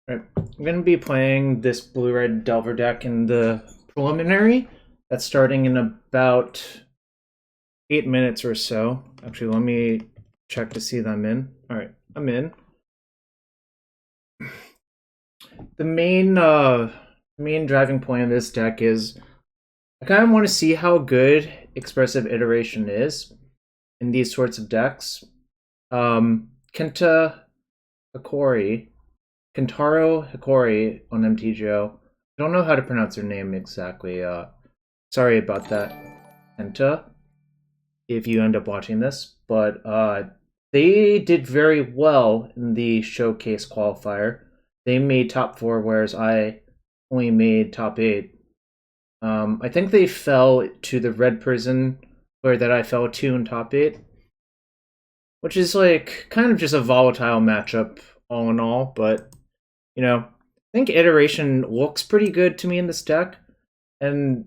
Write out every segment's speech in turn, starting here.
Right. I'm going to be playing this blue-red Delver deck in the preliminary. That's starting in about 8 minutes or so. Actually, let me check to see that I'm in. All right, I'm in. The main driving point of this deck is I kind of want to see how good Expressive Iteration is in these sorts of decks. Kentaro Hikori on MTGO. I don't know how to pronounce her name exactly. Sorry about that, Kenta, if you end up watching this. But they did very well in the showcase qualifier. They made top 4, whereas I only made top 8. I think they fell to the red prison where that I fell to in top 8, which is like kind of just a volatile matchup all in all. But you know, I think Iteration looks pretty good to me in this deck, and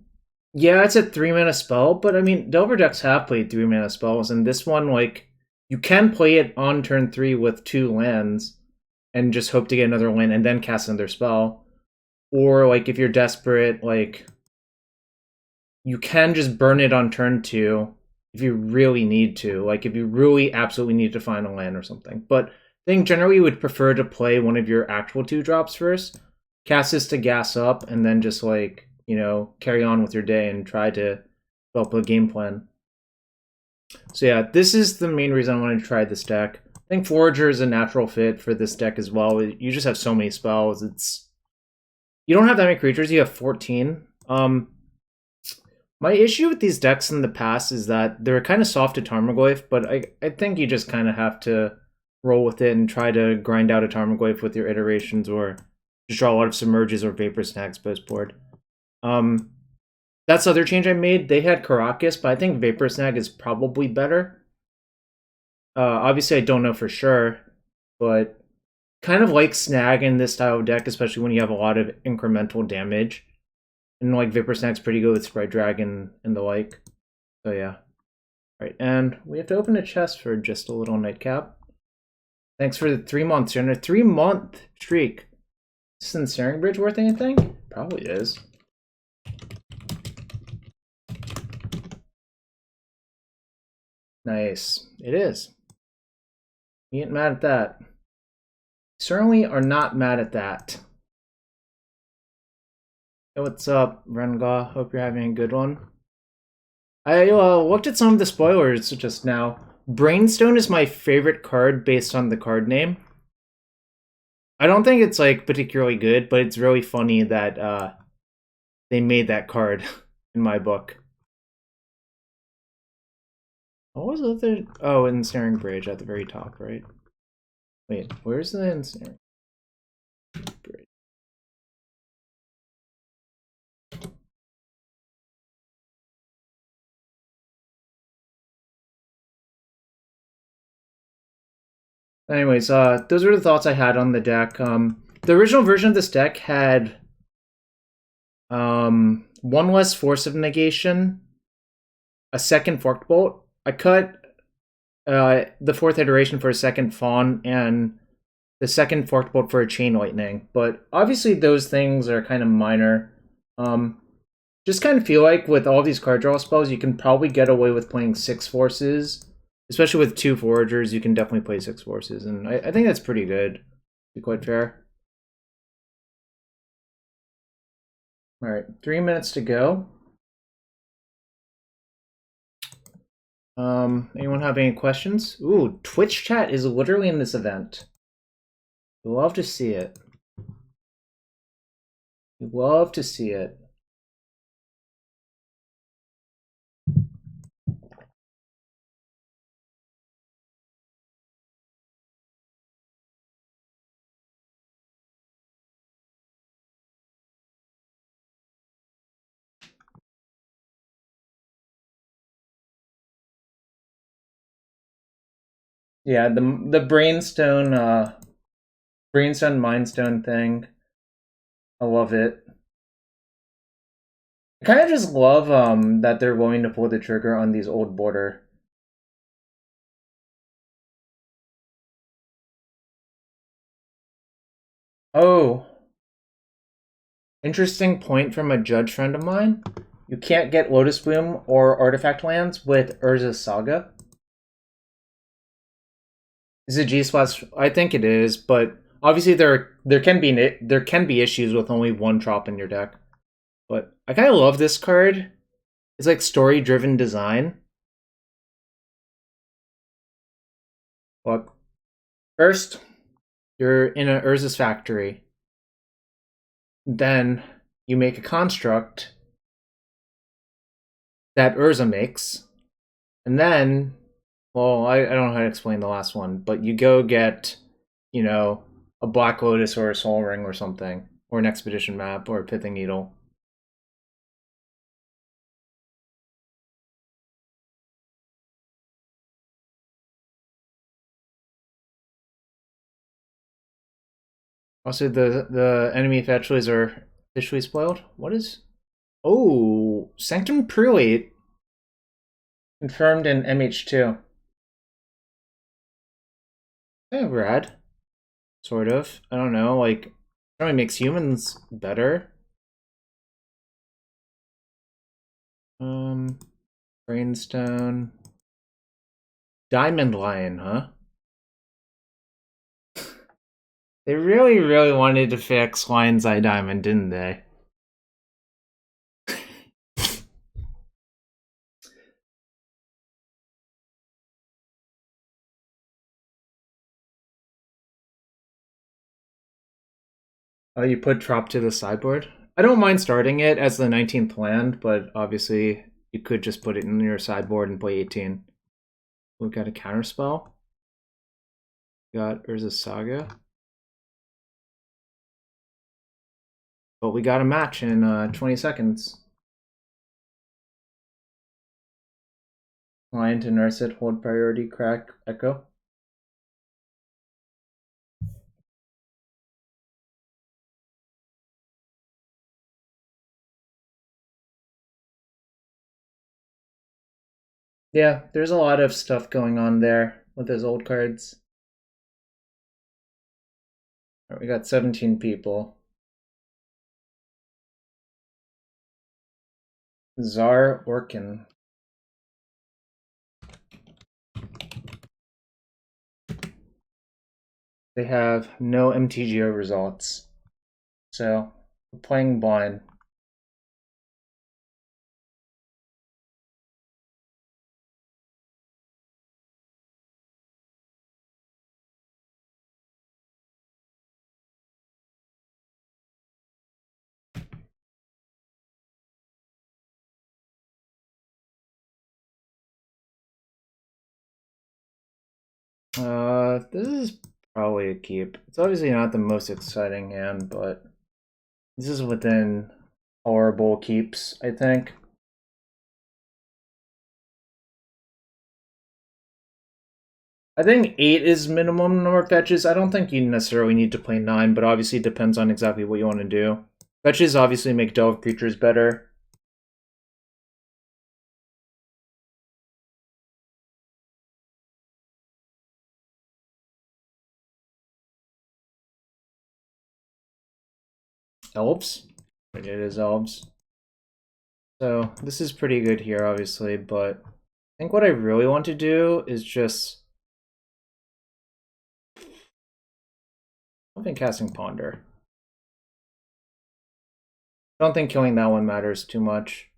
yeah, it's a 3-mana spell, but I mean, Delver decks have played 3-mana spells, and this one, like, you can play it on turn 3 with 2 lands and just hope to get another land and then cast another spell. Or, like, if you're desperate, like, you can just burn it on turn 2 if you really need to. Like, if you really absolutely need to find a land or something. But I think generally you would prefer to play one of your actual 2-drops first, cast this to gas up, and then just, like, you know, carry on with your day and try to develop a game plan. So yeah, this is the main reason I wanted to try this deck. I think Forager is a natural fit for this deck as well. You just have so many spells. You don't have that many creatures. You have 14. My issue with these decks in the past is that they're kind of soft to Tarmogoyf, but I think you just kind of have to roll with it and try to grind out a Tarmogoyf with your iterations, or just draw a lot of Submerges or Vapor Snags post board. That's the other change I made. They had Karakas, but I think Vapor Snag is probably better. Obviously, I don't know for sure, but kind of like Snag in this style of deck, especially when you have a lot of incremental damage. And like Vapor Snag's pretty good with Sprite Dragon and the like. So yeah. Alright, and we have to open a chest for just a little nightcap. Thanks for the 3 months. You're in a 3-month streak. Is Ensnaring Bridge worth anything? Probably is. Nice. It is. You ain't mad at that. Certainly are not mad at that. Hey, what's up, Renga? Hope you're having a good one. I looked at some of the spoilers just now. Brainstone is my favorite card based on the card name. I don't think it's like particularly good, but it's really funny that they made that card in my book. What was the other? Oh, Ensnaring Bridge at the very top, right? Wait, where's the Ensnaring Bridge? Anyways, those were the thoughts I had on the deck. The original version of this deck had 1 less Force of Negation, a second Forked Bolt. I cut the 4th iteration for a second Fawn, and the second Forked Bolt for a Chain Lightning. But obviously those things are kind of minor. Just kind of feel like with all these card draw spells, you can probably get away with playing 6 Forces. Especially with 2 Foragers, you can definitely play 6 Forces, and I think that's pretty good, to be quite fair. Alright, 3 minutes to go. Anyone have any questions? Ooh, Twitch chat is literally in this event. You love to see it. You love to see it. Yeah, the Brainstone Mindstone thing. I love it. I kind of just love that they're willing to pull the trigger on these old border. Oh, interesting point from a judge friend of mine. You can't get Lotus Bloom or Artifact lands with Urza's Saga. Is it G Splash? I think it is, but obviously there can be issues with only one drop in your deck. But I kind of love this card. It's like story driven design. Look, first you're in an Urza's factory. Then you make a construct that Urza makes, and then, well, I don't know how to explain the last one, but you go get, you know, a Black Lotus or a Soul Ring or something, or an Expedition map or a Pithing Needle. Also, the enemy fetchways are officially spoiled. What is? Oh, Sanctum Prelate confirmed in MH2. Kind of rad, sort of. I don't know. Like, probably makes humans better. Brainstone, Diamond Lion, huh? They really, really wanted to fix Lion's Eye Diamond, didn't they? Oh, you put Trop to the sideboard? I don't mind starting it as the 19th land, but obviously you could just put it in your sideboard and play 18. We've got a counterspell. Got Urza's Saga. But we got a match in 20 seconds. Lion to nurse it, hold priority, crack, echo. Yeah, there's a lot of stuff going on there with those old cards. Right, we got 17 people. Tsar Orkin. They have no MTGO results. So, we're playing blind. This is probably a keep. It's obviously not the most exciting hand, but this is within horrible keeps, I think. I think 8 is minimum number of fetches. I don't think you necessarily need to play 9, but obviously it depends on exactly what you want to do. Fetches obviously make delve creatures better. Elves? It is elves. So this is pretty good here, obviously, but I think what I really want to do is just... I've been casting Ponder. I don't think killing that one matters too much.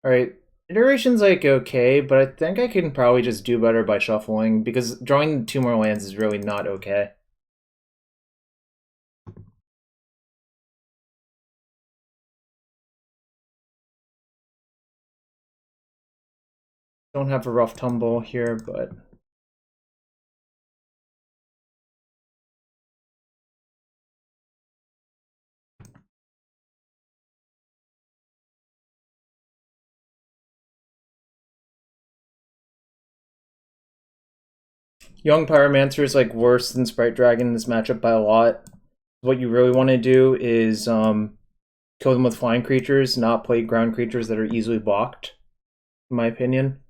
Alright, Iteration's like okay, but I think I can probably just do better by shuffling, because drawing 2 more lands is really not okay. Don't have a rough tumble here, but... Young Pyromancer is like worse than Sprite Dragon in this matchup by a lot. What you really want to do is kill them with flying creatures, not play ground creatures that are easily blocked, in my opinion.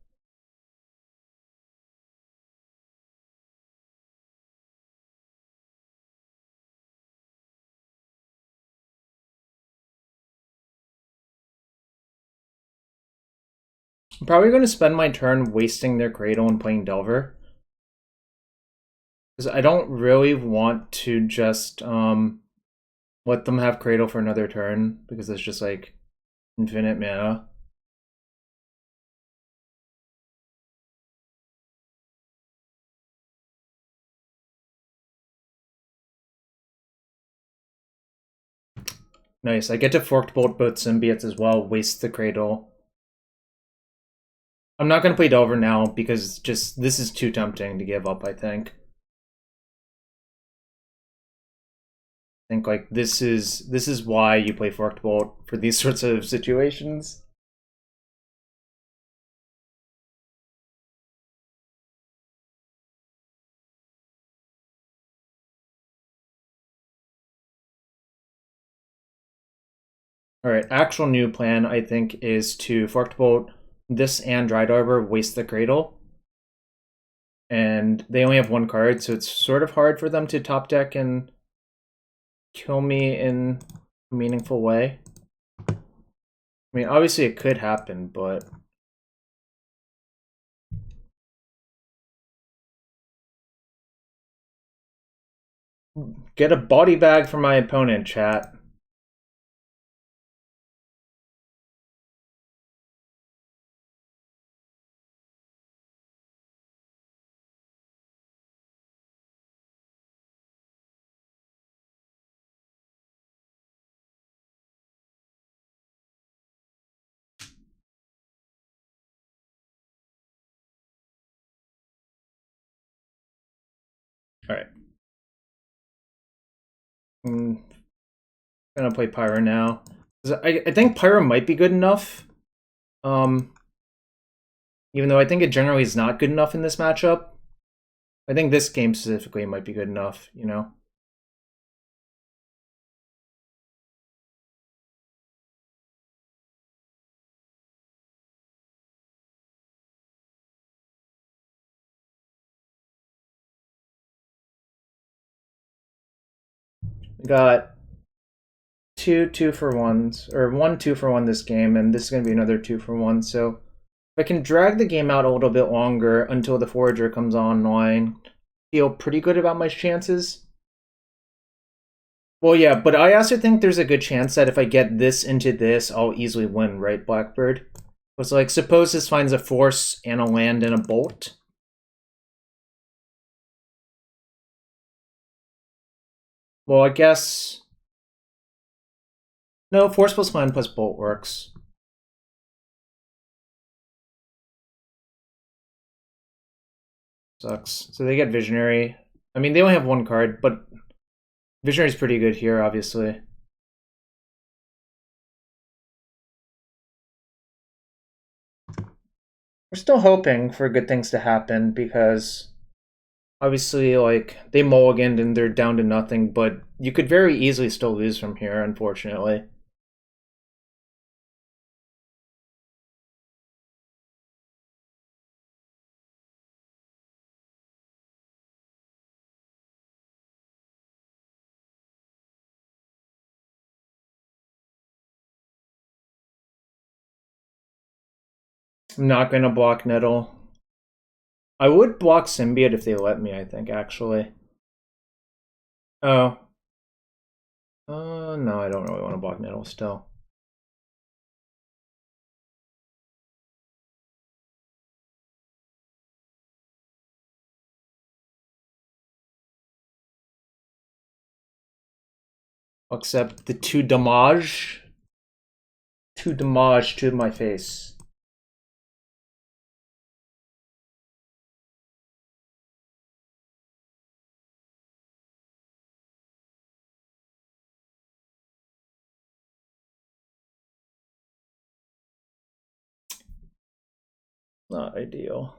I'm probably going to spend my turn wasting their Cradle and playing Delver. Because I don't really want to just let them have Cradle for another turn, because it's just like infinite mana. Nice, I get to Forked Bolt both Symbiotes as well, waste the Cradle. I'm not going to play Delver now, because just this is too tempting to give up, I think. I think like this is why you play Forked Bolt for these sorts of situations. Alright, actual new plan, I think, is to Forked Bolt this and Dried Arbor, waste the Cradle. And they only have one card, so it's sort of hard for them to top deck and kill me in a meaningful way. I mean, obviously it could happen, but... Get a body bag from my opponent, chat. Alright. I'm gonna play Pyro now. I think Pyro might be good enough. Even though I think it generally is not good enough in this matchup. I think this game specifically might be good enough, you know? We got two 2-for-1s, or one 2-for-1 this game, and this is going to be another 2-for-1, so if I can drag the game out a little bit longer until the Forager comes online, feel pretty good about my chances. Well, yeah, but I also think there's a good chance that if I get this into this, I'll easily win, right, Blackbird? It's like, suppose this finds a Force and a land and a Bolt. Well, I guess... No, Force plus land plus Bolt works. Sucks. So they get Visionary. I mean, they only have one card, but Visionary's pretty good here, obviously. We're still hoping for good things to happen, because obviously, like, they mulliganed and they're down to nothing, but you could very easily still lose from here, unfortunately. I'm not going to block Nettle. I would block Symbiote if they let me, I think, actually. Oh. No, I don't really want to block Nettle still. Except the 2 damage. 2 damage to my face. Not ideal.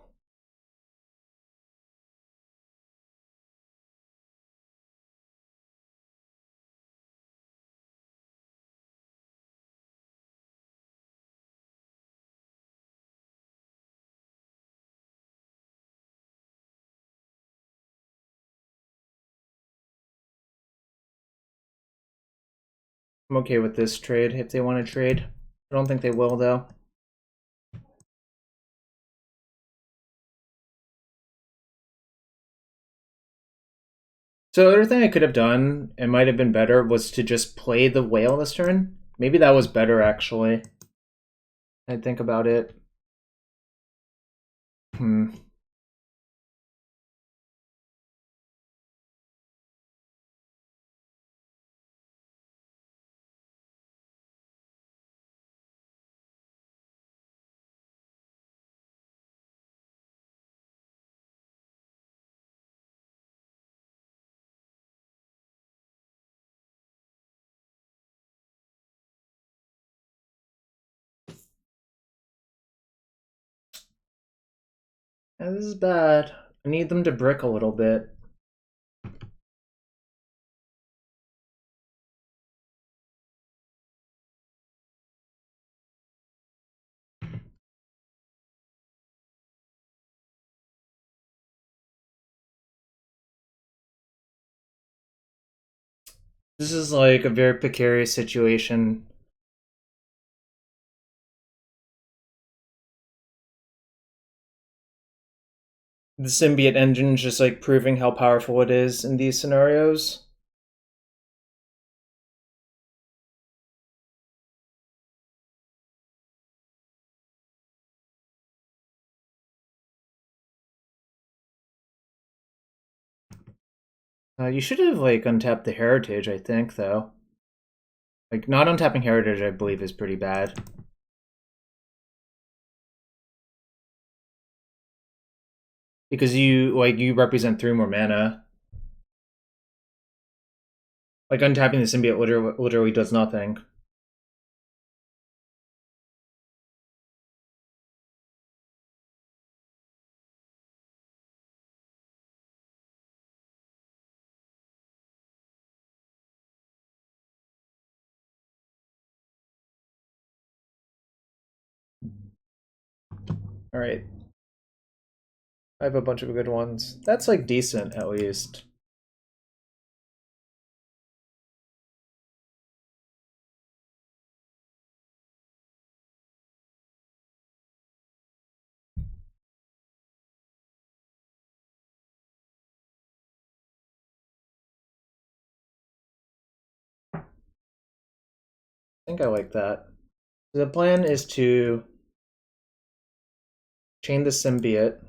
I'm okay with this trade if they want to trade. I don't think they will, though. So the other thing I could have done, it might have been better, was to just play the whale this turn. Maybe that was better, actually. I think about it. Yeah, this is bad. I need them to brick a little bit. This is like a very precarious situation. The symbiote engine is just like proving how powerful it is in these scenarios. You should have like untapped the heritage, I think, though. Like not untapping heritage, I believe, is pretty bad. Because you represent 3 more mana. Like untapping the symbiote literally does nothing. Alright. I have a bunch of good ones. That's like decent, at least. I think I like that. The plan is to chain the symbiote.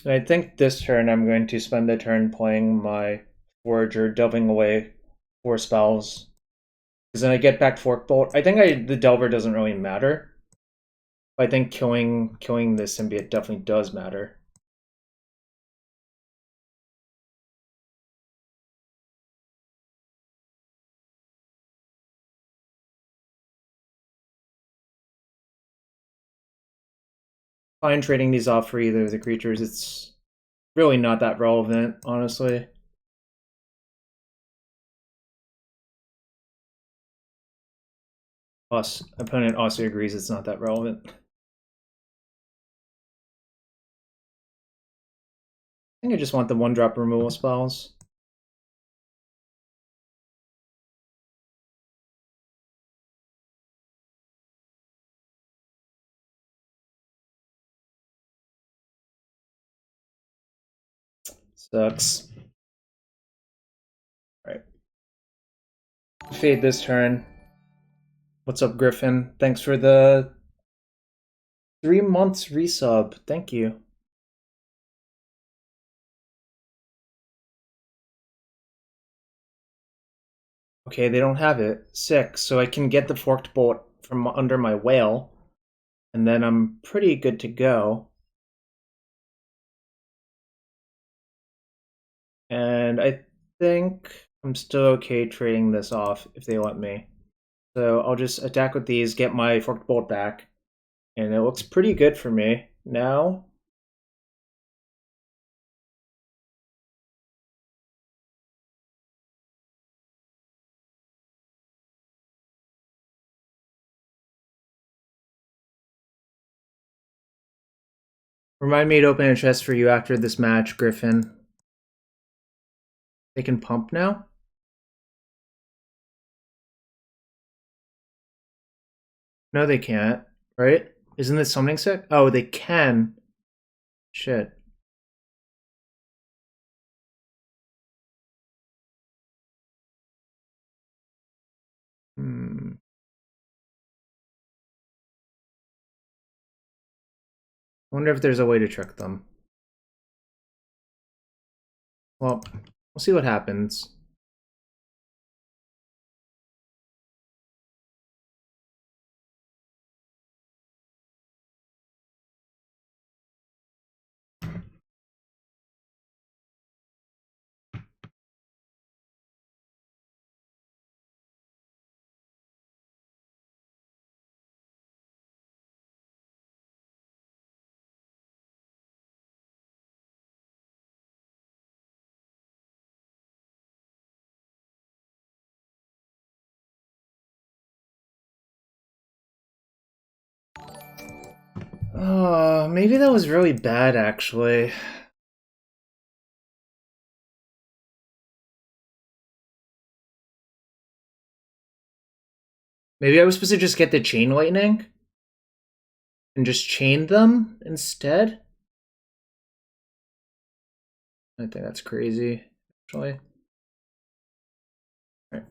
And I think this turn I'm going to spend the turn playing my Forager, delving away 4 spells. Because then I get back Forkbolt. I think the Delver doesn't really matter. But I think killing the symbiote definitely does matter. Fine trading these off for either of the creatures. It's really not that relevant, honestly. Opponent also agrees it's not that relevant. I think I just want the 1-drop removal spells. Sucks. Alright. Fade this turn. What's up, Griffin? Thanks for the 3 months resub. Thank you. Okay, they don't have it. Sick. So I can get the Forked Bolt from under my whale, and then I'm pretty good to go. And I think I'm still okay trading this off if they let me. So I'll just attack with these, get my Forked Bolt back, and it looks pretty good for me. Now, remind me to open a chest for you after this match, Griffin. They can pump now? No, they can't, right? Isn't this summoning sick? Oh, they can. Shit. I wonder if there's a way to trick them. Well, we'll see what happens. Maybe that was really bad, actually. Maybe I was supposed to just get the chain lightning and just chain them instead? I think that's crazy, actually. Right.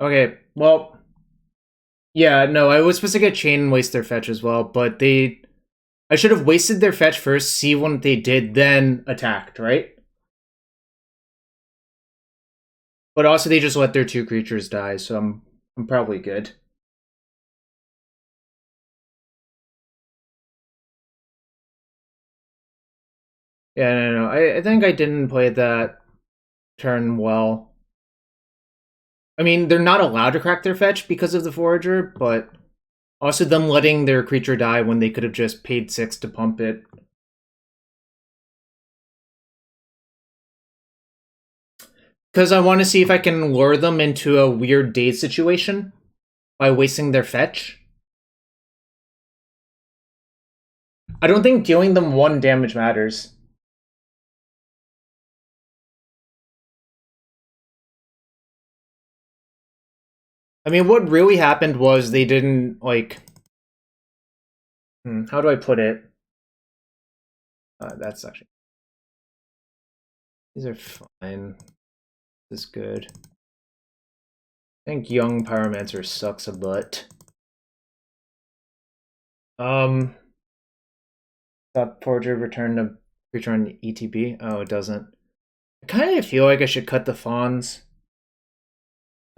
Okay, well, yeah, no, I was supposed to get chain and waste their fetch as well, but I should have wasted their fetch first, see what they did, then attacked, right? But also they just let their 2 creatures die, so I'm probably good. Yeah, no. I think I didn't play that turn well. I mean, they're not allowed to crack their fetch because of the Forager, but also them letting their creature die when they could have just paid 6 to pump it. Because I want to see if I can lure them into a weird daze situation by wasting their fetch. I don't think dealing them 1 damage matters. I mean, what really happened was they didn't, like... how do I put it? That's actually... These are fine. This is good. I think Young Pyromancer sucks a butt. Thought Forager returned a creature on ETB. Oh, it doesn't. I kind of feel like I should cut the Fawns.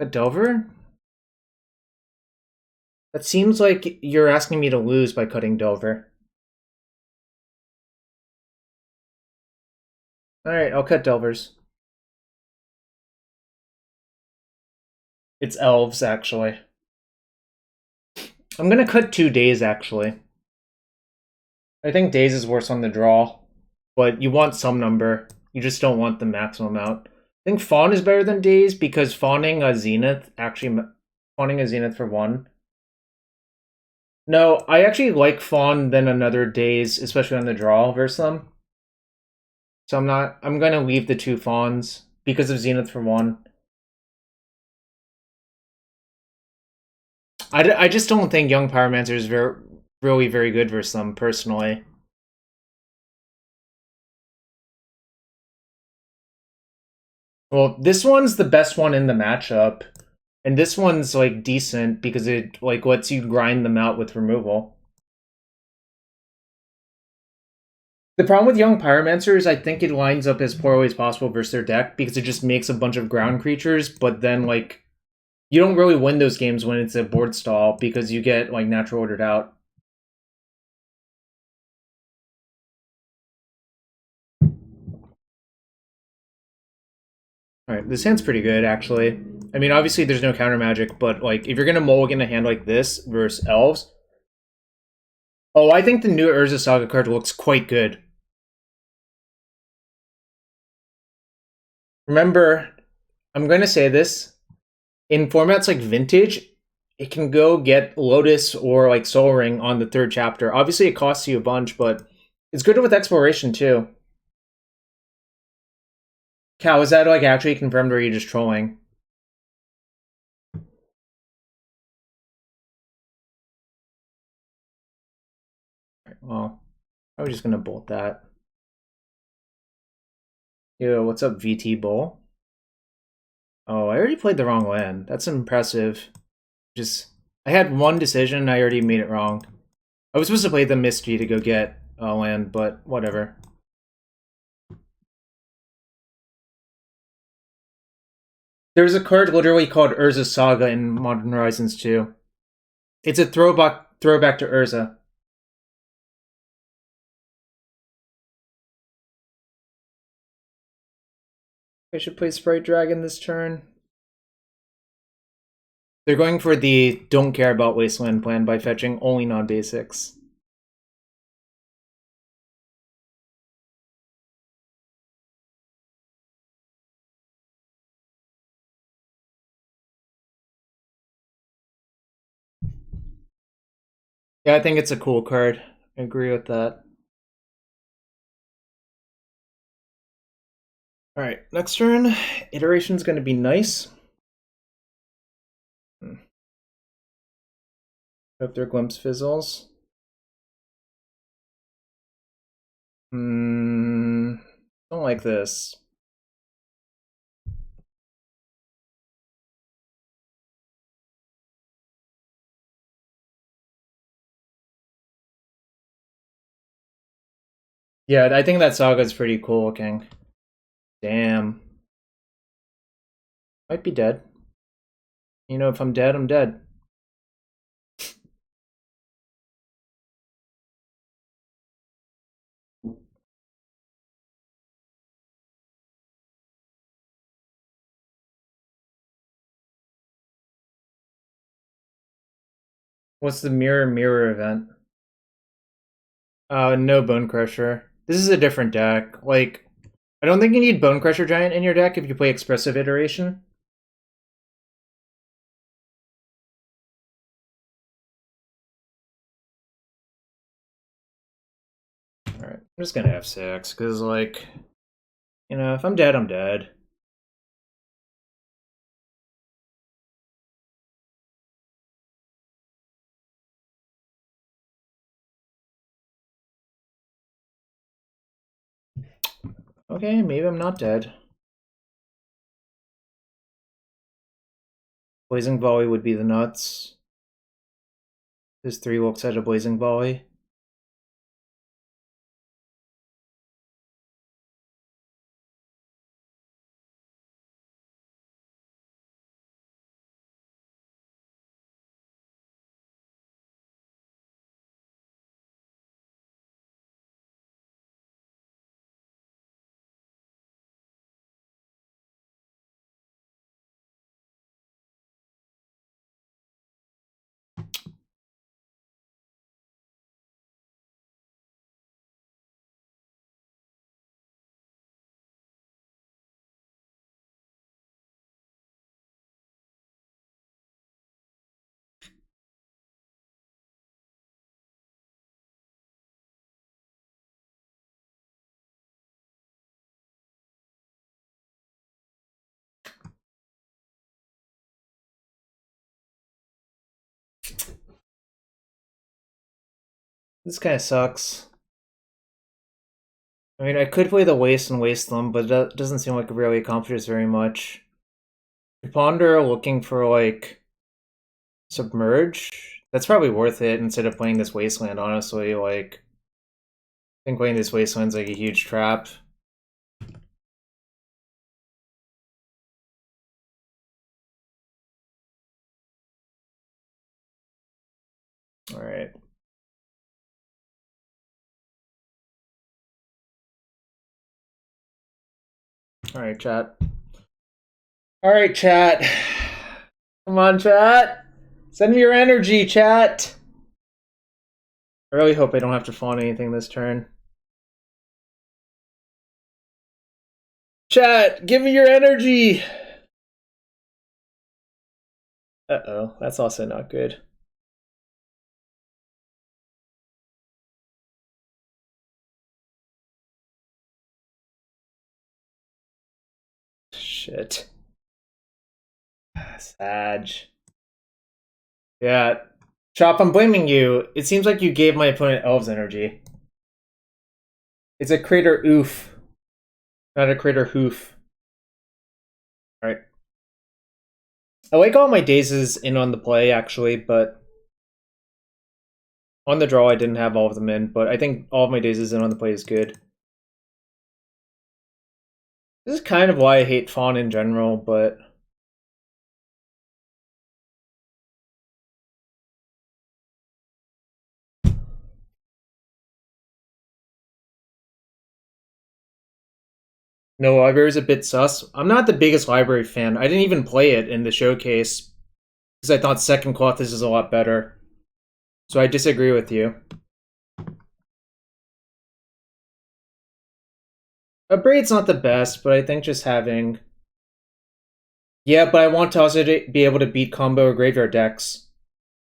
A Delver? That seems like you're asking me to lose by cutting Delver. Alright, I'll cut Delvers. It's Elves, actually. I'm gonna cut 2 Days, actually. I think Days is worse on the draw, but you want some number. You just don't want the maximum amount. I think Fawn is better than Days because fawning a Zenith, fawning a Zenith for 1. No, I actually like Fawn than another Days, especially on the draw versus them. So I'm gonna leave the 2 Fawns because of Zenith for 1. I just don't think Young Pyromancer is really very good versus them, personally. Well, this one's the best one in the matchup. And this one's, like, decent because it, like, lets you grind them out with removal. The problem with Young Pyromancer is I think it lines up as poorly as possible versus their deck because it just makes a bunch of ground creatures, but then, like, you don't really win those games when it's a board stall because you get, like, natural ordered out. Alright, this hand's pretty good, actually. I mean, obviously there's no counter magic, but, like, if you're gonna mulligan a hand like this versus Elves... Oh, I think the new Urza Saga card looks quite good. Remember, I'm gonna say this, in formats like Vintage, it can go get Lotus or, like, Soul Ring on the 3rd chapter. Obviously, it costs you a bunch, but it's good with Exploration, too. Cal, is that, like, actually confirmed, or are you just trolling? Well, I was just gonna bolt that. Yo, what's up, VT Bull? Oh, I already played the wrong land. That's impressive. I had one decision and I already made it wrong. I was supposed to play the Misty to go get land, but whatever. There's a card literally called Urza Saga in Modern Horizons 2. It's a throwback to Urza. I should play Sprite Dragon this turn. They're going for the don't care about Wasteland plan by fetching only non-basics. Yeah, I think it's a cool card. I agree with that. Alright, next turn. Iteration's going to be nice. Hope their glimpse fizzles. Don't like this. Yeah, I think that Saga's pretty cool looking. Damn. Might be dead. You know, if I'm dead, I'm dead. What's the mirror event? No Bone Crusher. This is a different deck. Like, I don't think you need Bone Crusher Giant in your deck if you play Expressive Iteration. Alright, I'm just gonna F6, because, like, you know, if I'm dead, I'm dead. Okay, maybe I'm not dead. Blazing Volley would be the nuts. There's 3 looks at a Blazing Volley. This kind of sucks. I mean, I could play the Waste and Waste them, but that doesn't seem like it really accomplishes very much. Ponder looking for, like, Submerge? That's probably worth it instead of playing this Wasteland, honestly. Like, I think playing this Wasteland's like a huge trap. Alright. Alright, chat. Alright, chat. Come on, chat. Send me your energy, chat. I really hope I don't have to fawn anything this turn. Chat, give me your energy! Uh-oh, that's also not good. Shit. Sag. Yeah, Chop, I'm blaming you. It seems like you gave my opponent Elves energy. It's a crater oof, not a crater hoof. Alright. I like all my dazes in on the play, actually, but on the draw I didn't have all of them in, but I think all of my dazes in on the play is good. This is kind of why I hate Fawn in general, but... No, library's a bit sus. I'm not the biggest library fan. I didn't even play it in the showcase because I thought second cloth is a lot better. So I disagree with you. A braid's not the best, but I think just having... Yeah, but I want to also be able to beat combo or graveyard decks.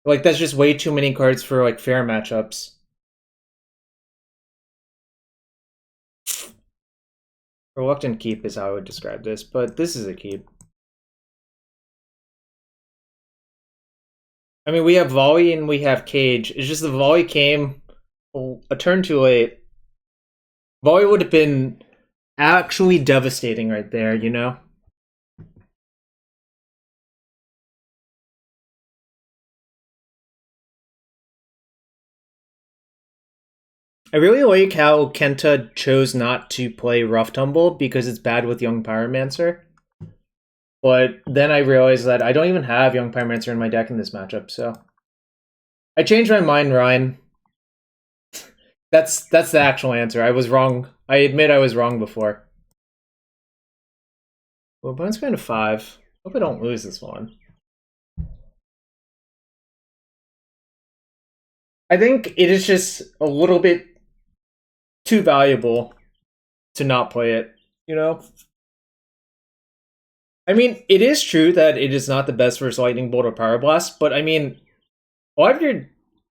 Like, that's just way too many cards for, like, fair matchups. Reluctant keep is how I would describe this, but this is a keep. I mean, we have volley and we have cage. It's just the volley came a turn too late. Volley would have been actually devastating right there, you know? I really like how Kenta chose not to play Rough Tumble because it's bad with Young Pyromancer. But then I realized that I don't even have Young Pyromancer in my deck in this matchup, so... I changed my mind, Ryan. That's the actual answer. I was wrong. I admit I was wrong before. Well, opponent's going to 5. Hope I don't lose this one. I think it is just a little bit too valuable to not play it, you know? I mean, it is true that it is not the best versus Lightning Bolt or Power Blast, but I mean, a lot of you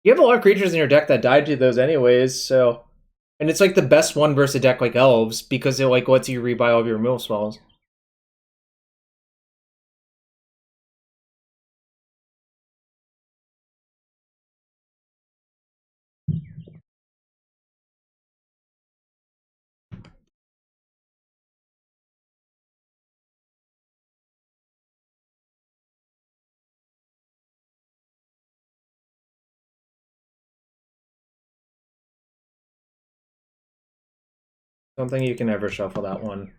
have a lot of creatures in your deck that died to those anyways, so... And it's like the best one versus a deck like Elves, because it like lets you rebuy all of your removal spells. Don't think you can ever shuffle that one.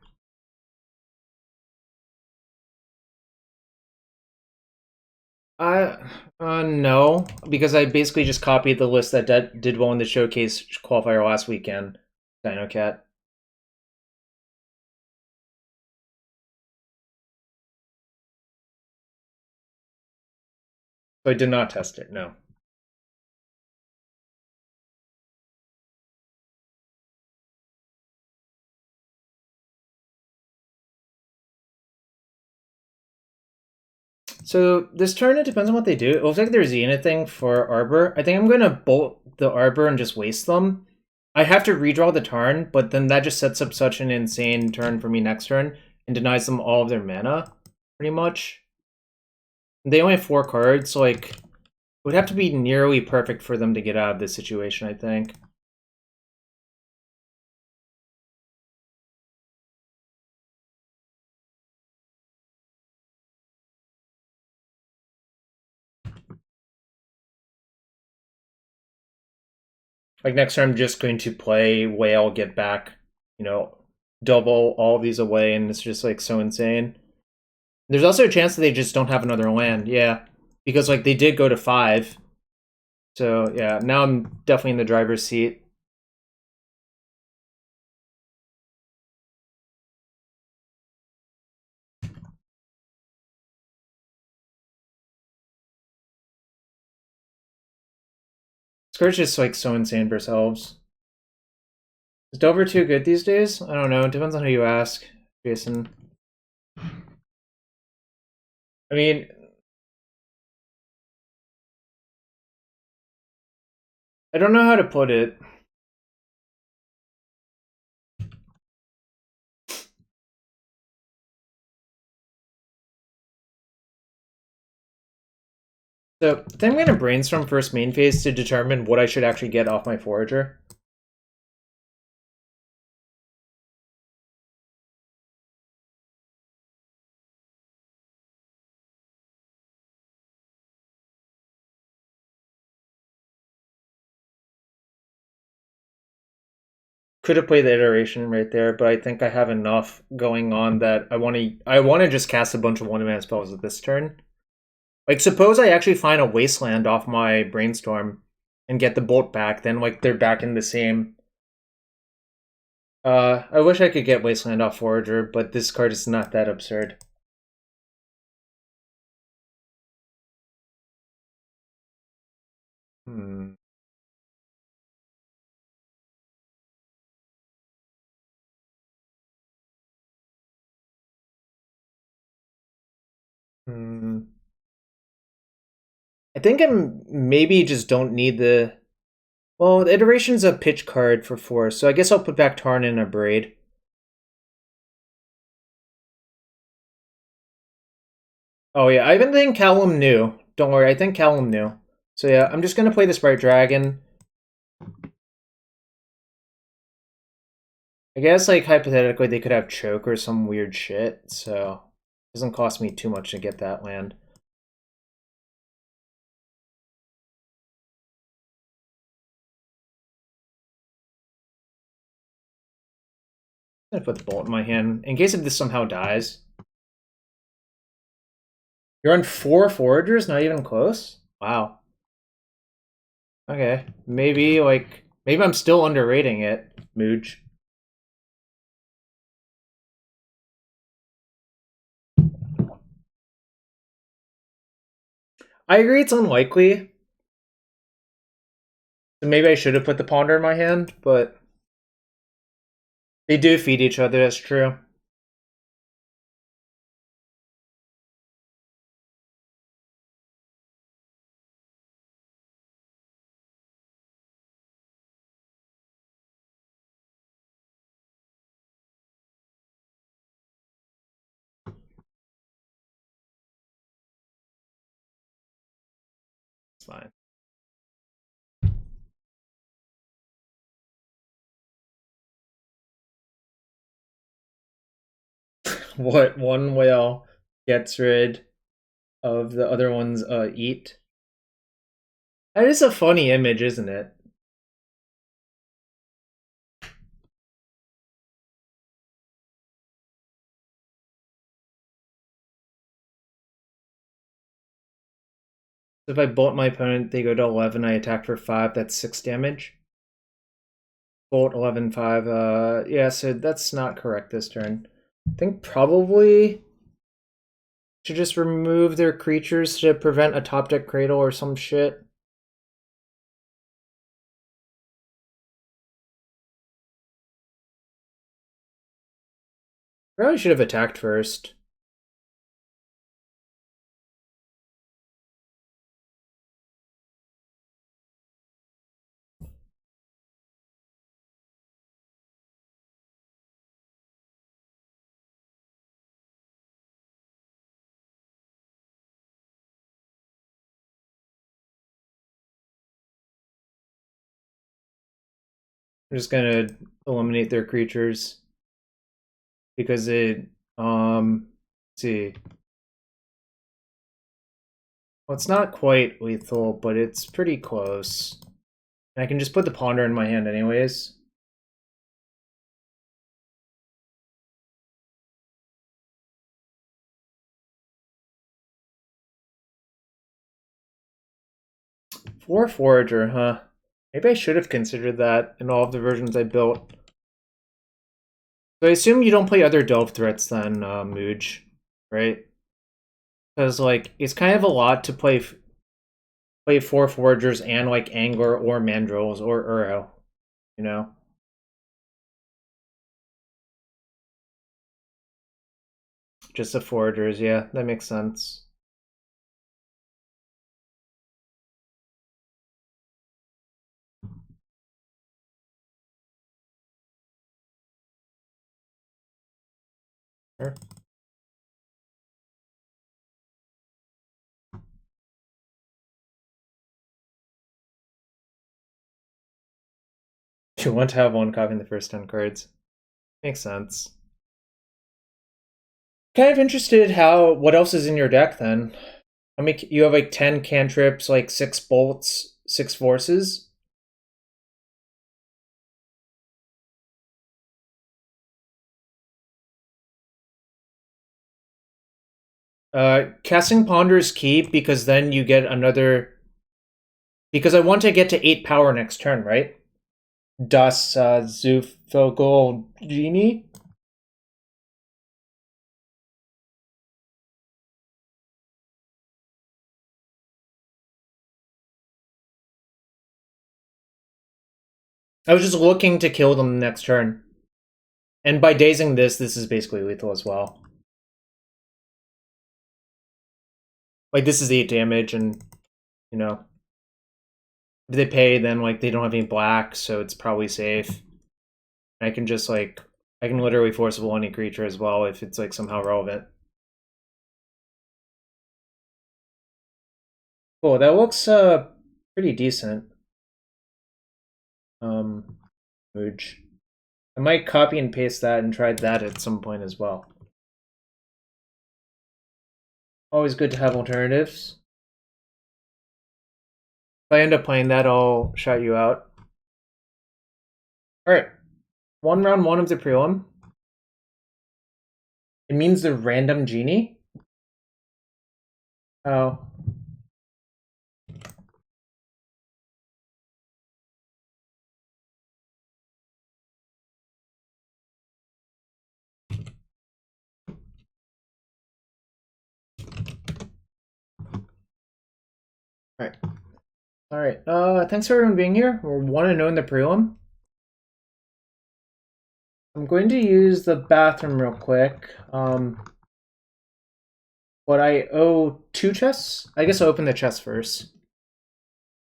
No, because I basically just copied the list that did well in the showcase qualifier last weekend. Dino Cat. So I did not test it, no. So this turn, it depends on what they do. It looks like there's Zenith thing for Arbor. I think I'm going to bolt the Arbor and just waste them. I have to redraw the turn, but then that just sets up such an insane turn for me next turn and denies them all of their mana, pretty much. They only have 4 cards, so like, it would have to be nearly perfect for them to get out of this situation, I think. Like next turn, I'm just going to play Whale, get back, you know, double all of these away, and it's just like so insane. There's also a chance that they just don't have another land, yeah, because like they did go to 5. So yeah, now I'm definitely in the driver's seat. Scourge is like so insane versus elves. Is Dover too good these days? I don't know. It depends on who you ask, Jason. I mean, I don't know how to put it. So I think I'm gonna brainstorm first main phase to determine what I should actually get off my forager. Could have played the iteration right there, but I think I have enough going on that I want to just cast a bunch of one-man spells at this turn. Like, suppose I actually find a wasteland off my brainstorm and get the bolt back, then like they're back in the same. I wish I could get wasteland off forager, but this card is not that absurd. Hmm. Hmm. I think I'm maybe just don't need the. Well, the iteration's a pitch card for 4, so I guess I'll put back Tarn in a braid. Oh yeah, I even think Callum knew. Don't worry, I think Callum knew. So yeah, I'm just gonna play the Sprite Dragon. I guess, like, hypothetically, they could have Choke or some weird shit, so it doesn't cost me too much to get that land. I'm gonna put the Bolt in my hand, in case if this somehow dies. You're on 4 Foragers, not even close? Wow. Okay, maybe, like, maybe I'm still underrating it, Mooge. I agree it's unlikely. So maybe I should have put the Ponder in my hand, but they do feed each other, that's true. It's fine. What one whale gets rid of the other one's eat? That is a funny image, isn't it? If I bolt my opponent, they go to 11, I attack for 5, that's 6 damage. Bolt 11, 5, yeah, so that's not correct this turn. I think probably should just remove their creatures to prevent a top deck cradle or some shit. Probably should have attacked first. I'm just gonna eliminate their creatures because it let's see. Well, it's not quite lethal, but it's pretty close. And I can just put the Ponder in my hand anyways. For Forager, huh? Maybe I should have considered that in all of the versions I built. So I assume you don't play other Delve threats then, Mooge, right? Because, like, it's kind of a lot to play 4 Foragers and, like, Angler or Mandrills or Uro, you know? Just the Foragers, yeah, that makes sense. Sure. You want to have one copy in the first 10 cards. Makes sense. Kind of interested what else is in your deck then. I mean, you have like 10 cantrips, like 6 bolts, 6 forces. Casting Ponder is key because then you get another. Because I want to get to 8 power next turn, right? Das Zufogel Genie? I was just looking to kill them next turn. And by dazing this is basically lethal as well. Like, this is 8 damage, and, you know, if they pay, then, like, they don't have any black, so it's probably safe. I can just, like, I can literally forcible any creature as well if it's, like, somehow relevant. Cool, that looks, pretty decent. Mooge. I might copy and paste that and try that at some point as well. Always good to have alternatives. If I end up playing that, I'll shout you out. Alright. Round 1 of the prelim. It means the random genie. Oh. Alright. Thanks for everyone being here. We're 1-0 in the prelim. I'm going to use the bathroom real quick. But I owe 2 chests? I guess I'll open the chest first.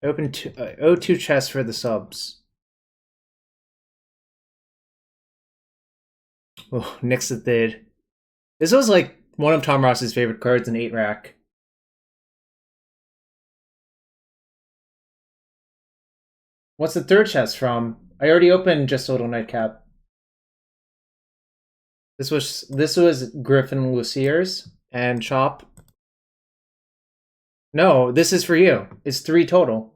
I owe 2 chests for the subs. Oh, Nixithid. This was like one of Tom Ross's favorite cards in 8-rack. What's the 3rd chest from? I already opened Just a Little Nightcap. This was Griffin Lucier's and Chop. No, this is for you. It's 3 total.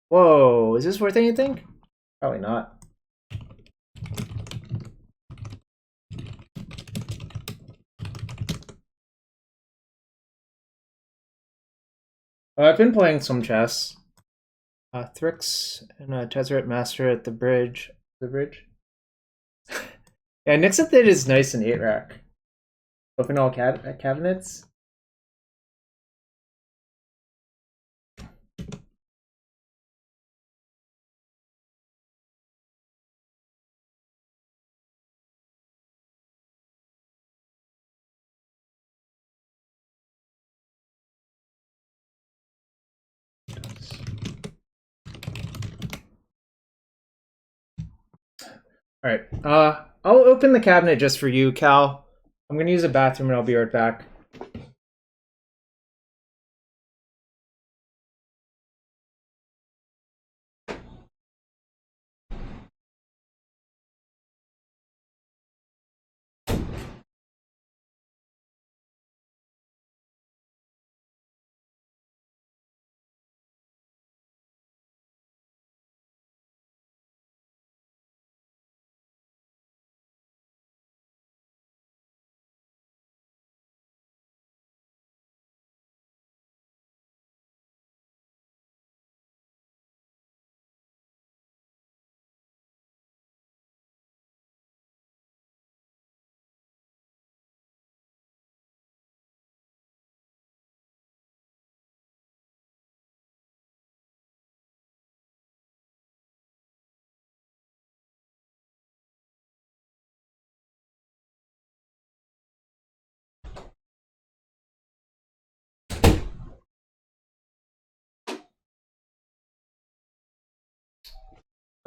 Whoa, is this worth anything? Probably not. I've been playing some chess. Thrix and a Tezzeret Master at the bridge. Yeah, Nixithid is nice in 8-rack. Open all cabinets. Alright, I'll open the cabinet just for you, Cal. I'm gonna use the bathroom and I'll be right back.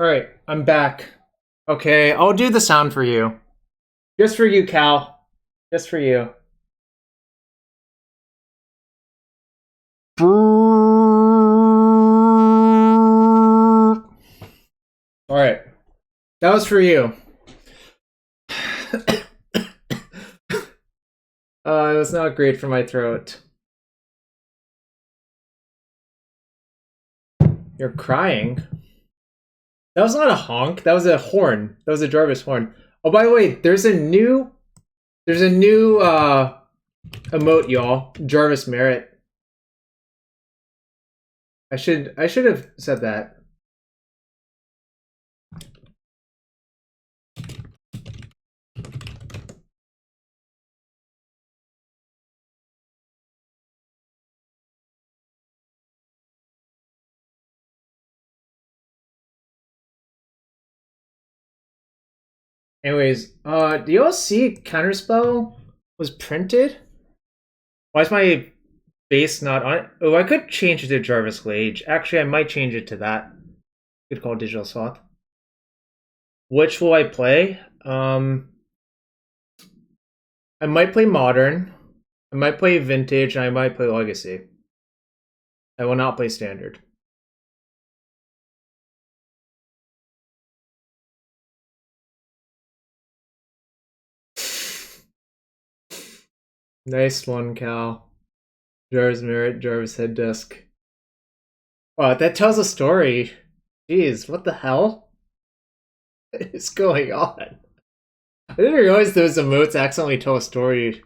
Alright, I'm back. Okay, I'll do the sound for you. Just for you, Cal. Just for you. Alright. That was for you. It was not great for my throat. You're crying? That was not a honk. That was a horn. That was a Jarvis horn. Oh, by the way, there's a new emote, y'all. Jarvis Merit. I should have said that. Anyways, do y'all see Counterspell was printed? Why is my base not on it? Oh, I could change it to Jarvis Glage. Actually, I might change it to that. Good call, Digital Sloth. Which will I play? I might play Modern. I might play Vintage, and I might play Legacy. I will not play Standard. Nice one, Cal. Jarvis Merit, Jarvis Head Desk. Wow, that tells a story. Jeez, what the hell? What is going on? I didn't realize those emotes accidentally tell a story.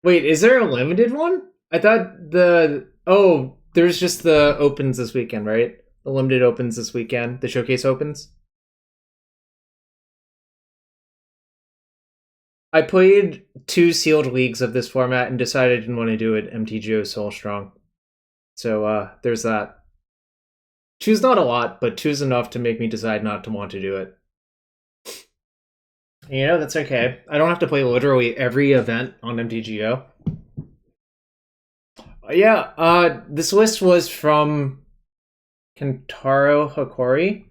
Wait, is there a limited one? I thought there's just the opens this weekend, right? The limited opens this weekend, the showcase opens. I played 2 sealed leagues of this format and decided I didn't want to do it MTGO Soul Strong. So there's that. 2's not a lot, but 2's enough to make me decide not to want to do it. You know, that's okay. I don't have to play literally every event on MTGO. Yeah, this list was from Kentaro Hokori,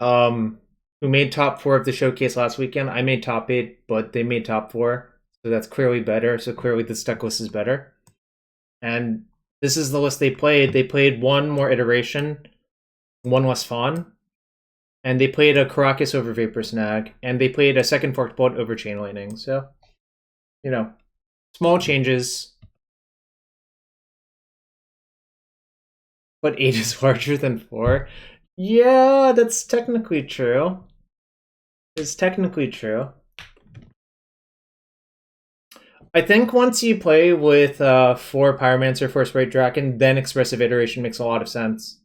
who made top 4 of the showcase last weekend. I made top 8, but they made top 4, so that's clearly better. So clearly this deck list is better. And this is the list they played. They played 1 more iteration, 1 less Fawn, and they played a Caracas over Vapor Snag, and they played a second Forked Bolt over Chain Lightning. So, you know, small changes. But 8 is larger than 4? Yeah, that's technically true. It's technically true. I think once you play with 4 Pyromancer, 4 Sprite Dragon, then Expressive Iteration makes a lot of sense.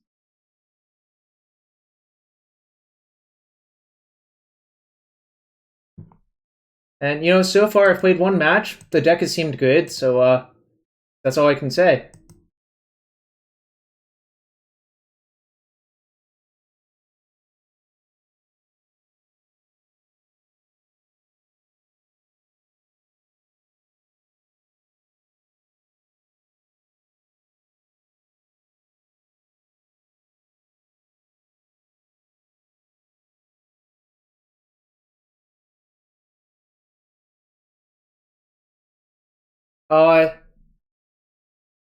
And, you know, so far I've played 1 match. The deck has seemed good, so that's all I can say.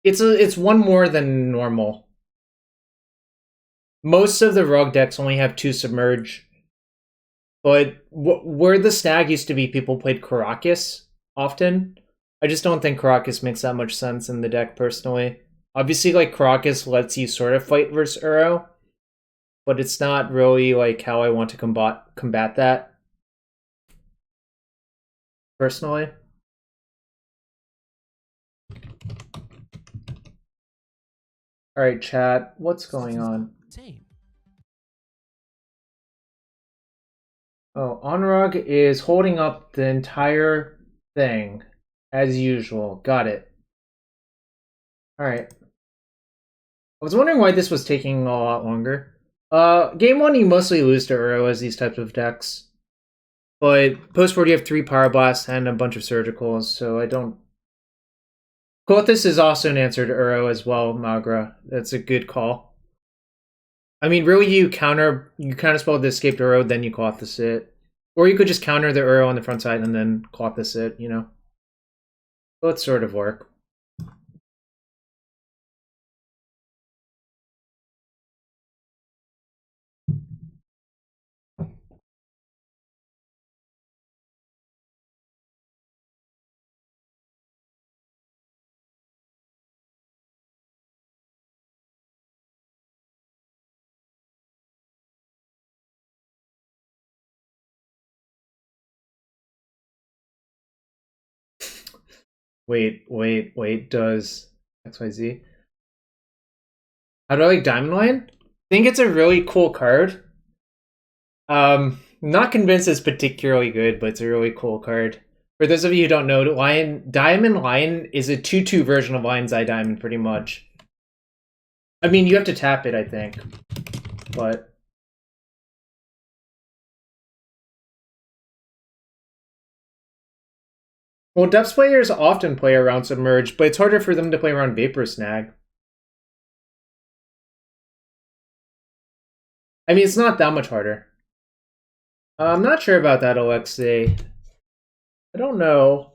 It's 1 more than normal. Most of the Rogue decks only have 2 Submerge. But where the Snag used to be, people played Caracas often. I just don't think Caracas makes that much sense in the deck, personally. Obviously, like, Caracas lets you sort of fight versus Uro, but it's not really, like, how I want to combat that, personally. Alright, chat, what's going on? Oh, Onrug is holding up the entire thing, as usual. Got it. Alright. I was wondering why this was taking a lot longer. Game 1, you mostly lose to Uro as these types of decks. But post-board, you have 3 Pyroblasts and a bunch of Surgicals, so I don't... Kothis is also an answer to Uro as well, Magra. That's a good call. I mean, really, you counterspell the escaped Uro, then you Kothis it. Or you could just counter the Uro on the front side and then Kothis it, you know? Both sort of work. Wait, does XYZ? How do I like Diamond Lion? I think it's a really cool card. Not convinced it's particularly good, but it's a really cool card. For those of you who don't know, Diamond Lion is a 2/2 version of Lion's Eye Diamond, pretty much. I mean, you have to tap it, I think, but... Well, depths players often play around Submerge, but it's harder for them to play around Vapor Snag. I mean, it's not that much harder. I'm not sure about that, Alexei. I don't know.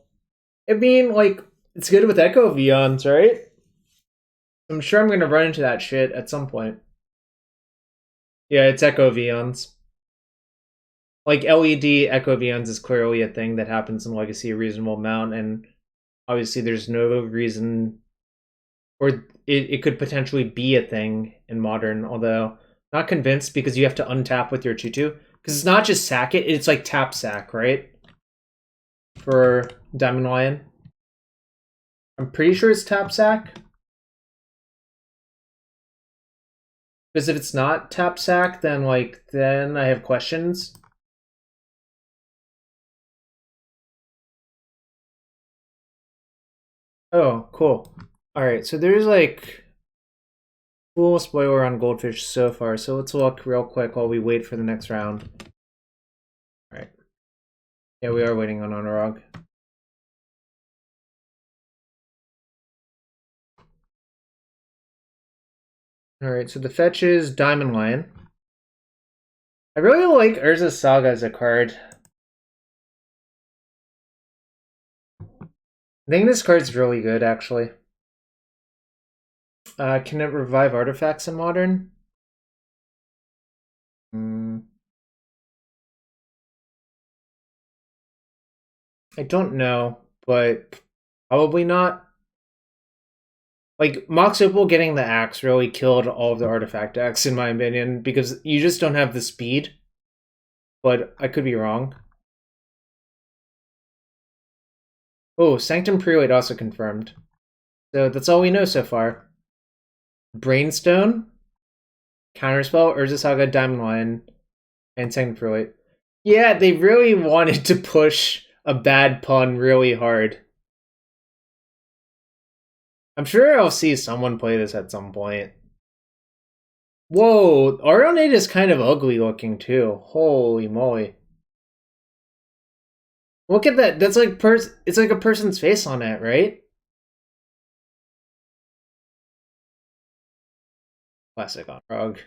I mean, like, it's good with Echo Vions, right? I'm sure I'm gonna run into that shit at some point. Yeah, it's Echo Vions. Like, LED Echo Vions is clearly a thing that happens in Legacy a reasonable amount, and obviously there's no reason... Or it could potentially be a thing in Modern, although not convinced because you have to untap with your 2/2. Because it's not just sack it, it's like tap sack, right? For Diamond Lion. I'm pretty sure it's tap sack. Because if it's not tap sack, then I have questions. Oh, cool. Alright, so there's like cool spoiler on Goldfish so far, so let's look real quick while we wait for the next round. Alright. Yeah, we are waiting on Honorog. Alright, so the fetch is Diamond Lion. I really like Urza's Saga as a card. I think this card's really good, actually. Can it revive artifacts in Modern? I don't know, but probably not. Like, Mox Opal getting the axe really killed all of the artifact decks, in my opinion, because you just don't have the speed. But I could be wrong. Oh, Sanctum Prelate also confirmed. So that's all we know so far. Brainstone, Counterspell, Urza Saga, Diamond Lion, and Sanctum Prelate. Yeah, they really wanted to push a bad pun really hard. I'm sure I'll see someone play this at some point. Whoa, Aeronate is kind of ugly looking too. Holy moly. Look at that. That's like it's like a person's face on it, right? Classic Onrog.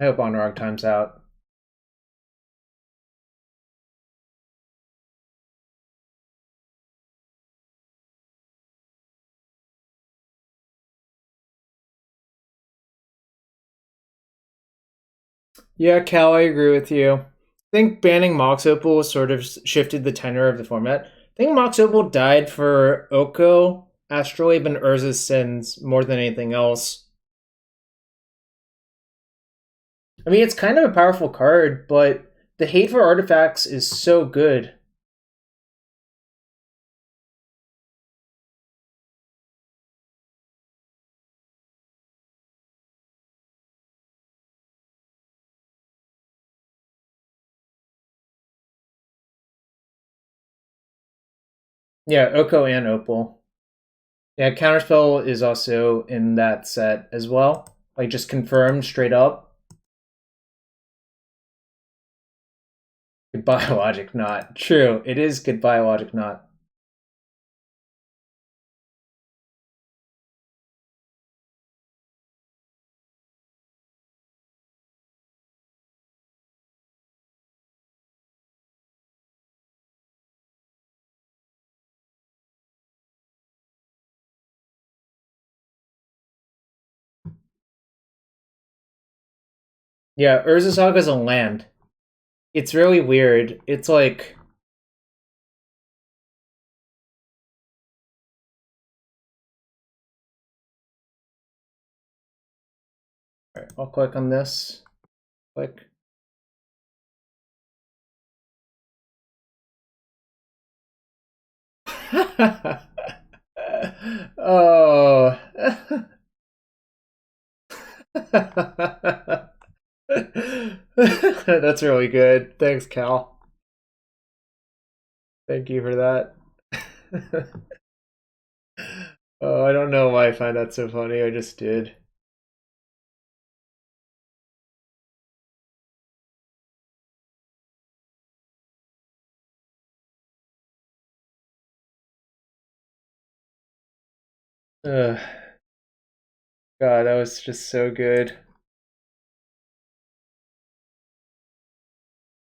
I hope Onrog times out. Yeah, Cal, I agree with you. I think banning Mox Opal sort of shifted the tenor of the format. I think Mox Opal died for Oko, Astrolabe, and Urza's Sins more than anything else. I mean, it's kind of a powerful card, but the hate for artifacts is so good. Yeah, Oko and Opal. Yeah, Counterspell is also in that set as well. Like, just confirmed straight up. Goodbye, Logic Knot. True, it is Goodbye, Logic Knot. Yeah, Urza Saga's a land. It's really weird. It's like... Alright, I'll click on this. Click. Oh. That's really good. Thanks, Cal. Thank you for that. Oh, I don't know why I find that so funny. I just did. Ugh. God, that was just so good.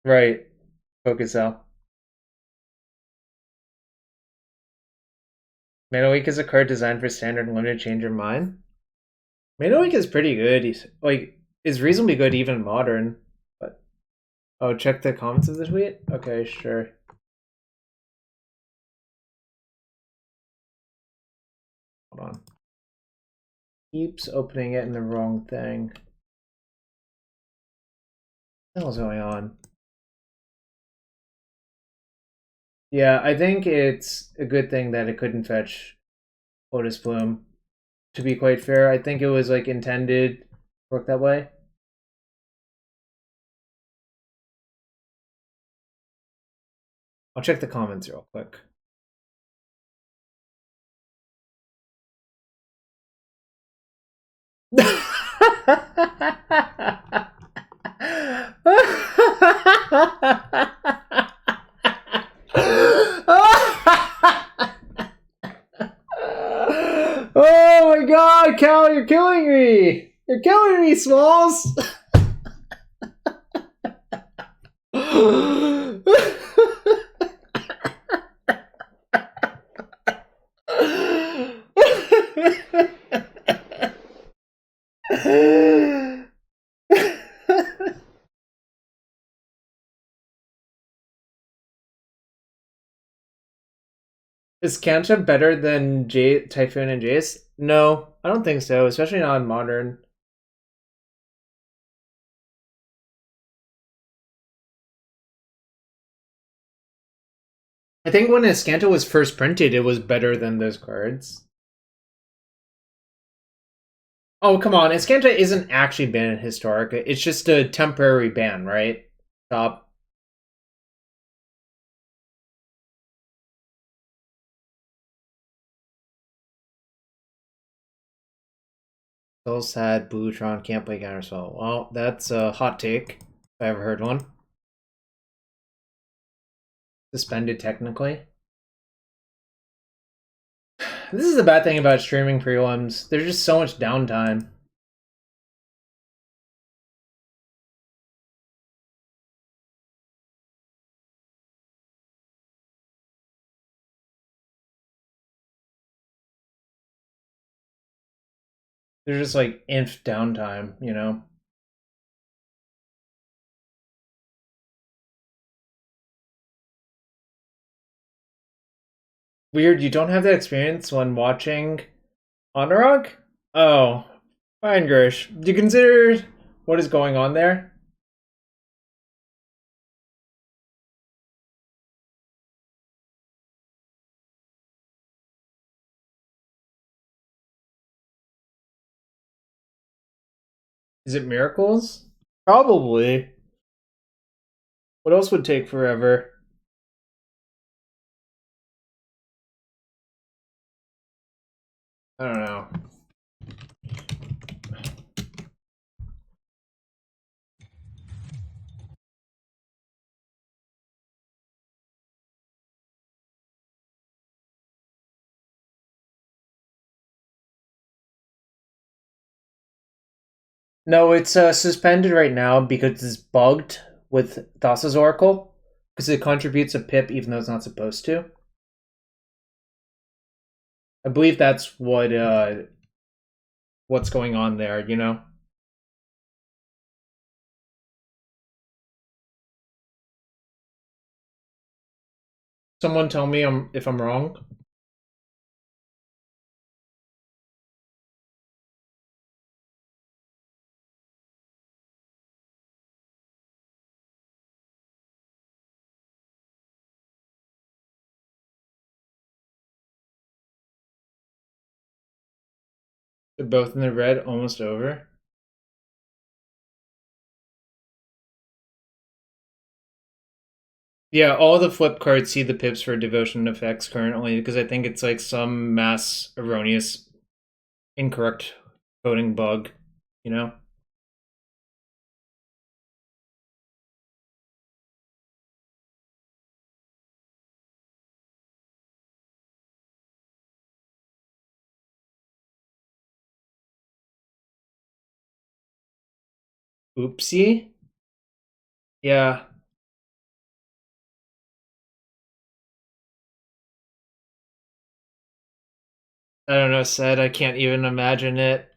Right. Focus out. Mana Week is a card designed for standard and limited change your mind. Mana Week is pretty good. He's like is reasonably good even modern. But oh, check the comments of the tweet? Okay, sure. Hold on. Keeps opening it in the wrong thing. What the hell's going on? Yeah, I think it's a good thing that it couldn't fetch Lotus Bloom. To be quite fair, I think it was like intended to work that way. I'll check the comments real quick. Oh my god, Cal, you're killing me! You're killing me, Smalls! Is Kancha better than Typhoon and Jace? No, I don't think so, especially not in Modern. I think when Escanto was first printed, it was better than those cards. Oh, come on. Escanta isn't actually banned in Historic. It's just a temporary ban, right? Stop. So sad, Bluetron can't play Counterspell. Well, that's a hot take, if I ever heard one. Suspended technically. This is the bad thing about streaming prelims. There's just so much downtime. There's just like inf downtime, you know? Weird, you don't have that experience when watching Honorog? Oh, fine, Gersh. Do you consider what is going on there? Is it miracles? Probably. What else would take forever? I don't know. No, it's suspended right now because it's bugged with Thassa's Oracle. Because it contributes a pip even though it's not supposed to. I believe that's what's going on there, you know? Someone tell me if I'm wrong. They're both in the red, almost over. Yeah, all the flip cards see the pips for devotion effects currently because I think it's like some mass erroneous incorrect coding bug, you know? Oopsie. Yeah. I don't know, said I can't even imagine it.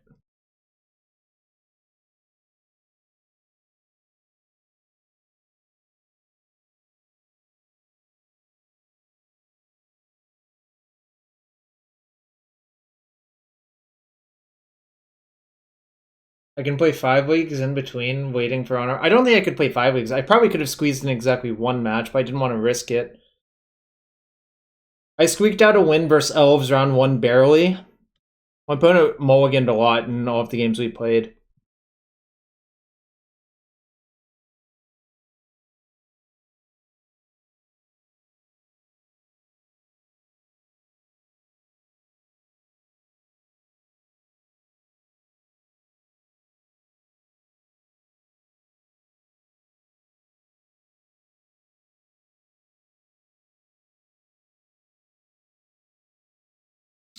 I can play 5 leagues in between waiting for honor. I don't think I could play 5 leagues. I probably could have squeezed in exactly one match, but I didn't want to risk it. I squeaked out a win versus Elves round 1 barely. My opponent mulliganed a lot in all of the games we played.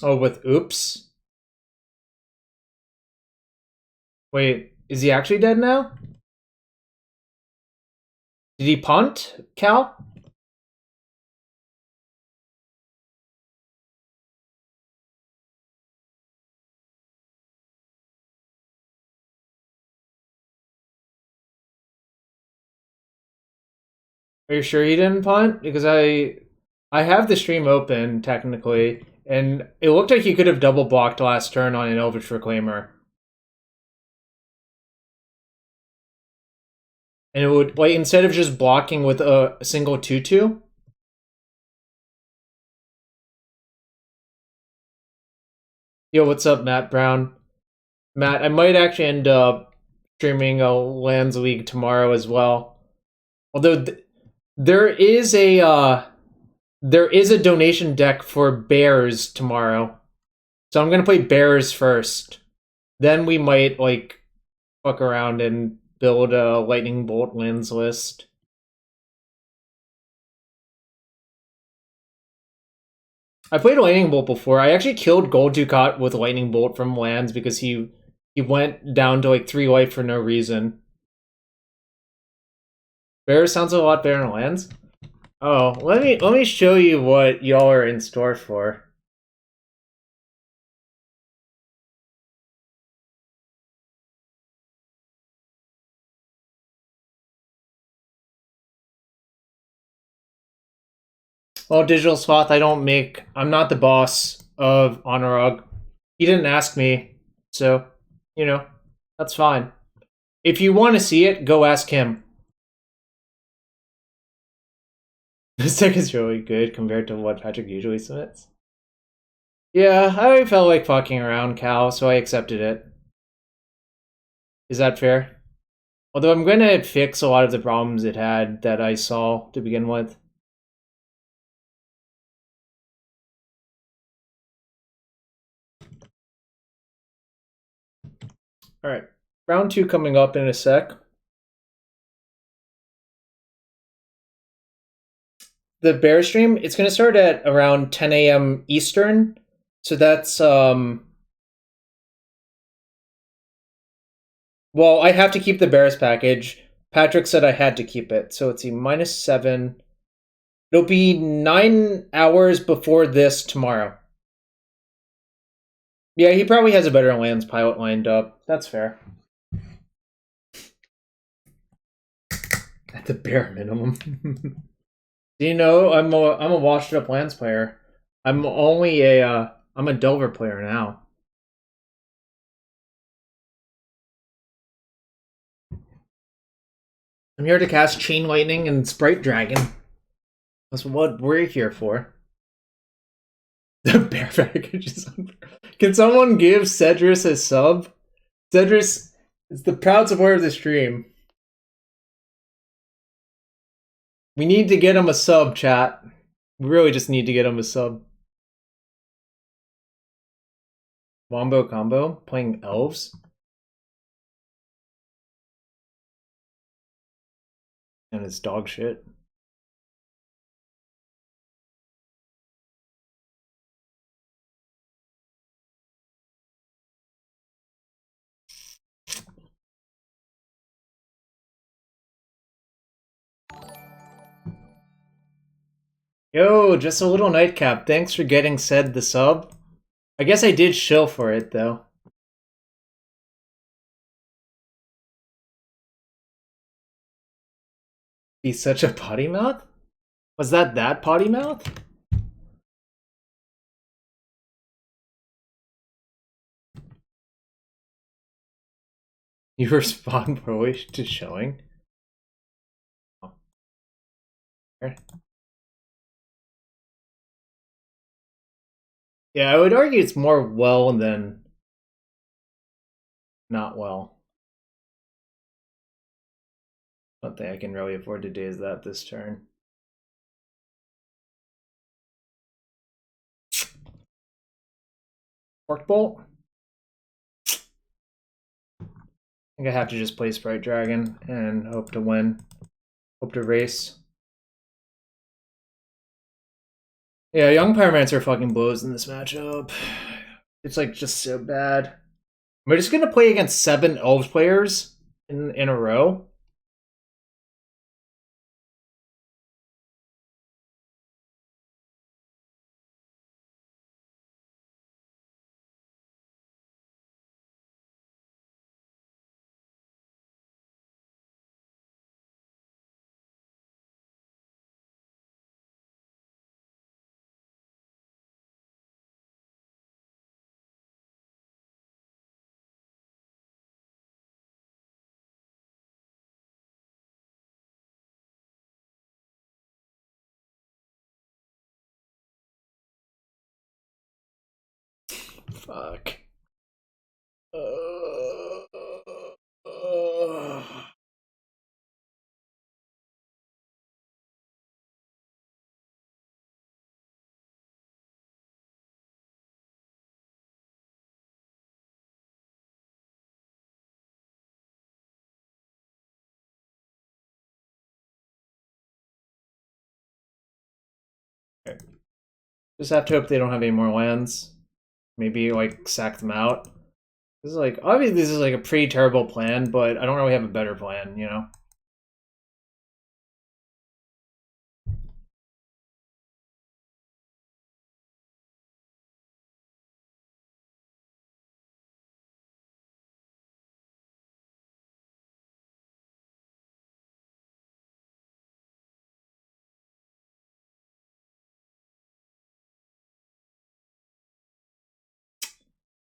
Oh, with oops? Wait, is he actually dead now? Did he punt, Cal? Are you sure he didn't punt? Because I have the stream open, technically, and it looked like he could have double blocked last turn on an Eldritch Reclaimer. And it would, like, instead of just blocking with a single 2-2. Yo, what's up, Matt Brown? Matt, I might actually end up streaming a Lands League tomorrow as well. Although there is a donation deck for Bears tomorrow. So I'm gonna play Bears first. Then we might like fuck around and build a Lightning Bolt lands list. I played Lightning Bolt before. I actually killed Gold Ducat with Lightning Bolt from lands because he went down to like 3 life for no reason. Bears sounds a lot better than lands. Oh, let me show you what y'all are in store for. Well, Digital Sloth, I'm not the boss of Honorog. He didn't ask me, so, you know, that's fine. If you want to see it, go ask him. This deck is really good compared to what Patrick usually submits. Yeah, I felt like fucking around, Cal, so I accepted it. Is that fair? Although I'm going to fix a lot of the problems it had that I saw to begin with. Alright, round 2 coming up in a sec. The Bear stream, it's going to start at around 10 a.m. Eastern. So that's, well, I have to keep the Bears package. Patrick said I had to keep it. So let's see, -7. It'll be 9 hours before this tomorrow. Yeah, he probably has a better lands pilot lined up. That's fair. At the bare minimum. Do you know I'm a washed up lands player. I'm a Delver player now. I'm here to cast Chain Lightning and Sprite Dragon. That's what we're here for. The bear package is unfair. Can someone give Cedrus a sub? Cedrus is the proud supporter of the stream. We need to get him a sub, chat. We really just need to get him a sub. Wombo combo? Playing elves? And it's dog shit. Yo, just a little nightcap. Thanks for getting said the sub. I guess I did shill for it, though. He's such a potty mouth? Was that potty mouth? You respond poorly to showing? Oh. Yeah, I would argue it's more well than not well. I don't think I can really afford to do that this turn. Fork Bolt? I think I have to just play Sprite Dragon and hope to win. Hope to race. Yeah, Young Pyromancer fucking blows in this matchup. It's like just so bad. Am I just gonna play against 7 Elves players in a row? Fuck. Okay. Just have to hope they don't have any more lands. Maybe like sack them out. This is like obviously this is like a pretty terrible plan, but I don't really have a better plan, you know?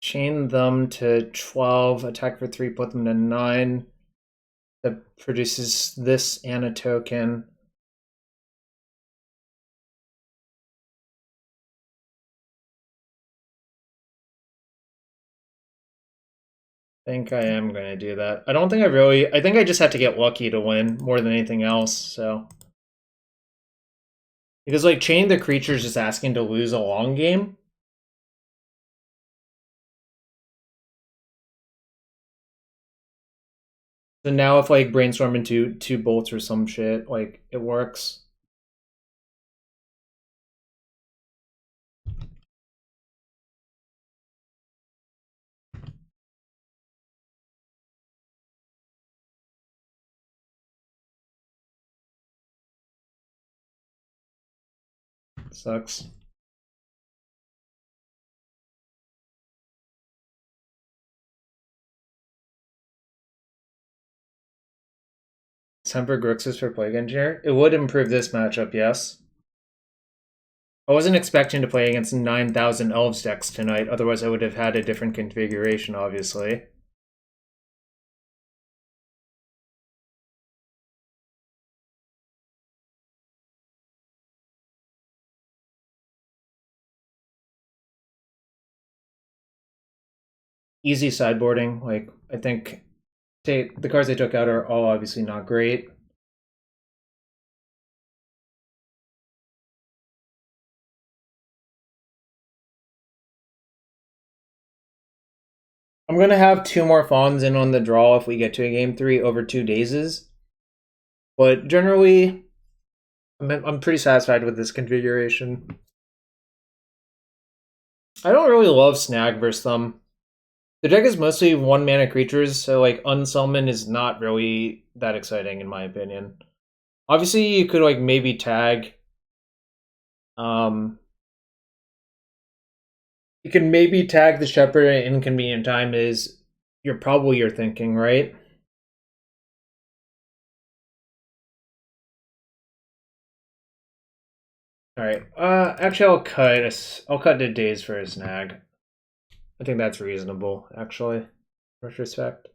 Chain them to 12, attack for 3, put them to 9. That produces this and a token. I think I am going to do that. I don't think I think I just have to get lucky to win more than anything else, so. Because like chaining the creatures just asking to lose a long game. So now if like brainstorm into 2 bolts or some shit, like it works. Sucks. Temper Grixis for Plague Engineer. It would improve this matchup, yes. I wasn't expecting to play against 9,000 Elves decks tonight, otherwise I would have had a different configuration, obviously. easy sideboarding. Like, I think the cards they took out are all obviously not great. I'm gonna have 2 more fawns in on the draw if we get to a game 3 over 2 dazes. But generally, I'm pretty satisfied with this configuration. I don't really love Snag versus them. The deck is mostly 1-mana creatures, so like Unsummon is not really that exciting in my opinion. Obviously, you could like maybe tag. You can maybe tag the Shepherd at inconvenient time. Is probably your thinking, right? All right. Actually, I'll cut the days for a snag. I think that's reasonable, actually. In retrospect.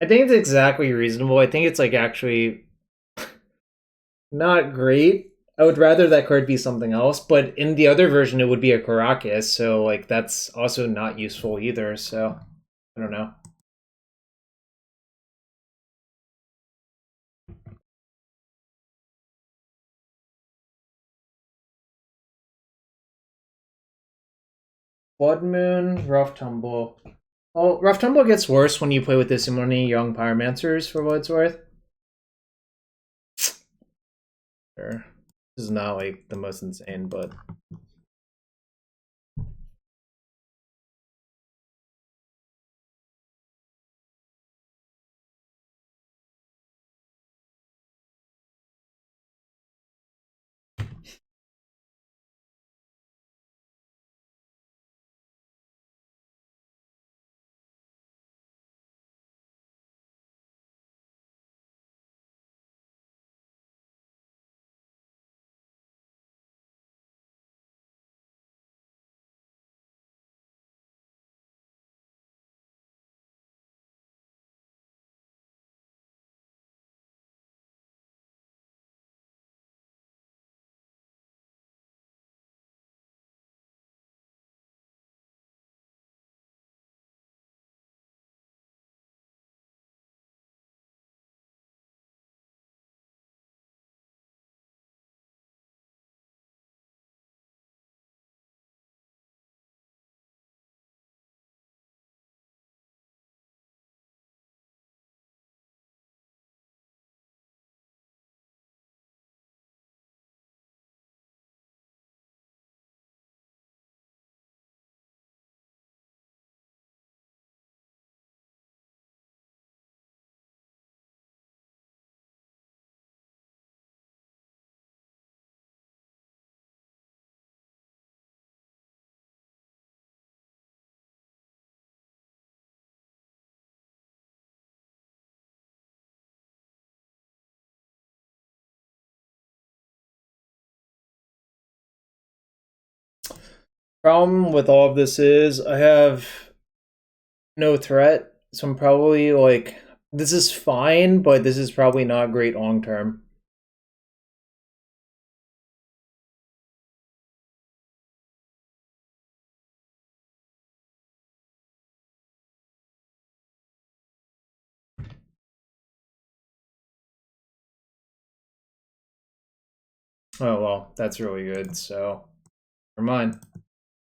I think it's exactly reasonable. I think it's like actually not great. I would rather that card be something else, but in the other version it would be a Caracas, so like that's also not useful either, so I don't know. Blood Moon, Rough Tumble. Well, Rough Tumble gets worse when you play with this in many Young Pyromancers, for what it's worth. Sure. This is not like the most insane, but problem with all of this is I have no threat, so I'm probably like, this is fine, but this is probably not great long term. Oh well, that's really good, so never mind.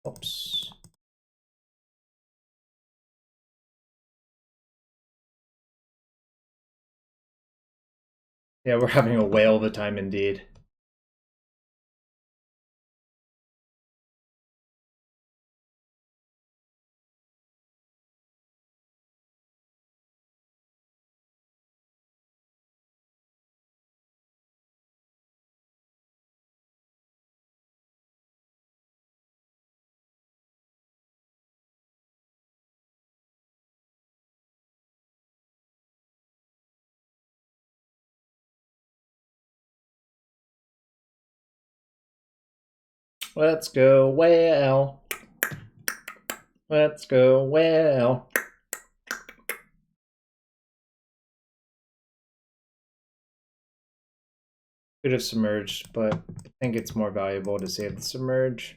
Oops. Yeah, we're having a whale of a time indeed. Let's go whale. Let's go whale. Could have submerged, but I think it's more valuable to save the submerge.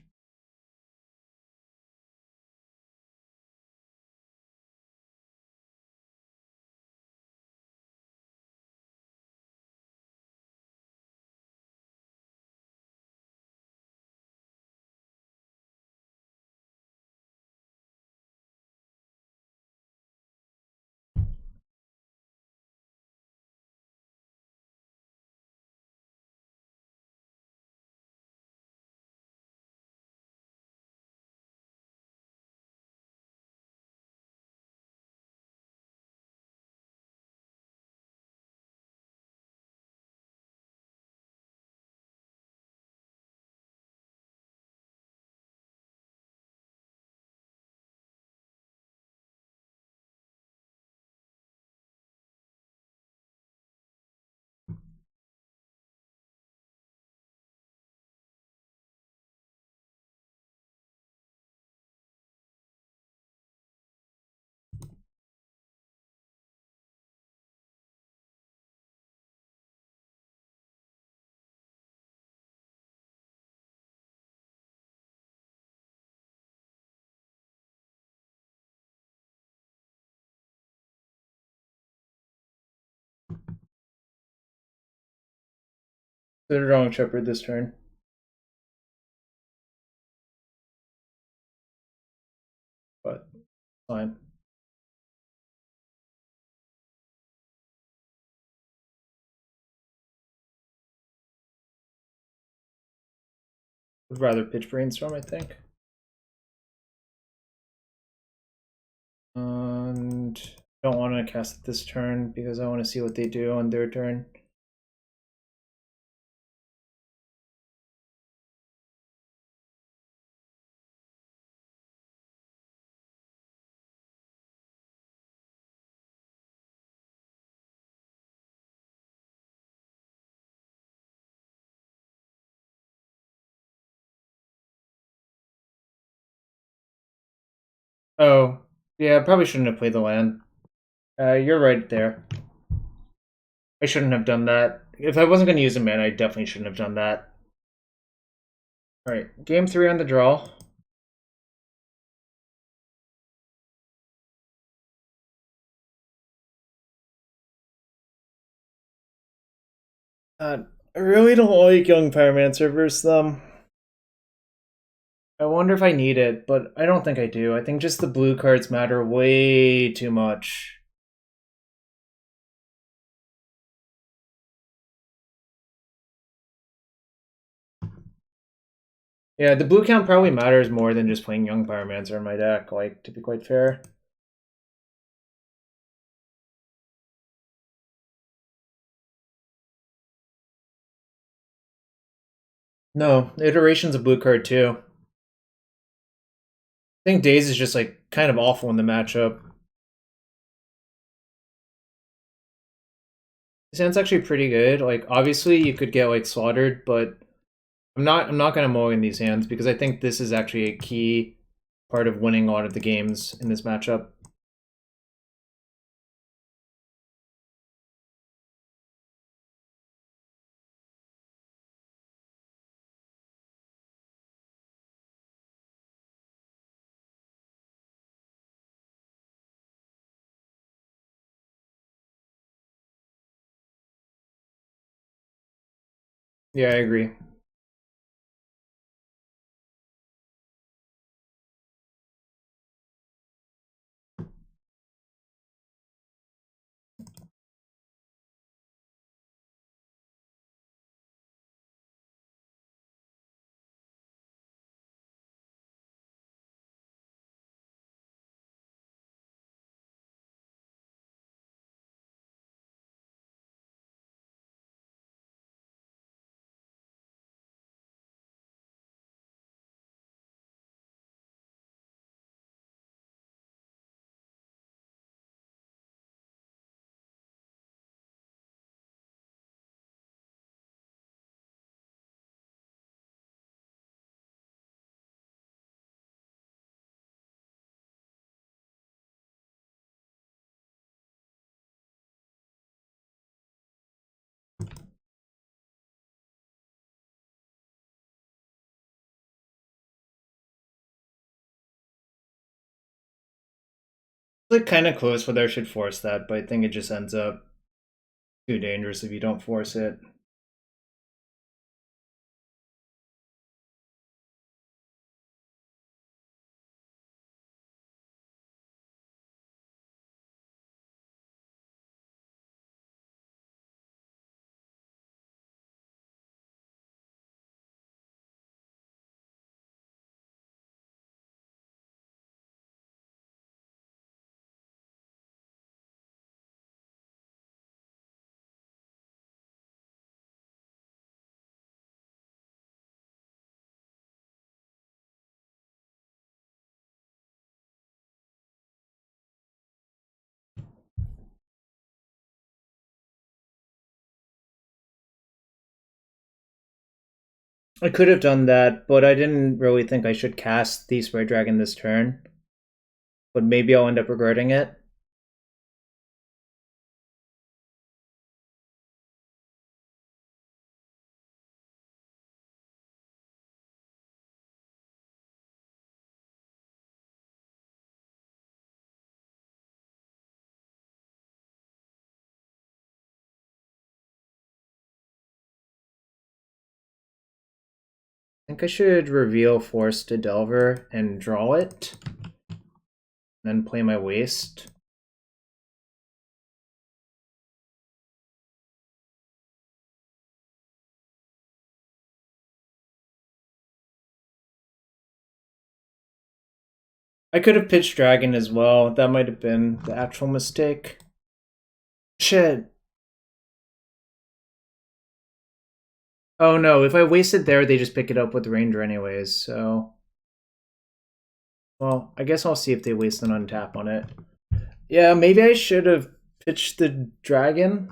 They're drawing Shepherd this turn. But fine. Would rather pitch Brainstorm, I think. And don't want to cast it this turn because I want to see what they do on their turn. Oh, yeah, I probably shouldn't have played the land. You're right there. I shouldn't have done that. If I wasn't going to use a mana, I definitely shouldn't have done that. Alright, game 3 on the draw. I really don't like Young Pyromancer versus them. I wonder if I need it, but I don't think I do. I think just the blue cards matter way too much. Yeah, the blue count probably matters more than just playing Young Pyromancer in my deck, like, to be quite fair. No, Iteration's a blue card too. I think Daze is just like kind of awful in the matchup. This hand's actually pretty good. Like obviously you could get like slaughtered, but I'm not gonna mulligan these hands because I think this is actually a key part of winning a lot of the games in this matchup. Yeah, I agree. Like kind of close whether I should force that, but I think it just ends up too dangerous if you don't force it. I could have done that, but I didn't really think I should cast the Sprite Dragon this turn. But maybe I'll end up regretting it. I think I should reveal Force to Delver and draw it. Then play my waste. I could have pitched Dragon as well. That might have been the actual mistake. Shit. Oh no, if I waste it there, they just pick it up with Ranger anyways, so... Well, I guess I'll see if they waste an untap on it. Yeah, maybe I should have pitched the Dragon.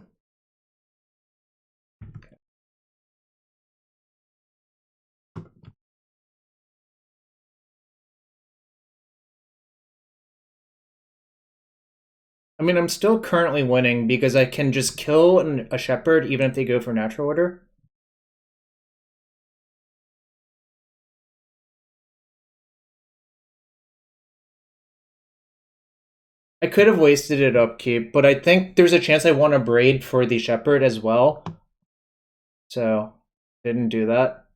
I mean, I'm still currently winning because I can just kill a Shepherd even if they go for natural order. I could have wasted it upkeep, but I think there's a chance I want to braid for the Shepherd as well. So, didn't do that.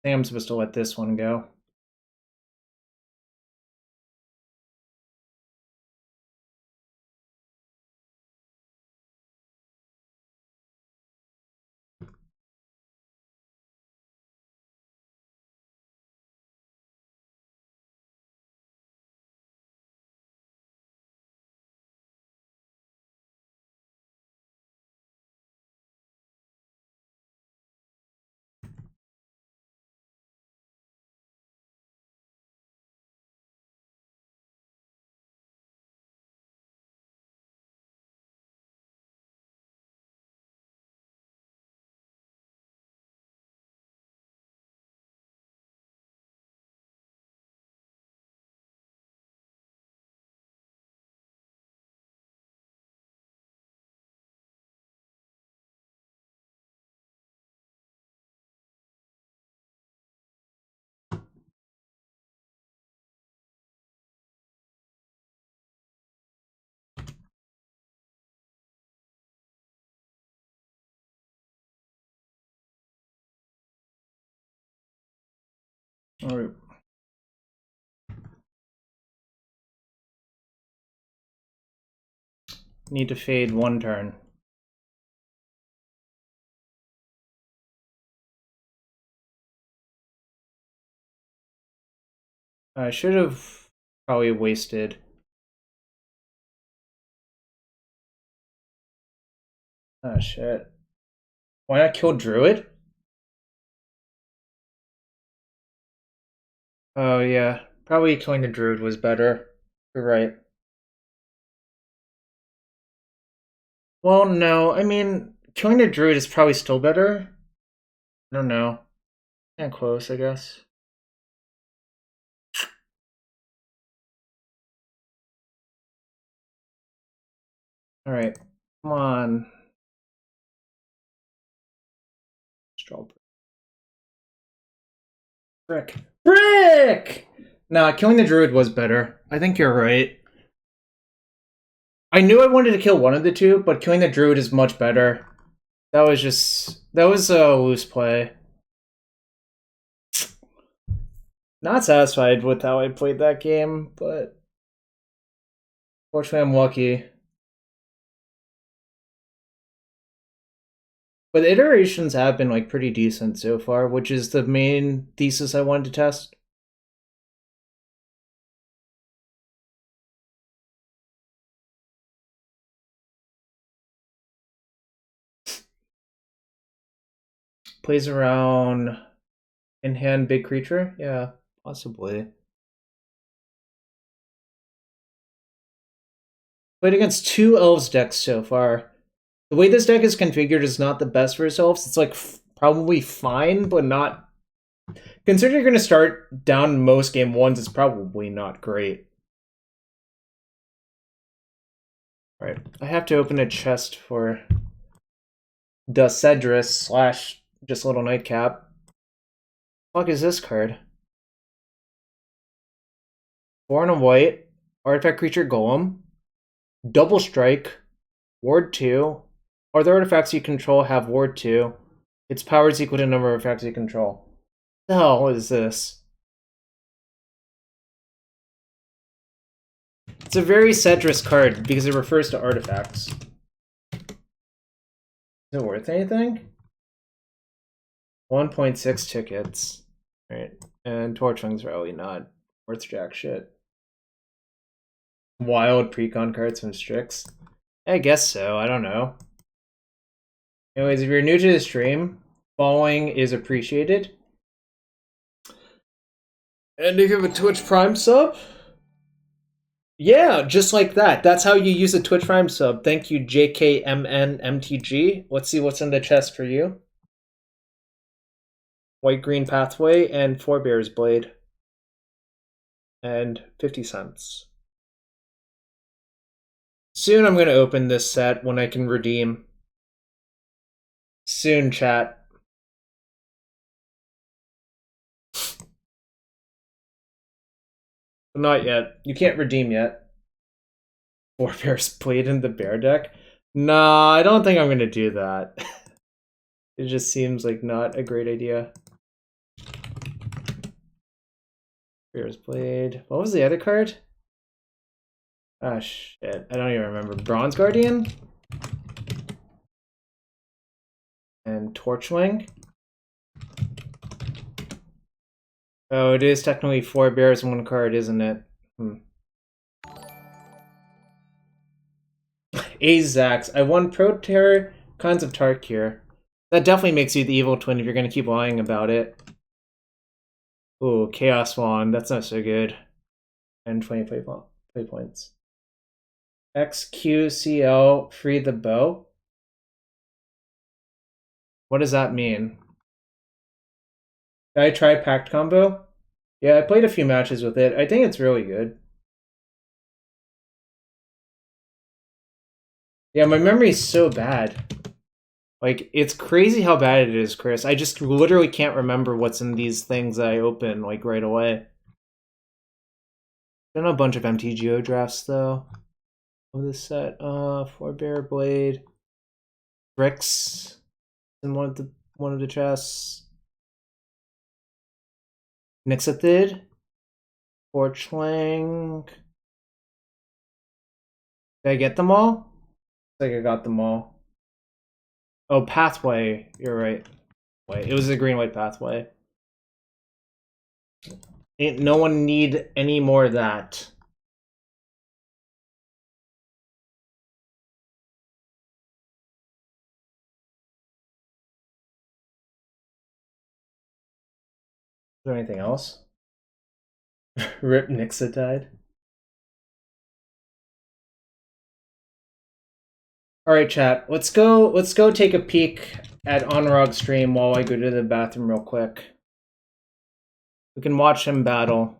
I think I'm supposed to let this one go. All right. Need to fade one turn. I should have probably wasted. Oh shit. Why not kill Druid? Oh yeah, probably killing the Druid was better. You're right. Well, no, I mean, killing the druid is probably still better. I don't know. And close, I guess. Alright. Come on. Straw. Frick. Frick! Nah, killing the druid was better. I think you're right. I knew I wanted to kill one of the two, but killing the druid is much better. That was a loose play. Not satisfied with how I played that game, but fortunately I'm lucky. But the iterations have been like pretty decent so far, which is the main thesis I wanted to test. Plays around in-hand big creature? Yeah, possibly. Played against two elves decks so far. The way this deck is configured is not the best for its elves. It's like probably fine, but not. Considering you're going to start down most game ones, it's probably not great. Alright, I have to open a chest for the Cedrus / just a little nightcap. What is this card? 4 and a white, artifact creature golem, double strike, ward 2. Other artifacts you control have ward 2. Its power is equal to the number of effects you control. The hell is this? It's a very Cedrus card because it refers to artifacts. Is it worth anything? 1.6 tickets. Alright, and Torchwing's probably not worth jack shit. Wild precon cards from Strix? I guess so, I don't know. Anyways, if you're new to the stream, following is appreciated. And if you have a Twitch Prime sub, yeah, just like that. That's how you use a Twitch Prime sub. Thank you, JKMNMTG. Let's see what's in the chest for you. White-green pathway and Forebear's Blade. And 50 cents. Soon I'm going to open this set when I can redeem. Soon, chat. Not yet. You can't redeem yet. Forebear's Blade in the bear deck? Nah, I don't think I'm going to do that. It just seems like not a great idea. Bear's Blade. What was the other card? Ah, shit. I don't even remember. Bronze Guardian? And Torchwing? Oh, it is technically 4 bears and 1 card, isn't it? Azax. I won Pro Terror Kinds of Tarkir. That definitely makes you the evil twin if you're going to keep lying about it. Ooh, Chaos Wand. That's not so good. And 20 play points. XQCL, free the bow. What does that mean? Did I try Pact Combo? Yeah, I played a few matches with it. I think it's really good. Yeah, my memory is so bad. Like, it's crazy how bad it is, Chris. I just literally can't remember what's in these things that I open, like, right away. Done a bunch of MTGO drafts, though. Of this set. Forebear Blade. Bricks in one of the chests. Nixithid. Torchling. Did I get them all? I think I got them all. Oh, Pathway. You're right. Wait, it was a green-white Pathway. Ain't no one need any more of that. Is there anything else? Rip Nixitide. All right, chat. Let's go take a peek at Onrog's stream while I go to the bathroom real quick. We can watch him battle.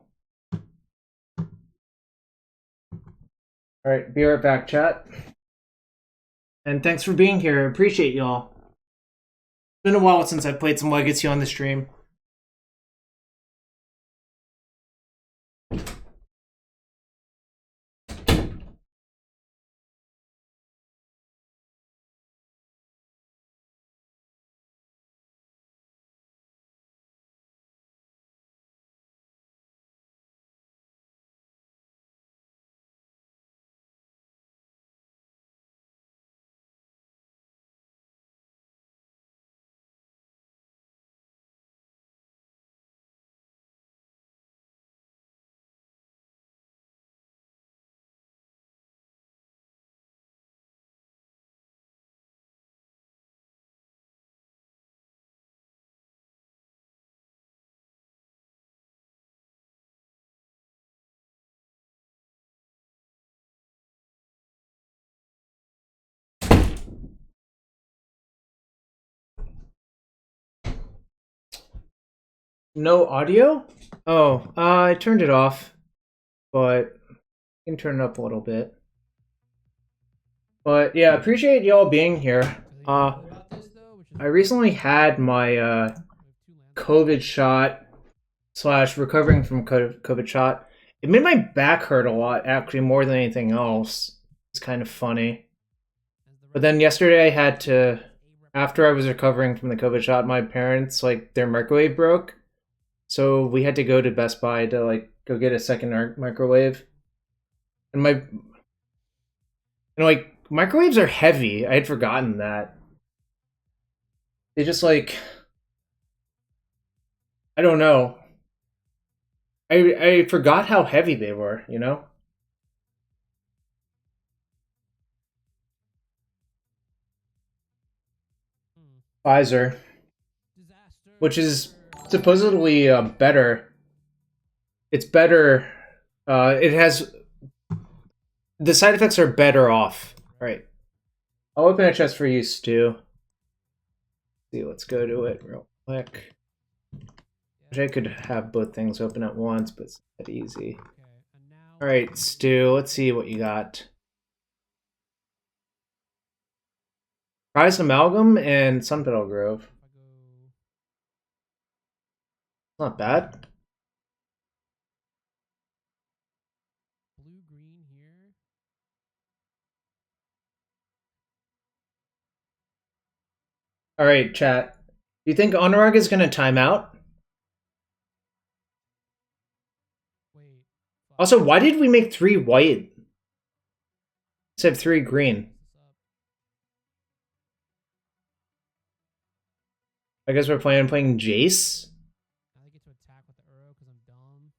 All right, be right back, chat. And thanks for being here. Appreciate y'all. It's been a while since I played some Legacy on the stream. No audio? Oh, I turned it off, but I can turn it up a little bit. But yeah, appreciate y'all being here. I recently had my COVID shot / recovering from COVID shot. It made my back hurt a lot, actually, more than anything else. It's kind of funny. But then yesterday I had to, after I was recovering from the COVID shot, my parents, like, their microwave broke. So we had to go to Best Buy to, like, go get a second microwave. And microwaves are heavy. I had forgotten that. They just, like, I don't know. I forgot how heavy they were, you know? Pfizer. Which is supposedly better. It's better. It has... The side effects are better off. Alright. I'll open a chest for you, Stu. See, let's go to it real quick. Wish I could have both things open at once, but it's not that easy. Alright, Stu, let's see what you got. Prize Amalgam and Sunpetal Grove. Not bad. Blue-green here. Alright, chat. Do you think Honorag is gonna time out? Wait. Also, why did we make 3 white instead of 3 green? I guess we're playing Jace. I get to attack with the arrow because I'm dumb.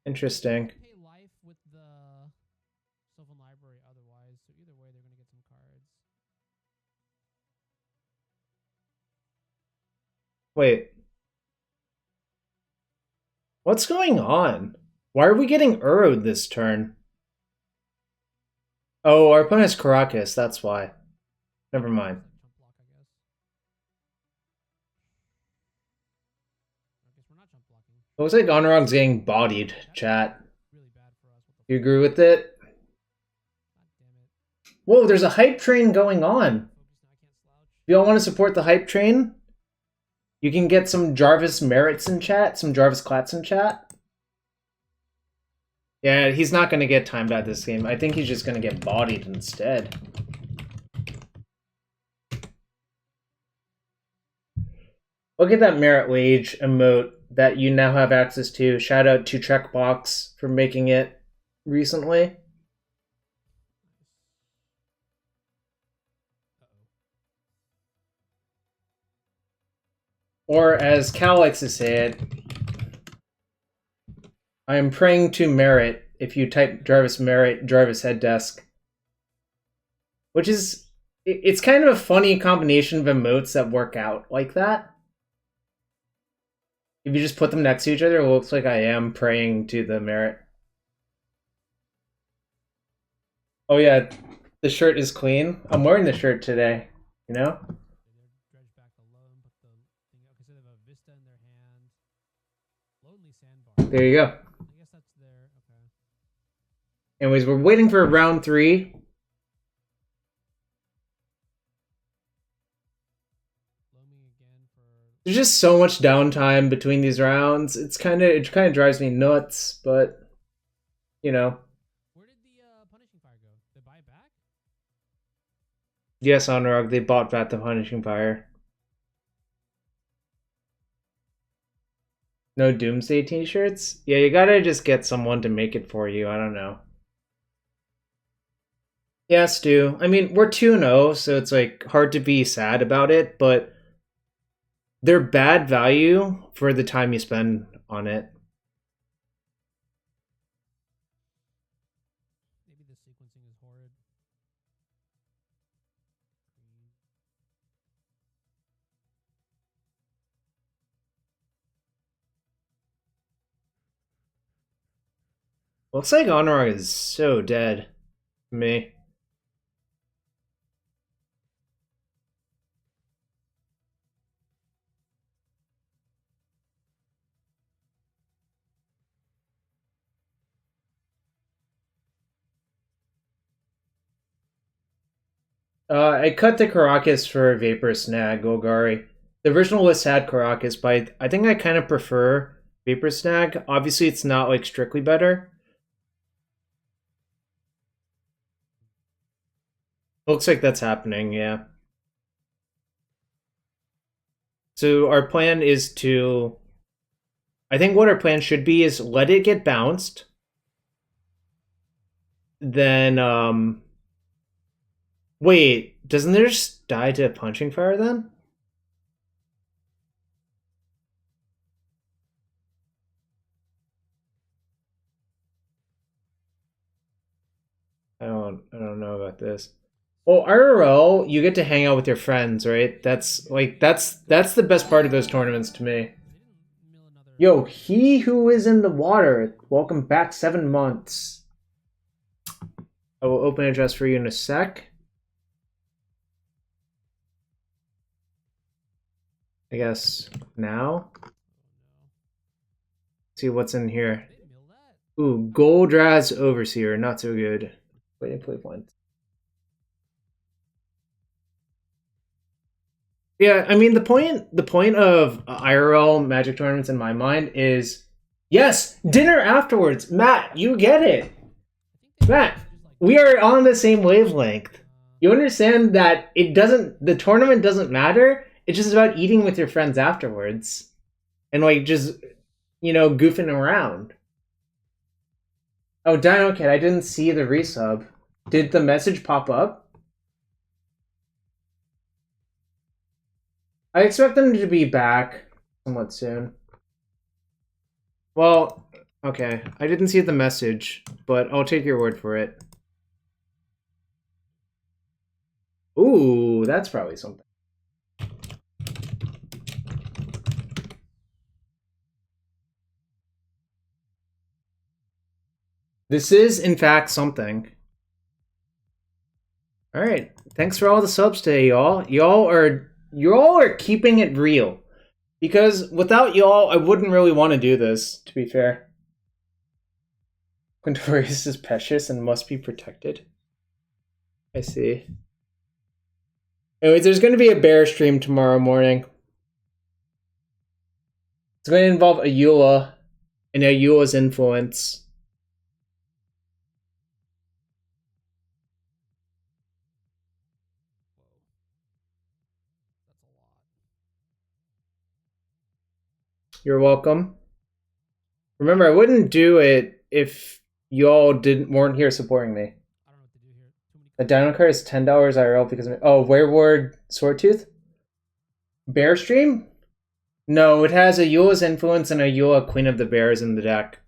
Interesting. Pay life with the Sylvan Library otherwise, so either way they're gonna get some cards. Wait. What's going on? Why are we getting Urrowed this turn? Oh, our opponent's Caracas, that's why. Never mind. Jump block, I guess. I guess we're not jump blocking. It looks like Honorog's getting bodied, chat. Really bad for us. What You agree with it? God damn it. Whoa, there's a hype train going on. Focus now, I can't slouch. If y'all want to support the hype train, you can get some Jarvis Merits in chat, some Jarvis Klats in chat. Yeah, he's not going to get timed out this game. I think he's just going to get bodied instead. Look at that Merit Wage emote that you now have access to. Shout out to Trekbox for making it recently. Or as Cal likes to say it, I am praying to Merit if you type Jarvis Merit, Jarvis Head Desk. Which is, it's kind of a funny combination of emotes that work out like that. If you just put them next to each other, it looks like I am praying to the Merit. Oh yeah, the shirt is clean. I'm wearing the shirt today, you know? They dredge back the loam, put the thing. Okay, so they have a vista in their hand. Lonely sandbar. There you go. I guess that's their okay. Anyways, we're waiting for round 3. Loaming again for. There's just so much downtime between these rounds. It kind of drives me nuts, but you know. Where did the punishing fire go? Did they buy it back? Yes, Honorog, they bought back the punishing fire. No Doomsday t-shirts? Yeah, you gotta just get someone to make it for you. I don't know. Yeah, Stu. I mean, we're 2-0, so it's like hard to be sad about it, but they're bad value for the time you spend on it. Maybe the sequencing is horrid. Looks like Honorog is so dead to me. I cut the Caracas for Vapor Snag, Golgari. The original list had Caracas, but I think I kind of prefer Vapor Snag. Obviously, it's not like strictly better. Looks like that's happening, yeah. So our plan is to... I think what our plan should be is let it get bounced. Then, wait, doesn't there just die to punching fire then? I don't know about this. Well, IRL, you get to hang out with your friends, right? That's the best part of those tournaments to me. Yo, he who is in the water, welcome back 7 months. I will open a dress for you in a sec. I guess now. See what's in here. Ooh, Goldraz Overseer, not so good. Wait and play points. Yeah, I mean the point of IRL Magic tournaments in my mind is yes, dinner afterwards. Matt, you get it. Matt, we are on the same wavelength. You understand that the tournament doesn't matter. It's just about eating with your friends afterwards. And like just, goofing around. Oh, Dino Kid, I didn't see the resub. Did the message pop up? I expect them to be back somewhat soon. Well, okay. I didn't see the message, but I'll take your word for it. Ooh, that's probably something. This is, in fact, something. Alright. Thanks for all the subs today, y'all. Y'all are keeping it real. Because without y'all, I wouldn't really want to do this, to be fair. Quintorius is precious and must be protected. I see. Anyways, there's going to be a bear stream tomorrow morning. It's going to involve Ayula and Ayula's influence. You're welcome. Remember, I wouldn't do it if y'all weren't here supporting me. I don't know what to do here. The Dino card is $10 IRL because of Wereward Swordtooth? Bear stream? No, it has Ayula's influence and Ayula Queen of the Bears in the deck.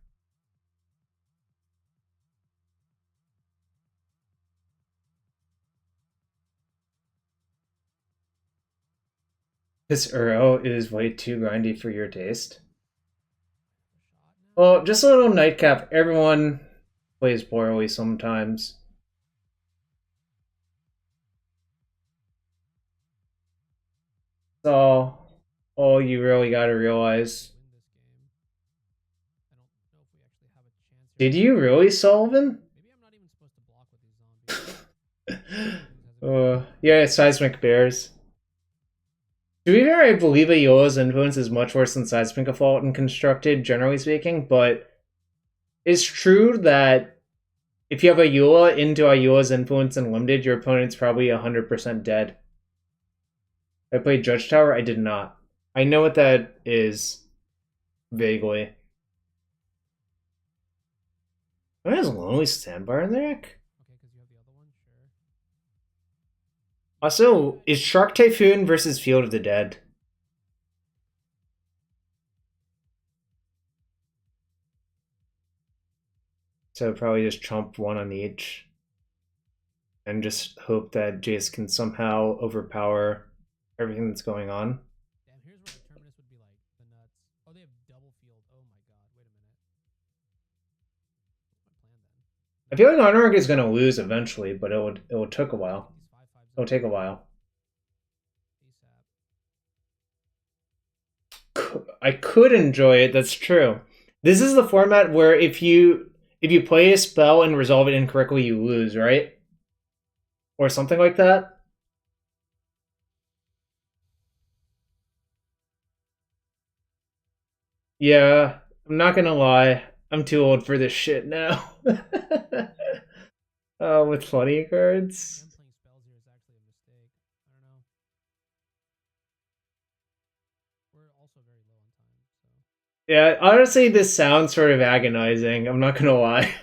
This Uro is way too grindy for your taste. Well, just a little nightcap. Everyone plays poorly sometimes. So, all you really gotta realize. Win this game. I don't know if we actually have a chance here. Did you really, Sullivan? Maybe I'm not even supposed to block with these zombies. Yeah, Seismic Bears. To be fair, I believe Ayola's influence is much worse than Seismic Assault and Constructed, generally speaking, but it's true that if you have Ayola into Ayola's influence and limited, your opponent's probably 100% dead. I played Judge Tower? I did not. I know what that is. Vaguely. Oh, it has Lonely Sandbar in there? Okay, because you have the other one? Sure. Also, is Shark Typhoon versus Field of the Dead? So probably just chomp one on each. And just hope that Jace can somehow overpower everything that's going on. Damn, here's where the Terminus would be like the nuts. Oh, they have double field. Oh my god, wait a minute. What's my plan then? I feel like Honorarch is gonna lose eventually, but it will take a while. It'll take a while. I could enjoy it, that's true. This is the format where if you play a spell and resolve it incorrectly, you lose, right? Or something like that. Yeah, I'm not gonna lie. I'm too old for this shit now. With funny cards. Them playing spells here is actually a mistake. I don't know. We're also very low on time, so. Yeah, honestly, this sounds sort of agonizing. I'm not gonna lie.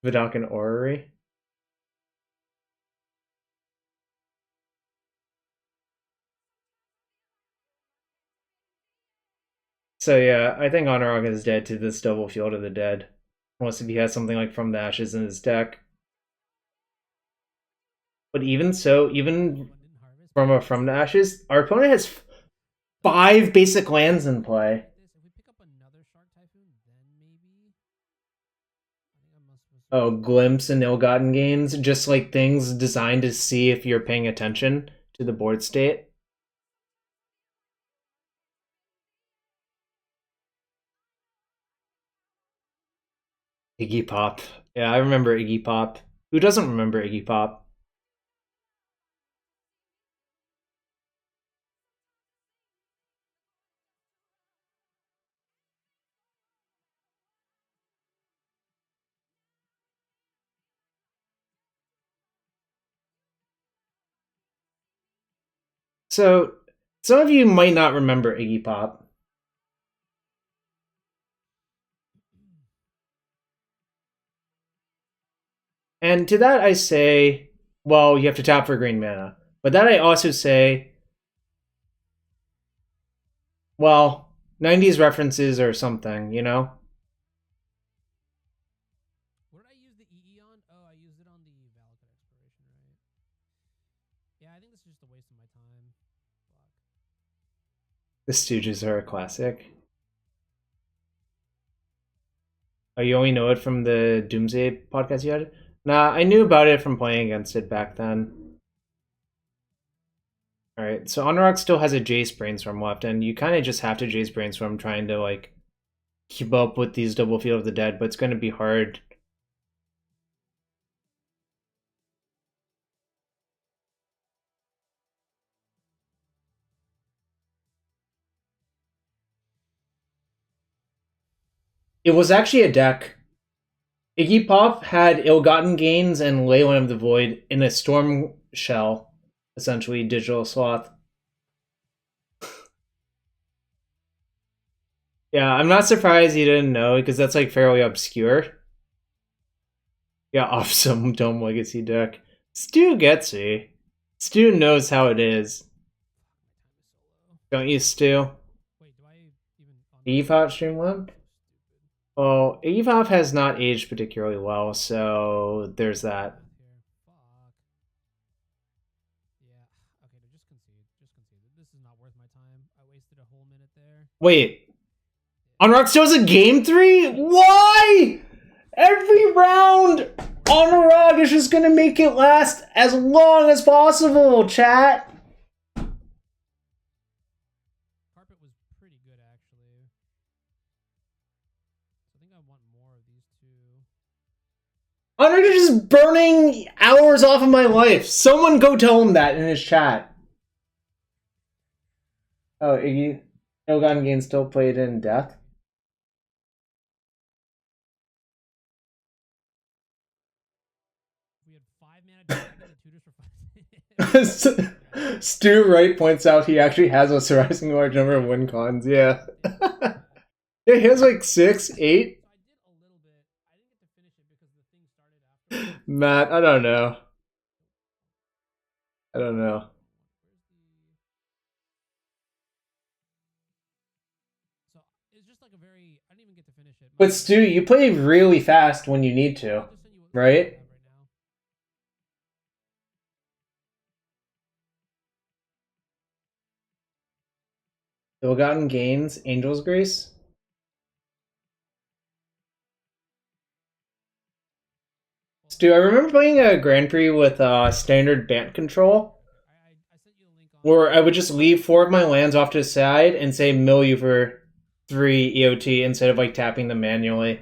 Vidoc Orrery. So yeah, I think Honorarch is dead to this double Field of the Dead. Unless if he has something like From the Ashes in his deck. But even so, even from the Ashes, our opponent has 5 basic lands in play. If we pick up another Shark Typhoon, then maybe. Oh, Glimpse and Ill-Gotten Gains, just like things designed to see if you're paying attention to the board state. Iggy Pop. Yeah, I remember Iggy Pop. Who doesn't remember Iggy Pop? So, some of you might not remember Iggy Pop. And to that I say, well, you have to tap for green mana. But that I also say, well, 90s references or something, you know? What did I use the EE on? Oh, I used it on the Valakut Exploration, right? Yeah, I think this is just a waste of my time. Fuck. The Stooges are a classic. Oh, you only know it from the Doomsday podcast you had? Nah, I knew about it from playing against it back then. Alright, so Honorarch still has a Jace Brainstorm left, and you kind of just have to Jace Brainstorm trying to, like, keep up with these double Field of the Dead, but it's going to be hard. It was actually a deck. Iggy Pop had Ill-Gotten Gains and Leyland of the Void in a Storm Shell, essentially Digital Sloth. Yeah, I'm not surprised you didn't know, because that's like fairly obscure. Yeah, awesome Dome Legacy deck. Stu gets me. Stu knows how it is. Don't you, Stu? Wait, do I even... Iggy Pop Streamlab? Well, Iggy Pop has not aged particularly well, so there's that. Fuck. Yeah. Okay, just concede. Just concede. This is not worth my time. I wasted a whole minute there. Wait. Honorarch still has a game 3? Why? Every round, Honorarch is just gonna make it last as long as possible, chat. Honor is just burning hours off of my life. Someone go tell him that in his chat. Oh, Iggy. Ilgan Gain still played in Death? We had 5-mana dragon, the tutors for 5. Stu Wright points out he actually has a surprisingly large number of win cons. Yeah. Yeah, he has like 6, 8. So I did a little bit. I didn't get to finish it because the thing started after. Matt, I don't know. I don't know. So it's just like a very. I didn't even get to finish it. But Stu, you play really fast when you need to, right? Ill-Gotten Gains, Angel's Grace. Stu, I remember playing a Grand Prix with standard Bant control, where I would just leave 4 of my lands off to the side and say mill you for 3 EOT instead of like tapping them manually.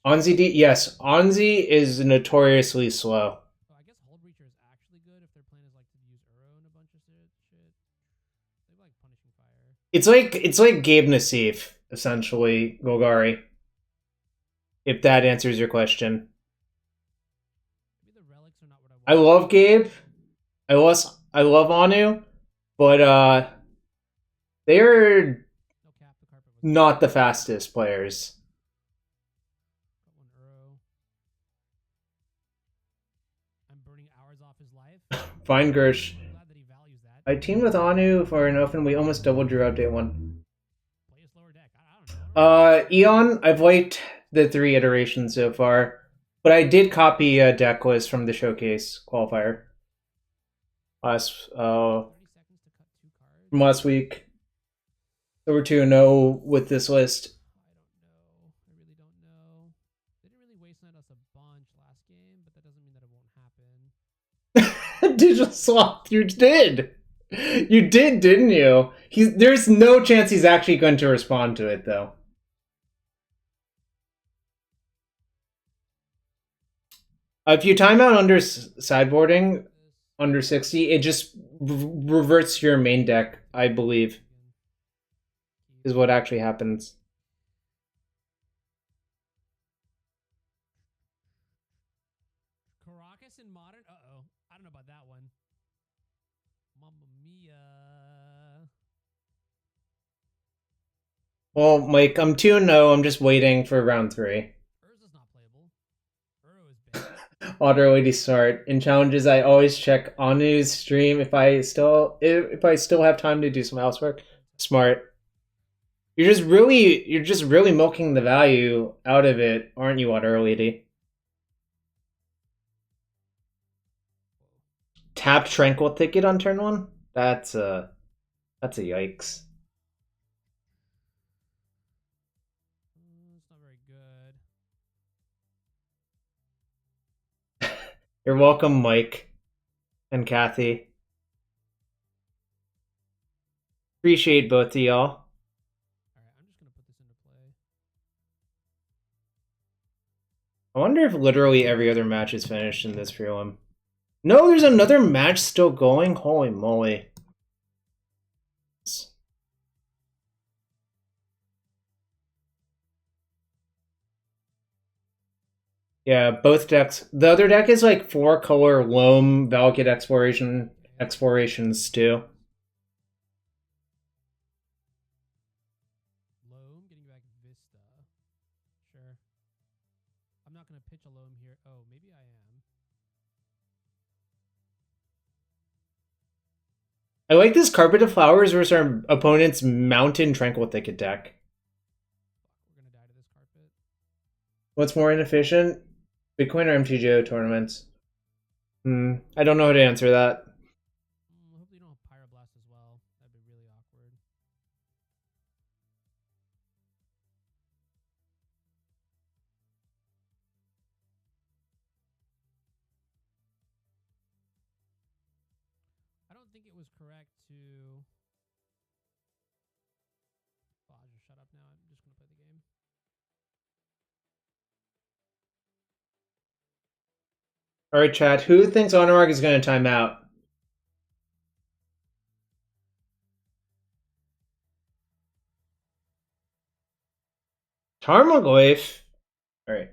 Onzi D, yes, Onzi is notoriously slow. I guess Hold Reacher is actually good if their plan is like to use Uro and a bunch of shit. They like punishing fire. It's like Gabe Nassif, essentially, Golgari. If that answers your question. Maybe the relics are not what I want. I love Gabe. I love Anu, but they're not the fastest players. I'm burning hours off his life. Fine, Gersh. I teamed with Anu for an open. We almost doubled your update 1. Play a slower deck. I don't know. Eon, I've liked the 3 iterations so far, but I did copy a deck list from the showcase qualifier from last week. So we're 2-0 with this list. I really don't know. They didn't really waste us a bunch last game, but that doesn't mean that it won't happen. Digital Sloth, you did. You did, didn't you? There's no chance he's actually going to respond to it, though. If you time out under sideboarding, under 60, it just reverts to your main deck, I believe, is what actually happens. Caracas in Modern? Uh-oh. I don't know about that one. Mamma mia. Well, Mike, I'm 2-0. I'm just waiting for round 3. Urza's not playable. Uro is bad. Auto lady start. In challenges, I always check Anu's stream if I still have time to do some housework. Smart. You're just really milking the value out of it, aren't you, Auto lady? Tapped Tranquil Thicket on turn 1? That's a yikes. It's not very good. You're welcome, Mike and Kathy. Appreciate both of y'all. Alright, I'm just gonna put this into play. I wonder if literally every other match is finished in this prelim. No, there's another match still going? Holy moly. Yeah, both decks. The other deck is like 4-color Loam, Valakut Explorations too. Loam, getting back Vista. Sure. I'm not gonna pitch a Loam here. Oh, maybe I am. I like this Carpet of Flowers versus our opponent's Mountain Tranquil Thicket deck. We're gonna die to this carpet. What's more inefficient? Bitcoin or MTGO tournaments? I don't know how to answer that. Hopefully you don't have Pyroblast as well. That'd be really awkward. I don't think it was correct to... Oh, I'll just shut up now. I'm just gonna play the game. Alright, chat. Who thinks Honorarg is going to time out? Tarmogoyf? Alright.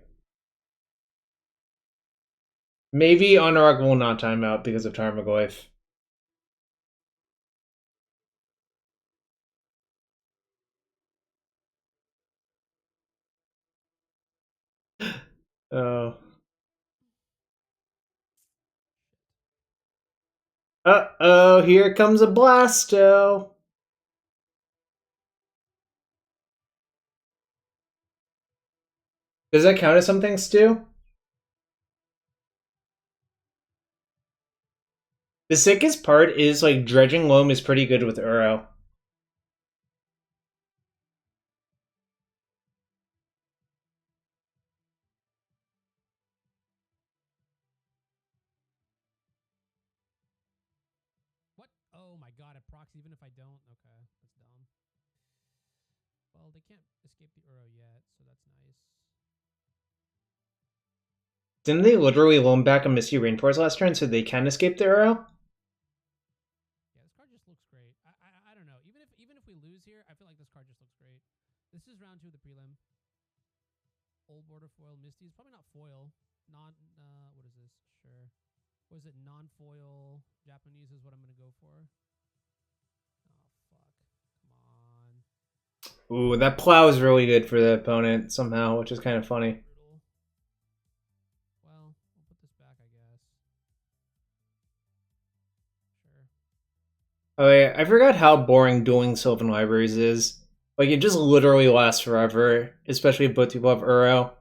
Maybe Honorarg will not time out because of Tarmogoyf. Oh. Uh-oh, here comes a Blasto. Does that count as something, Stu? The sickest part is, like, Dredging Loam is pretty good with Uro. What? Oh my god, it procs even if I don't? Okay, that's dumb. Well, they can't escape the Uro yet, so that's nice. Didn't they literally loan back a Misty Rainforest last turn so they can escape the Uro? Yeah, this card just looks great. I don't know. Even if we lose here, I feel like this card just looks great. This is round 2 of the prelim. Old border foil Misty is probably not foil. What is this? Sure. What is it? Non-foil Japanese is what I'm gonna go for. Oh fuck! Come on. Ooh, that plow is really good for the opponent somehow, which is kind of funny. Brutal. Well, I'll put this back, I guess. Sure. Oh yeah, I forgot how boring dueling Sylvan Libraries is. Like, it just literally lasts forever, especially if both people have Uro.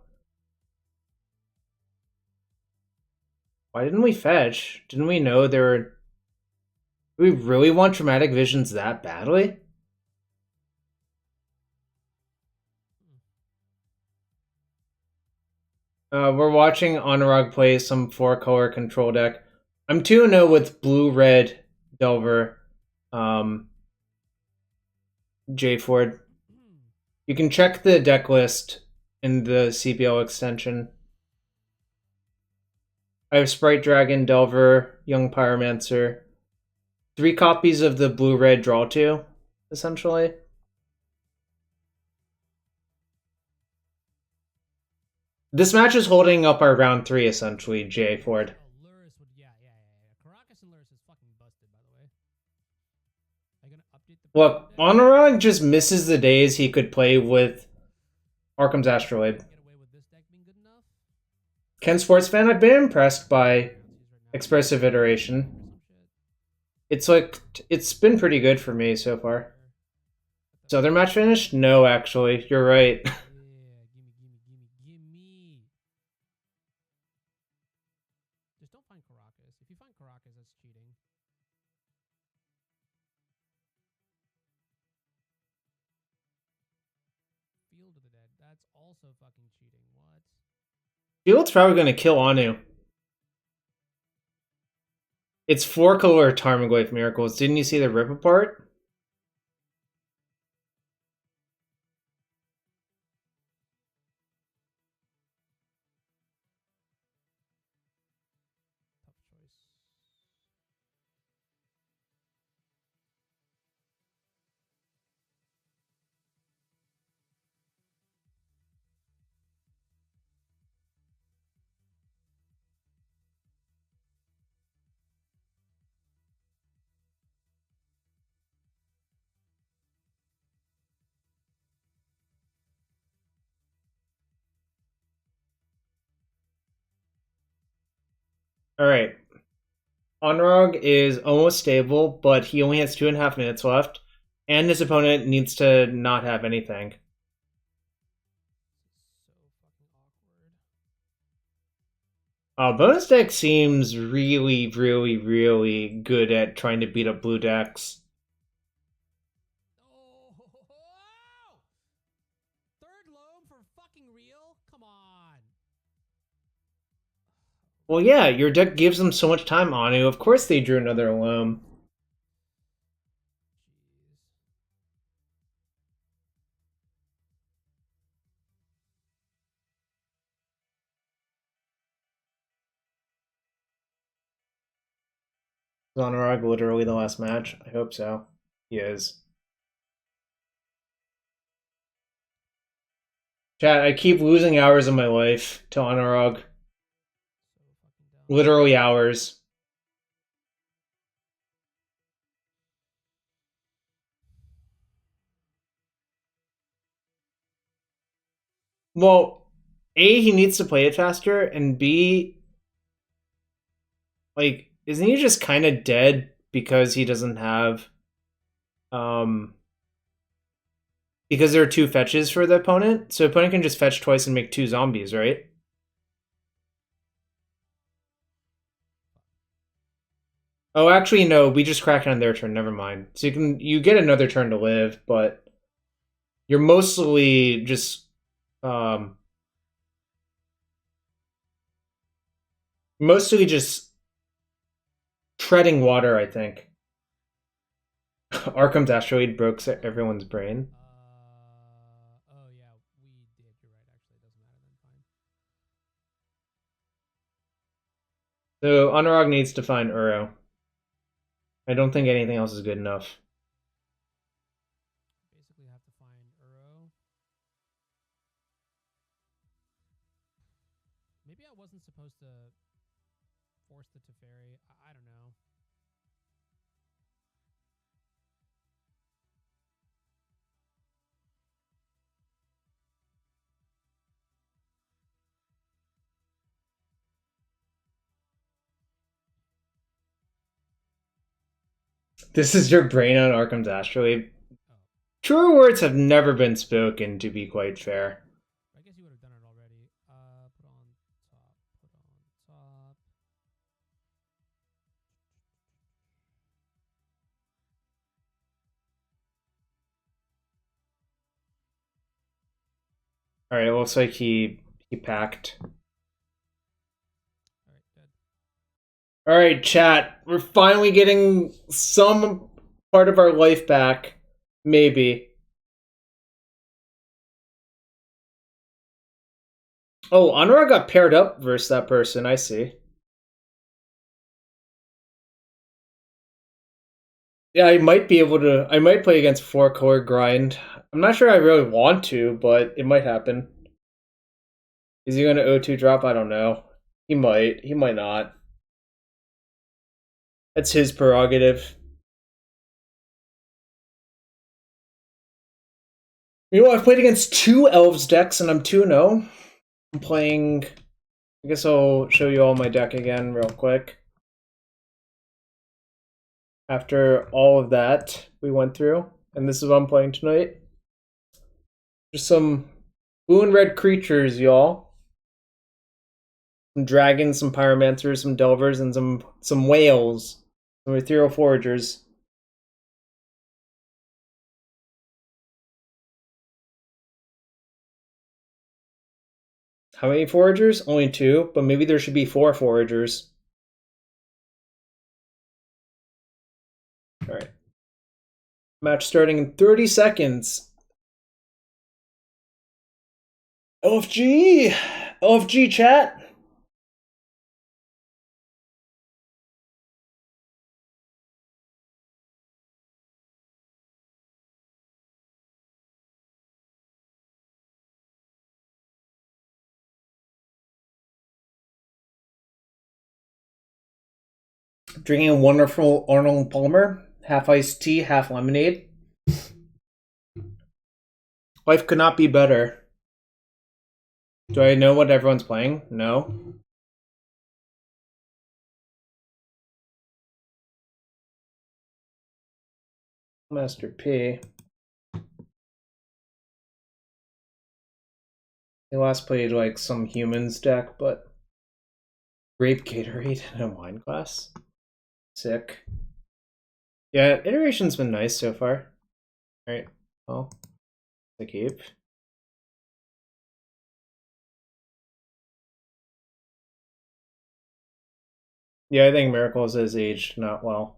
Why didn't we fetch? Didn't we know there were... Do we really want Traumatic Visions that badly? We're watching Honorarg play some 4-color control deck. I'm 2-0 with Blue-Red Delver. J Ford. You can check the deck list in the CPL extension. I have Sprite Dragon, Delver, Young Pyromancer. 3 copies of the Blue-Red Draw 2, essentially. This match is holding up our round 3, essentially, J Ford. Oh, Luris would, yeah. Caracas and Luris is fucking busted, by the way. Are you gonna update the Look, Honorarg just misses the days he could play with Arkham's Astrolabe. Get away with this deck being good enough? Ken Sports Fan, I've been impressed by Expressive Iteration. It's been pretty good for me so far. Is other match finished? No, actually, you're right. Yeah, gimme. Just don't find Caracas. If you find Caracas, that's cheating. Field of the Dead. That's also fucking cheating. What? Field's probably going to kill Anu. It's 4-color Tarmogoyf Miracles. Didn't you see the rip apart? Tough choice. Alright. Honorarg is almost stable, but he only has 2.5 minutes left, and his opponent needs to not have anything. So fucking awkward. Bonus deck seems really, really, really good at trying to beat up blue decks. Oh! Third loam for fucking real? Come on. Well, yeah, your deck gives them so much time, Anu. Of course they drew another loam. Is Anurag literally the last match? I hope so. He is. Chat, I keep losing hours of my life to Anurag. So fucking dumb. Literally hours. Well, A, he needs to play it faster, and B, like, isn't he just kind of dead because he doesn't have, because there are two fetches for the opponent? So the opponent can just fetch twice and make two zombies, right? Oh, actually, no, we just cracked on their turn, never mind. So you get another turn to live, but you're mostly just, mostly just treading water, I think. Arkham's asteroid broke everyone's brain. Oh yeah, we did. You're right. Actually, it doesn't matter then. Fine. So Anurag needs to find Uro. I don't think anything else is good enough. Basically, have to find Uro. Maybe I wasn't supposed to force the Teferi. I don't know. This is your brain on Arkham's asteroid. Oh, Truer words have never been spoken, to be quite fair. I guess you would have done it already. Put on top. Put on top. All right, it looks like he packed. All right, dead. All right, chat. We're finally getting some part of our life back. Maybe. Oh, Anurag got paired up versus that person. I see. Yeah, I might be able to. I might play against 4-color grind. I'm not sure I really want to, but it might happen. Is he going to O2 drop? I don't know. He might. He might not. That's his prerogative. You know, I've played against two Elves decks and I'm 2-0. I'm playing. I guess I'll show you all my deck again real quick. After all of that we went through, and this is what I'm playing tonight. Just some blue and red creatures, y'all. Some dragons, some pyromancers, some delvers, and some whales. Some ethereal foragers. How many foragers? Only two, but maybe there should be 4 foragers. Alright. Match starting in 30 seconds. LFG! LFG chat! Drinking a wonderful Arnold Palmer. Half iced tea, half lemonade. Life could not be better. Do I know what everyone's playing? No. Master P. He last played like some humans deck, but grape Gatorade in a wine glass. Sick. Yeah, iteration's been nice so far. Alright, well, the cape. Yeah, I think Miracles has aged not well.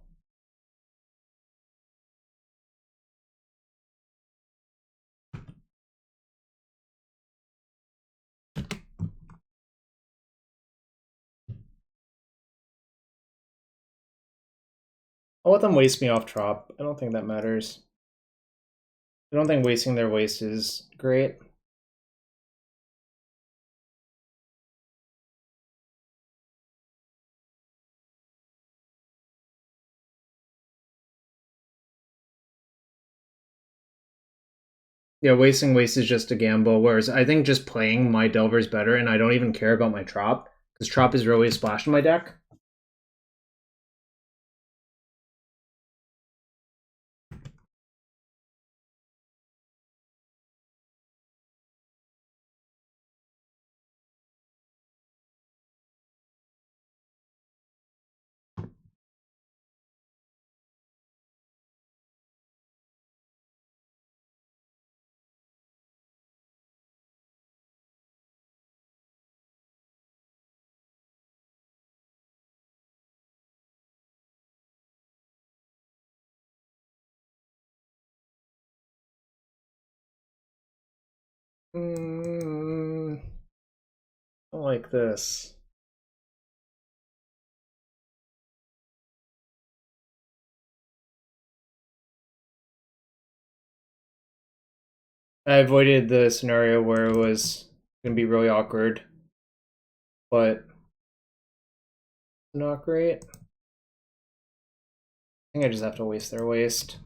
I'll let them waste me off trop. I don't think that matters. I don't think wasting their waste is great. Yeah, wasting waste is just a gamble, whereas I think just playing my Delver is better, and I don't even care about my Trop, because Trop is really a splash in my deck. I like this. I avoided the scenario where it was going to be really awkward, but not great. I think I just have to waste their waste.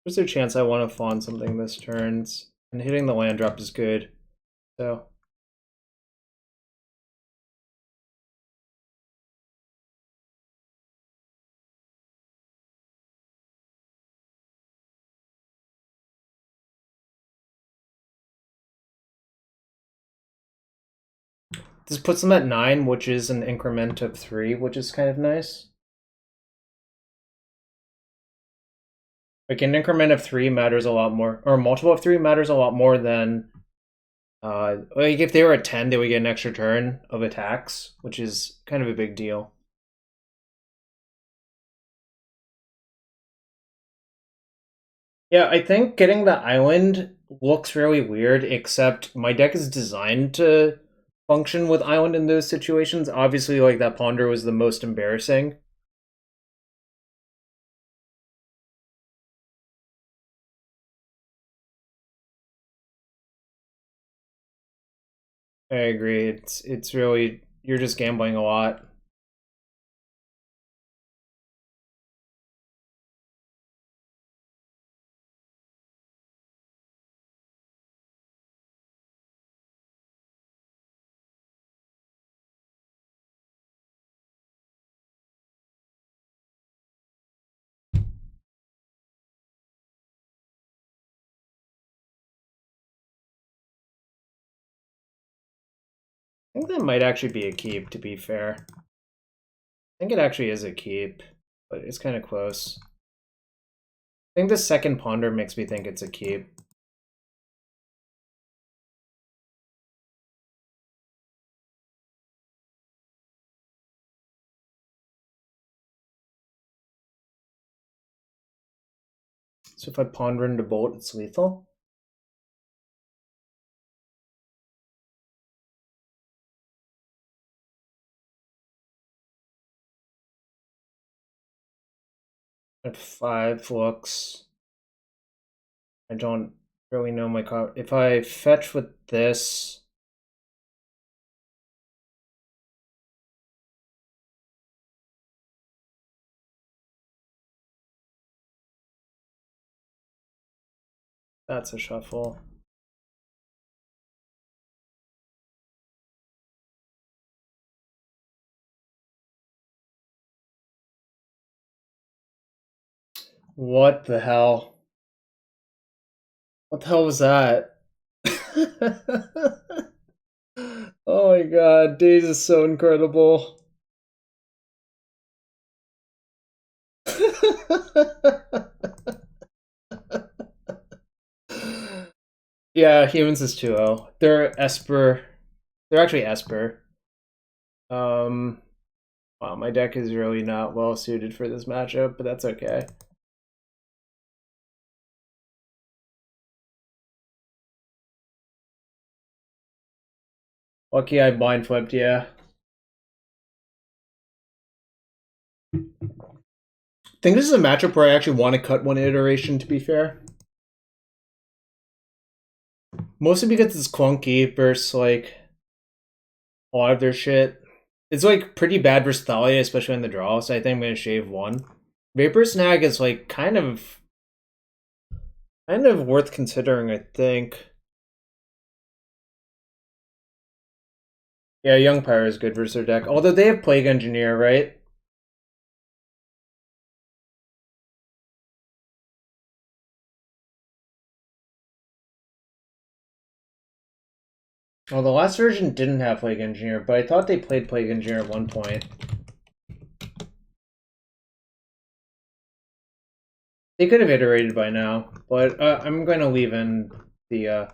There's a chance I want to fawn something this turns, and hitting the land drop is good. So this puts them at 9, which is an increment of 3, which is kind of nice. Like an increment of 3 matters a lot more, or a multiple of 3 matters a lot more than like if they were at 10, they would get an extra turn of attacks, which is kind of a big deal. Yeah, I think getting the island looks really weird, except my deck is designed to function with island in those situations. Obviously, like that ponder was the most embarrassing. I agree. It's really you're just gambling a lot. I think that might actually be a keep, to be fair. I think it actually is a keep, but it's kind of close. I think the second ponder makes me think it's a keep. So if I ponder into bolt, it's lethal. At 5 looks. I don't really know my card. If I fetch with this, that's a shuffle. What the hell? What the hell was that? Oh my god, Days is so incredible. Yeah, humans is 2-0. They're Esper. They're actually Esper. Wow, my deck is really not well suited for this matchup, but that's okay. Lucky I blind flipped, yeah. I think this is a matchup where I actually want to cut one iteration, to be fair. Mostly because it's clunky versus, like, a lot of their shit. It's, like, pretty bad versus Thalia, especially in the draw, so I think I'm going to shave one. Vapor Snag is, like, kind of worth considering, I think. Yeah, Young Pyro is good versus their deck. Although they have Plague Engineer, right? Well, the last version didn't have Plague Engineer, but I thought they played Plague Engineer at one point. They could have iterated by now, but I'm going to leave in the...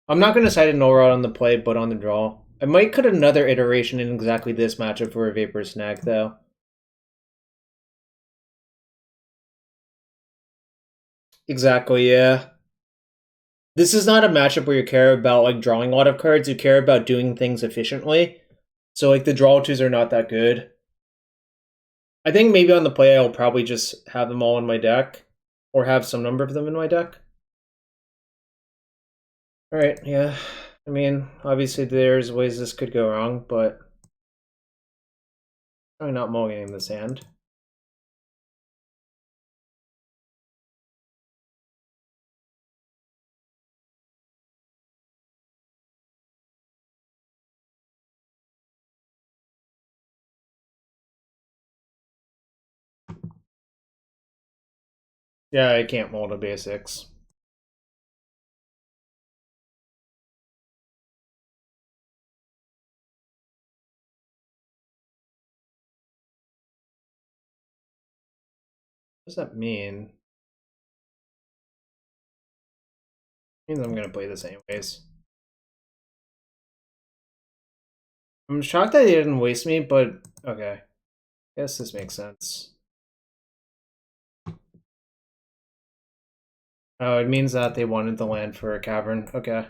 I'm not going to side a null rod on the play, but on the draw. I might cut another iteration in exactly this matchup for a Vapor Snag, though. Exactly, yeah. This is not a matchup where you care about, like, drawing a lot of cards. You care about doing things efficiently. So, like, the draw twos are not that good. I think maybe on the play I'll probably just have them all in my deck. Or have some number of them in my deck. Alright, yeah. I mean, obviously there's ways this could go wrong, but... probably not mulliganing this hand. Yeah, I can't mold a basics. What does that mean? It means I'm gonna play this anyways. I'm shocked that they didn't waste me, but okay. Guess this makes sense. Oh, it means that they wanted the land for a cavern. Okay.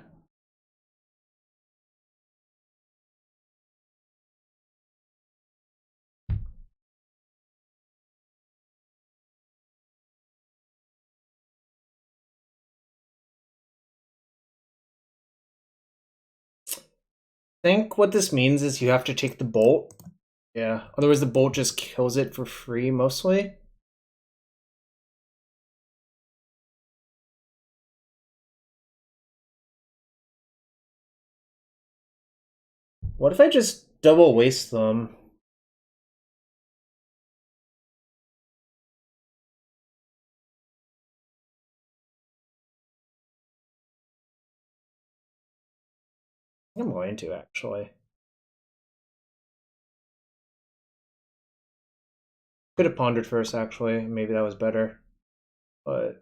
I think what this means is you have to take the bolt. Yeah, otherwise the bolt just kills it for free, mostly. What if I just double waste them? I'm going to, actually. Could have pondered first, actually. Maybe that was better. But...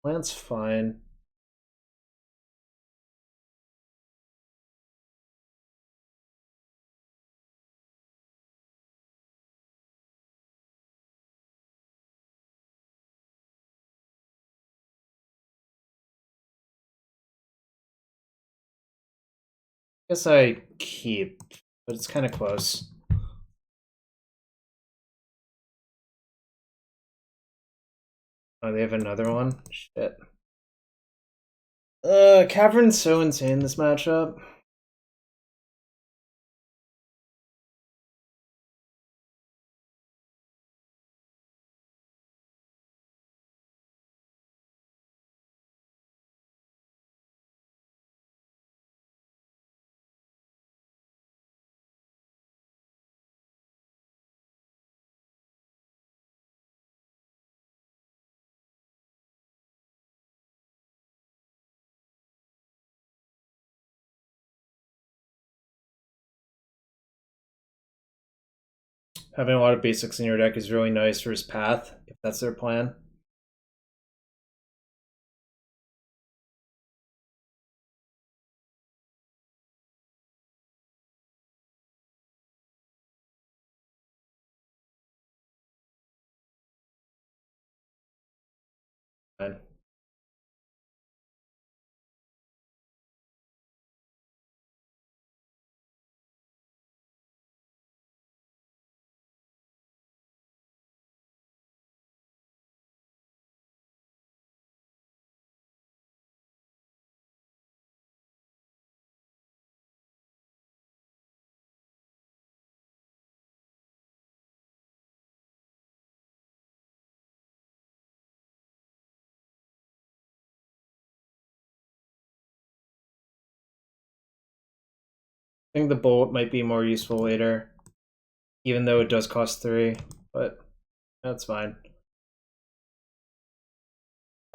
land's fine. Guess I keep, but it's kind of close. Oh, they have another one? Shit. Cavern's so insane this matchup. having a lot of basics in your deck is really nice for his path, if that's their plan. Fine. I think the bolt might be more useful later, even though it does cost 3, but that's fine.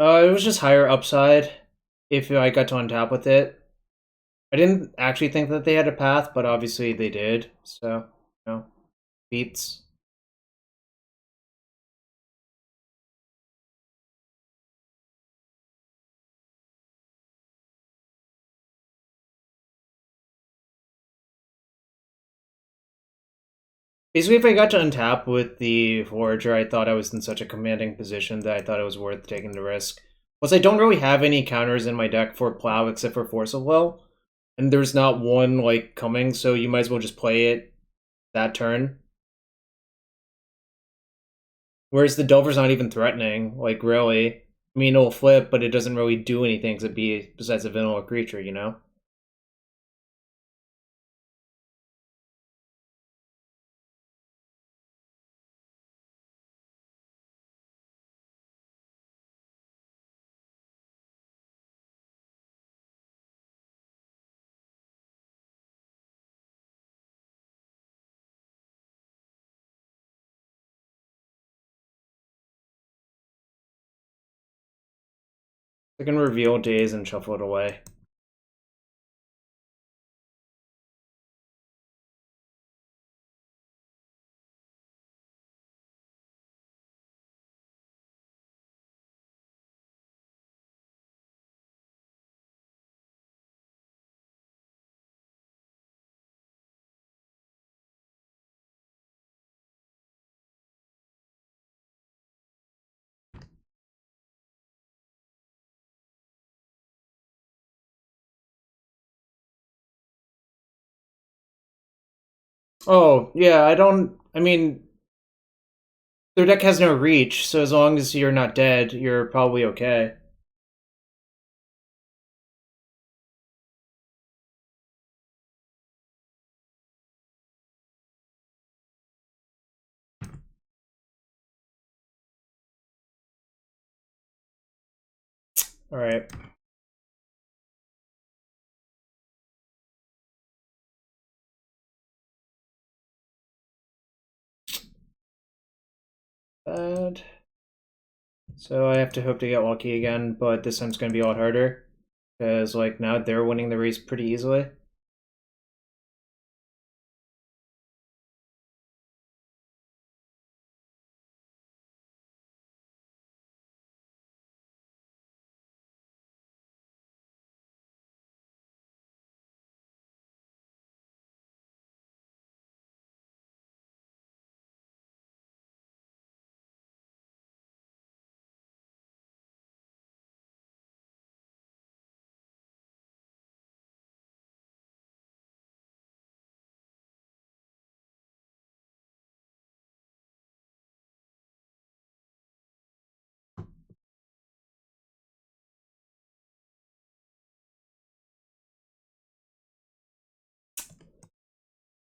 It was just higher upside if I got to untap with it. I didn't actually think that they had a path, but obviously they did, so, beats. Basically, if I got to untap with the Forager, I thought I was in such a commanding position that I thought it was worth taking the risk. Plus, I don't really have any counters in my deck for Plow except for Force of Will, and there's not one, coming, so you might as well just play it that turn. Whereas the Delver's not even threatening, really. I mean, it'll flip, but it doesn't really do anything besides a vanilla creature, you know? I can reveal days and shuffle it away. Oh, yeah, I mean, their deck has no reach, so as long as you're not dead, you're probably okay. Alright. Bad. So I have to hope to get lucky again, but this time's gonna be a lot harder. Because, now they're winning the race pretty easily.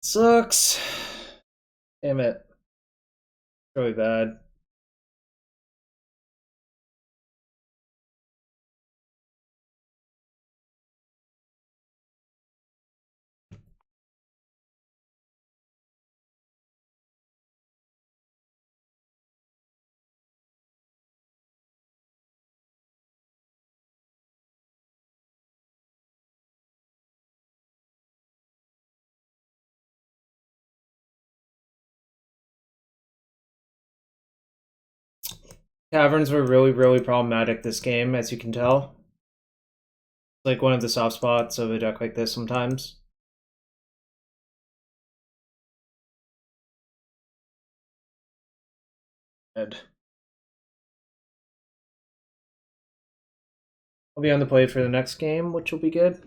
Sucks. Damn it. Really bad. Caverns were really, really problematic this game, as you can tell. It's like one of the soft spots of a deck like this sometimes. Ed. I'll be on the play for the next game, which will be good.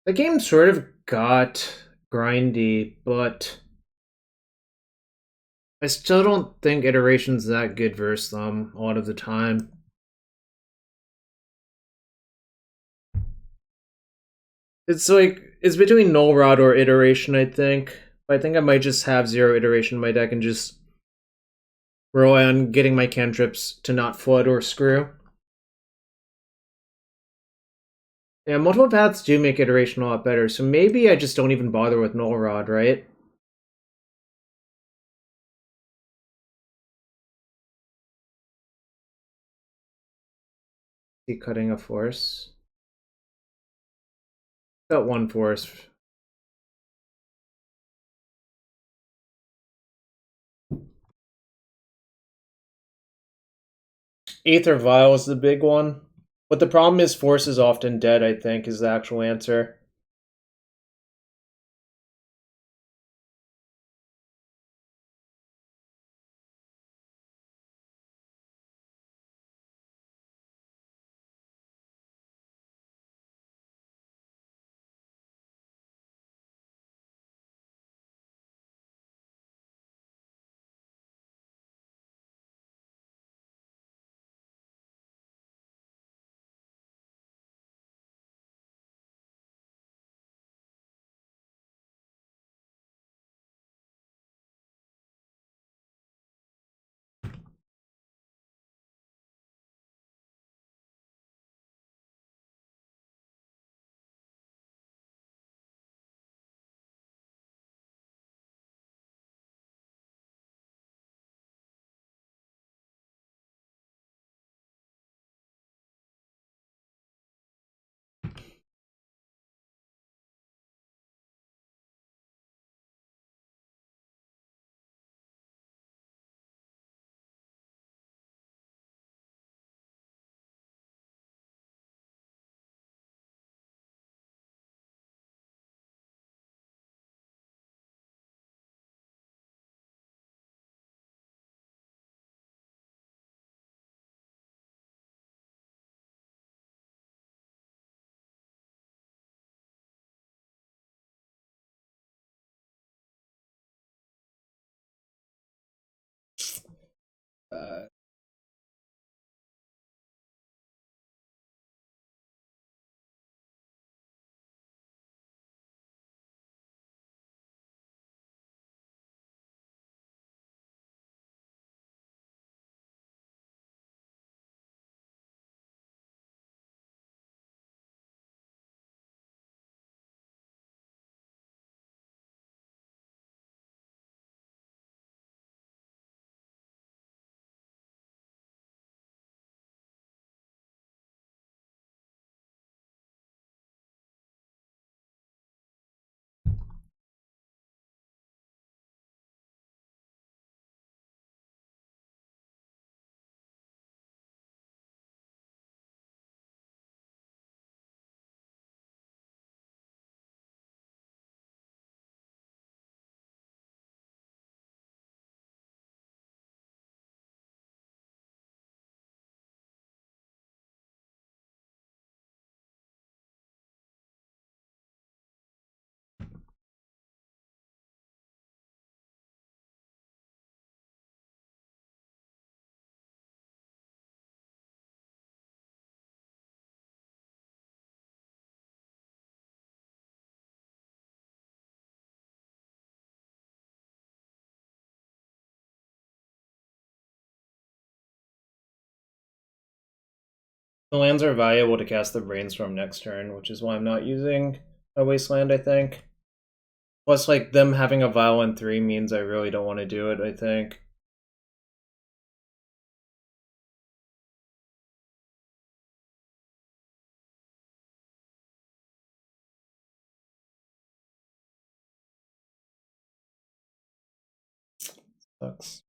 The game sort of got grindy, but I still don't think Iteration's that good versus them a lot of the time. It's like, it's between Null Rod or Iteration, I think. I think I might just have 0 Iteration in my deck and just rely on getting my cantrips to not flood or screw. Yeah, multiple paths do make Iteration a lot better, so maybe I just don't even bother with Null Rod, right? See, cutting a force. Got one force. Aether Vial is the big one. But the problem is force is often dead, I think, is the actual answer. Uh, the lands are valuable to cast the Brainstorm next turn, which is why I'm not using a Wasteland, I think. Plus, like, them having a Violent 3 means I really don't want to do it, I think. Sucks.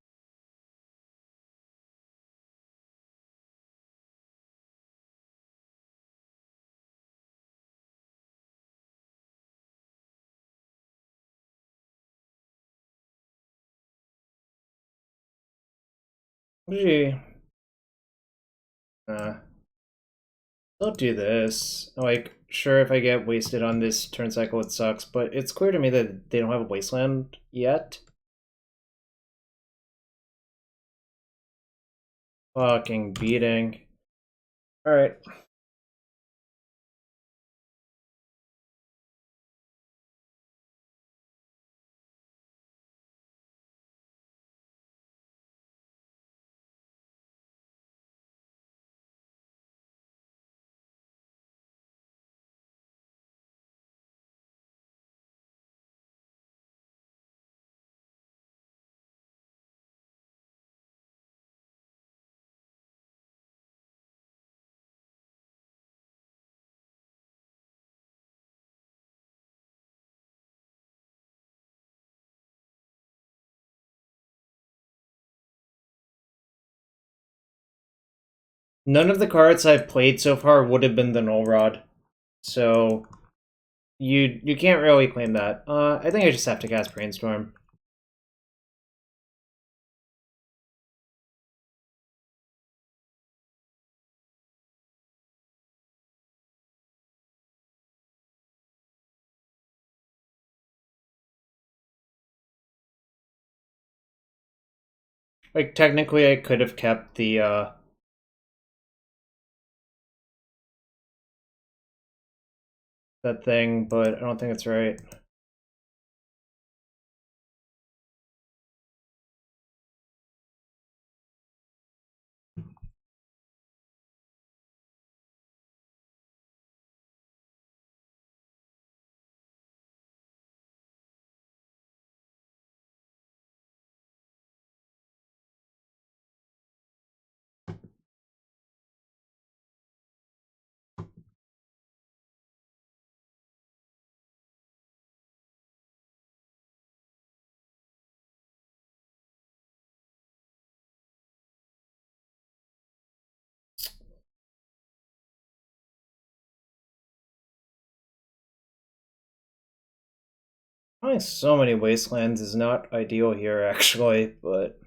Gee. Don't do this. Like, sure, if I get wasted on this turn cycle, it sucks, but it's clear to me that they don't have a wasteland yet. Fucking beating. Alright. None of the cards I've played so far would have been the Null Rod. So you can't really claim that. I think I just have to cast Brainstorm. Like, technically I could have kept the that thing, but I don't think it's right. Having so many wastelands is not ideal here, actually, but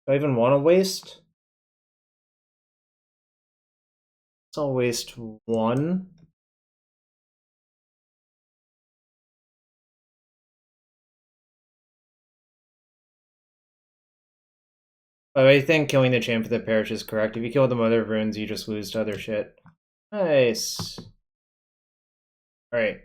do I even want to waste? So I'll waste one. But I think killing the Champ of the Parish is correct. If you kill the Mother of Runes, you just lose to other shit. Nice. Alright.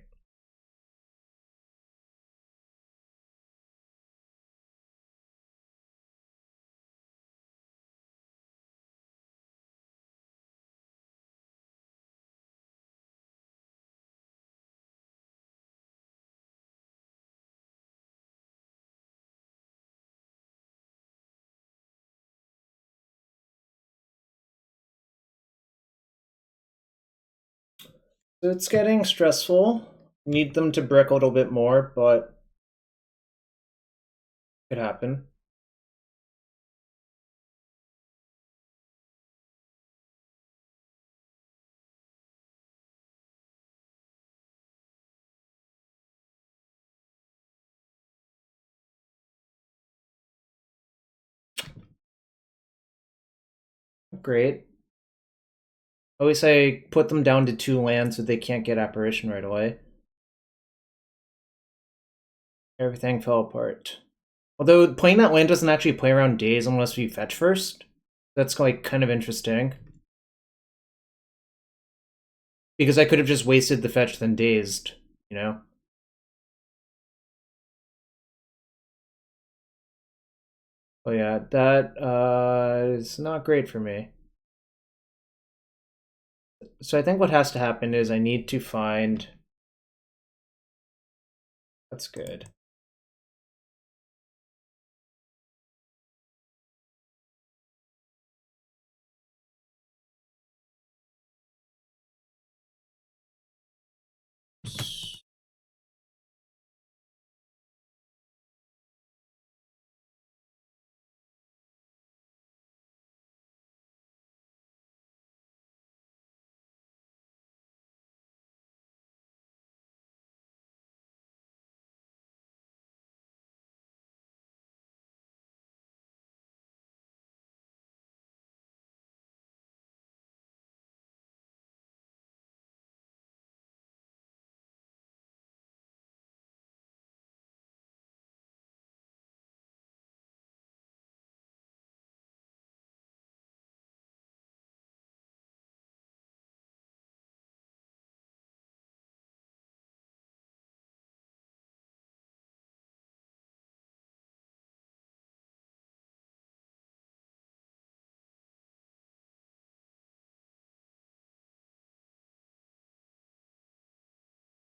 So it's getting stressful. Need them to brick a little bit more, but it could happen. Great. At least I put them down to 2 lands so they can't get Apparition right away. Everything fell apart. Although playing that land doesn't actually play around days unless we fetch first. That's like kind of interesting. Because I could have just wasted the fetch then dazed, you know? Oh yeah, that is not great for me. So I think what has to happen is I need to find... That's good.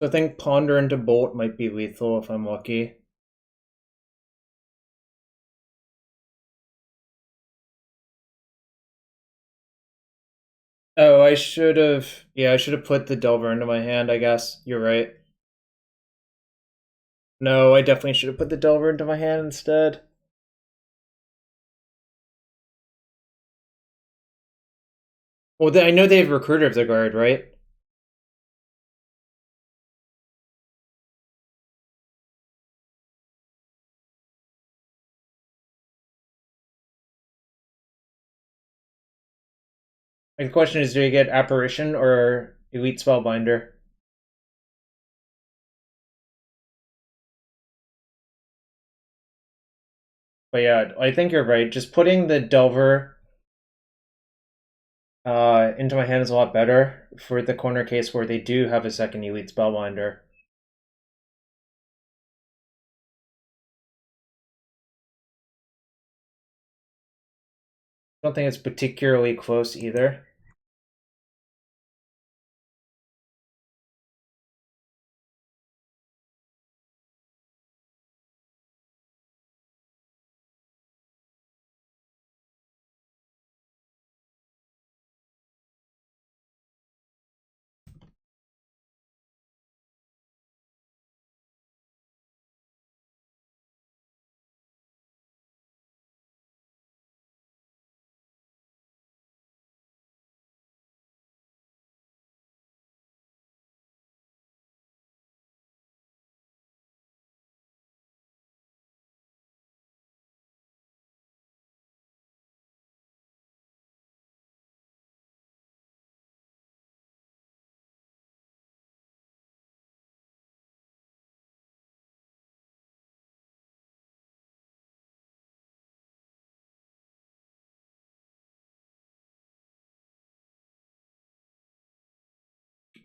So I think Ponder into Bolt might be lethal if I'm lucky. Oh, I should have... Yeah, I should have put the Delver into my hand, I guess. You're right. No, I definitely should have put the Delver into my hand instead. Well, I know they have Recruiter of the Guard, right? Like, the question is, do you get Apparition or Elite Spellbinder? But yeah, I think you're right. Just putting the Delver into my hand is a lot better for the corner case where they do have a second Elite Spellbinder. I don't think it's particularly close either.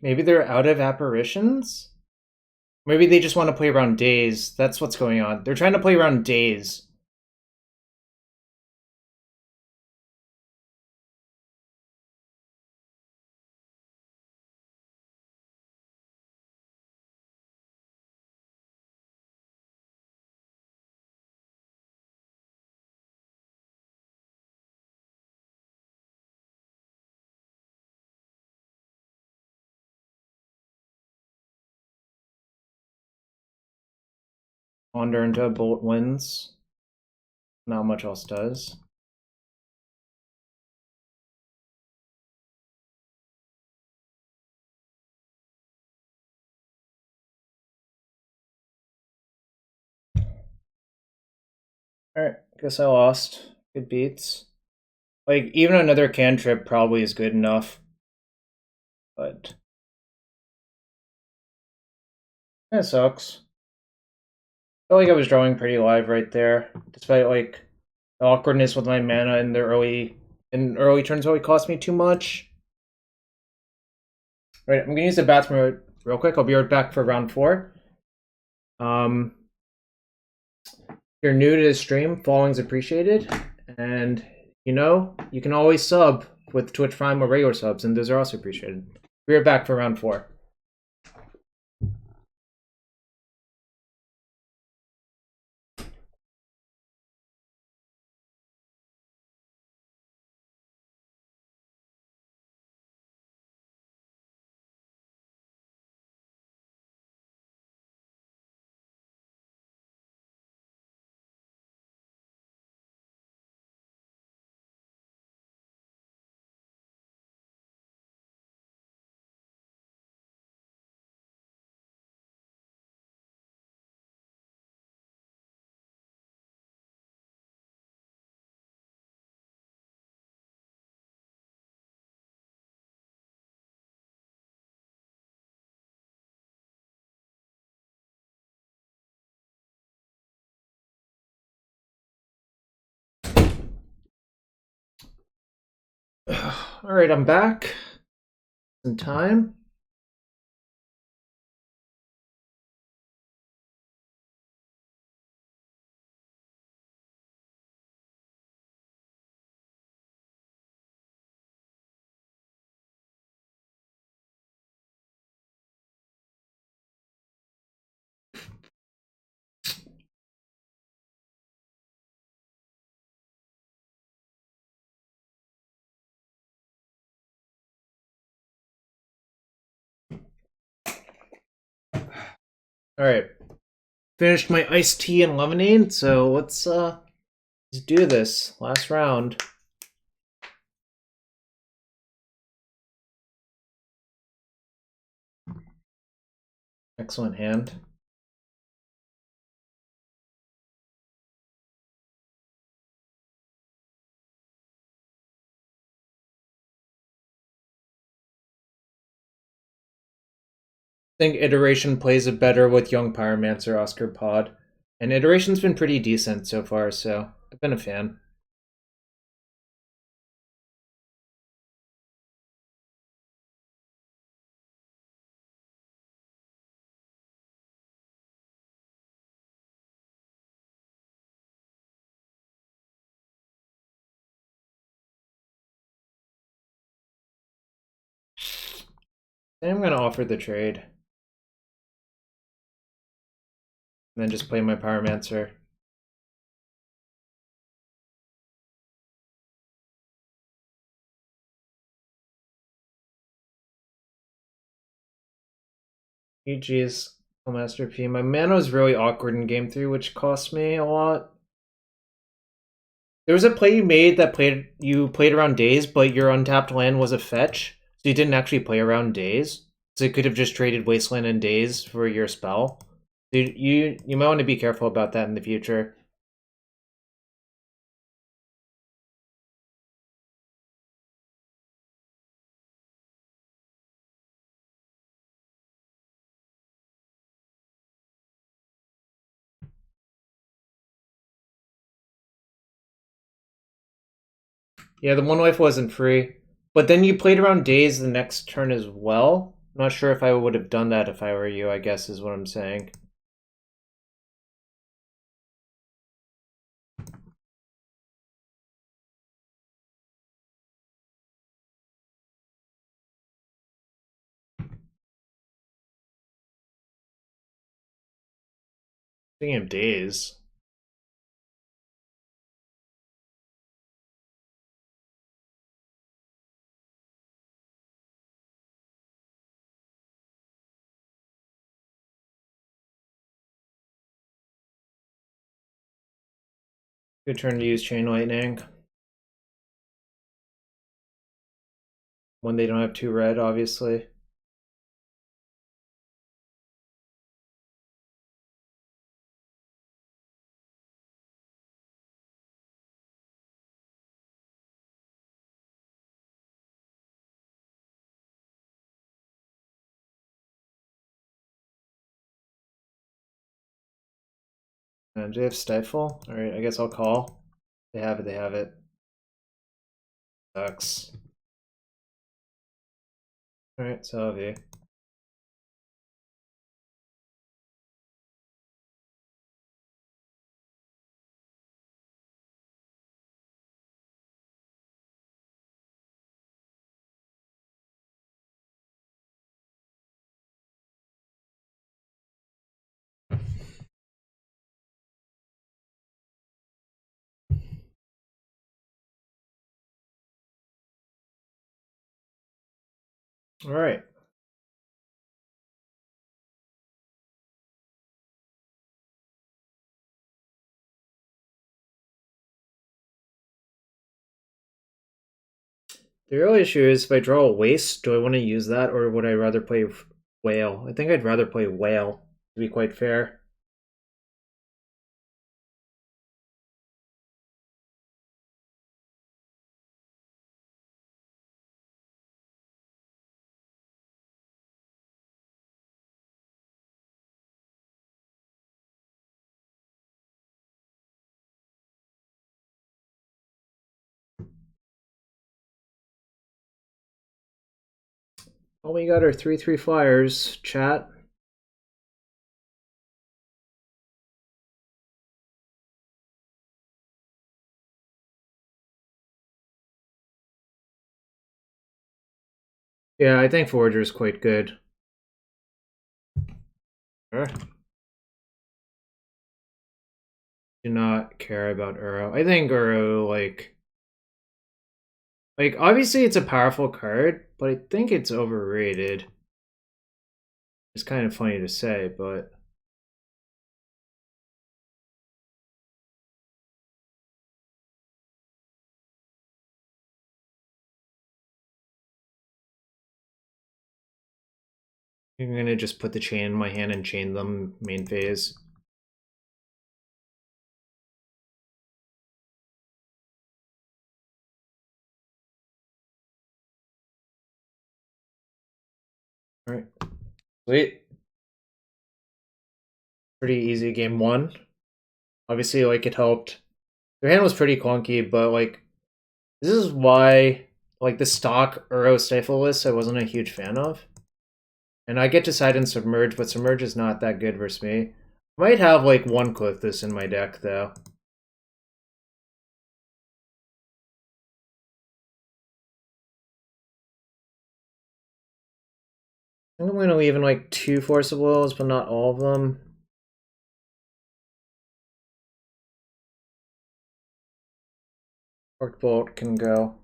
Maybe they're out of Apparitions? Maybe they just want to play around Days. That's what's going on. They're trying to play around Days. Wander into a Bolt wins. Not much else does. Alright, guess I lost. Good beats. Like, even another cantrip probably is good enough. But... that sucks. Felt like I was drawing pretty live right there. Despite, like, the awkwardness with my mana in the early turns always cost me too much. Alright, I'm gonna use the bathroom real quick. I'll be right back for round 4. If you're new to the stream, following's appreciated. And you know, you can always sub with Twitch Prime or regular subs, and those are also appreciated. Be right back for round 4. Alright, I'm back. In time. Alright. Finished my iced tea and lemonade, so let's do this. Last round. Excellent hand. I think Iteration plays it better with Young Pyromancer, Oscar Pod. And Iteration's been pretty decent so far, so I've been a fan. I'm gonna offer the trade. And then just play my Pyromancer. GG's Master P. My mana was really awkward in game 3, which cost me a lot. There was a play you made that you played around Days, but your untapped land was a fetch, so you didn't actually play around Days. So you could have just traded Wasteland and Days for your spell. You might want to be careful about that in the future. Yeah, the one life wasn't free. But then you played around Days the next turn as well. I'm not sure if I would have done that if I were you, I guess is what I'm saying. Speaking of Days. Good turn to use Chain Lightning. When they don't have 2 red, obviously. Do they have Stifle? Alright, I guess I'll call. They have it, they have it. Sucks. Alright, so okay. Alright. The real issue is if I draw a waste, do I want to use that or would I rather play whale? I think I'd rather play whale, to be quite fair. Well, we got our 3/3 flyers, chat. Yeah, I think Forager is quite good. Sure. Do not care about Uro. I think Uro, like obviously it's a powerful card, but I think it's overrated. It's kind of funny to say, but I'm gonna just put the chain in my hand and chain them main phase. Alright. Sweet. Pretty easy game one. Obviously, like, it helped. Their hand was pretty clunky, but, like, this is why, like, the stock Uro Stifle list I wasn't a huge fan of. And I get to side and Submerge, but Submerge is not that good versus me. I might have, like, one Clothis in my deck, though. I think I'm going to leave in, like, 2 Force of Wills, but not all of them. Arc Bolt can go.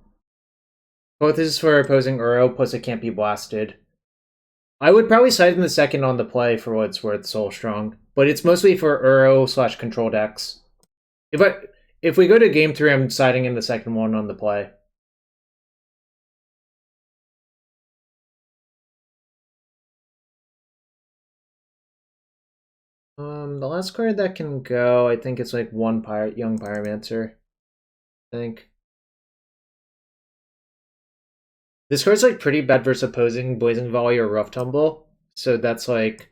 Both is for opposing Uro, plus it can't be blasted. I would probably side in the second on the play for what it's worth, Soul Strong. But it's mostly for Uro / control decks. If we go to game 3, I'm siding in the second one on the play. The last card that can go, I think it's like one Young Pyromancer. I think. This card's like pretty bad versus opposing Blazing Volley or Rough Tumble. So that's like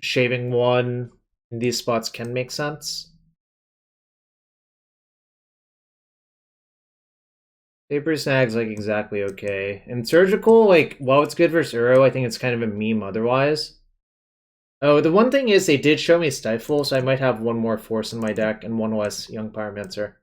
shaving one in these spots can make sense. Paper Snag's like exactly okay. And Surgical, like, while it's good versus Uro, I think it's kind of a meme otherwise. Oh, the one thing is they did show me Stifle, so I might have one more Force in my deck and one less Young Pyromancer.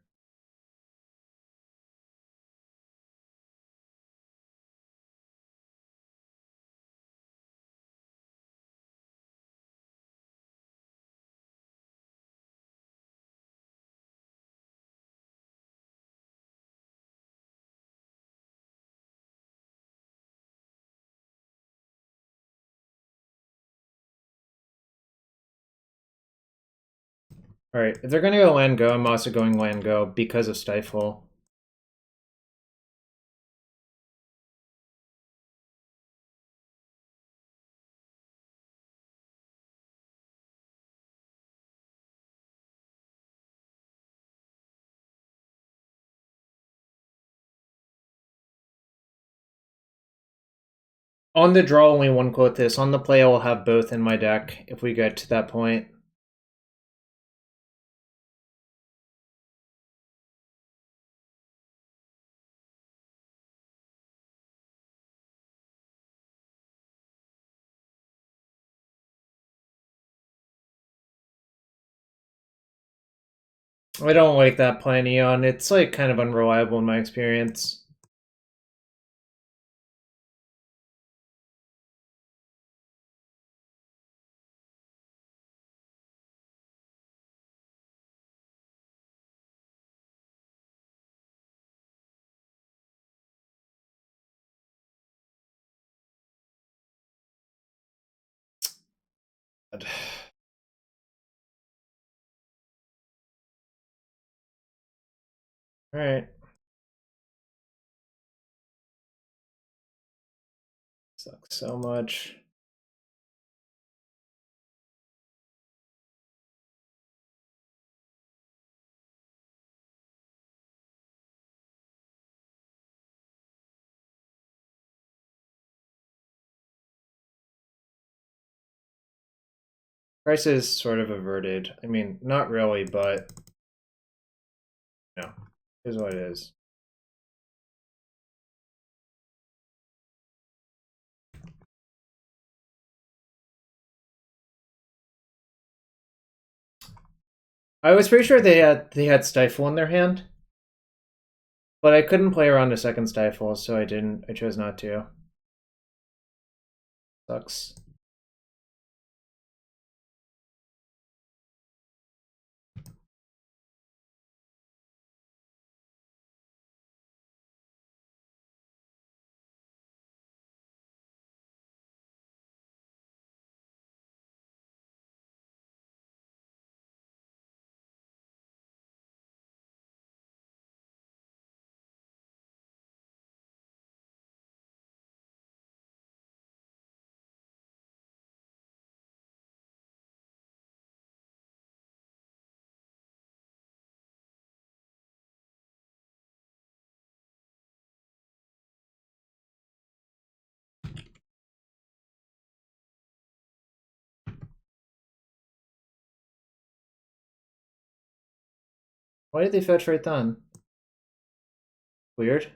Alright, if they're gonna go land go, I'm also going land go because of Stifle. On the draw, only one Clothis. On the play, I will have both in my deck if we get to that point. I don't like that plan, Eon. It's like kind of unreliable in my experience. Alright. Sucks so much. Price is sort of averted. I mean, not really, but no, here's what it is. I was pretty sure they had Stifle in their hand, but I couldn't play around a second Stifle, so I didn't. I chose not to. Sucks. Why did they fetch right then? Weird.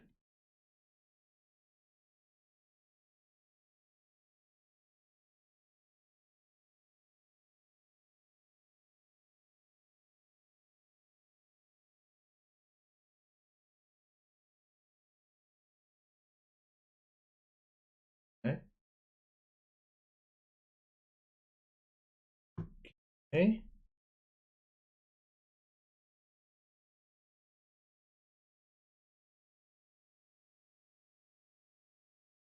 Okay. Okay.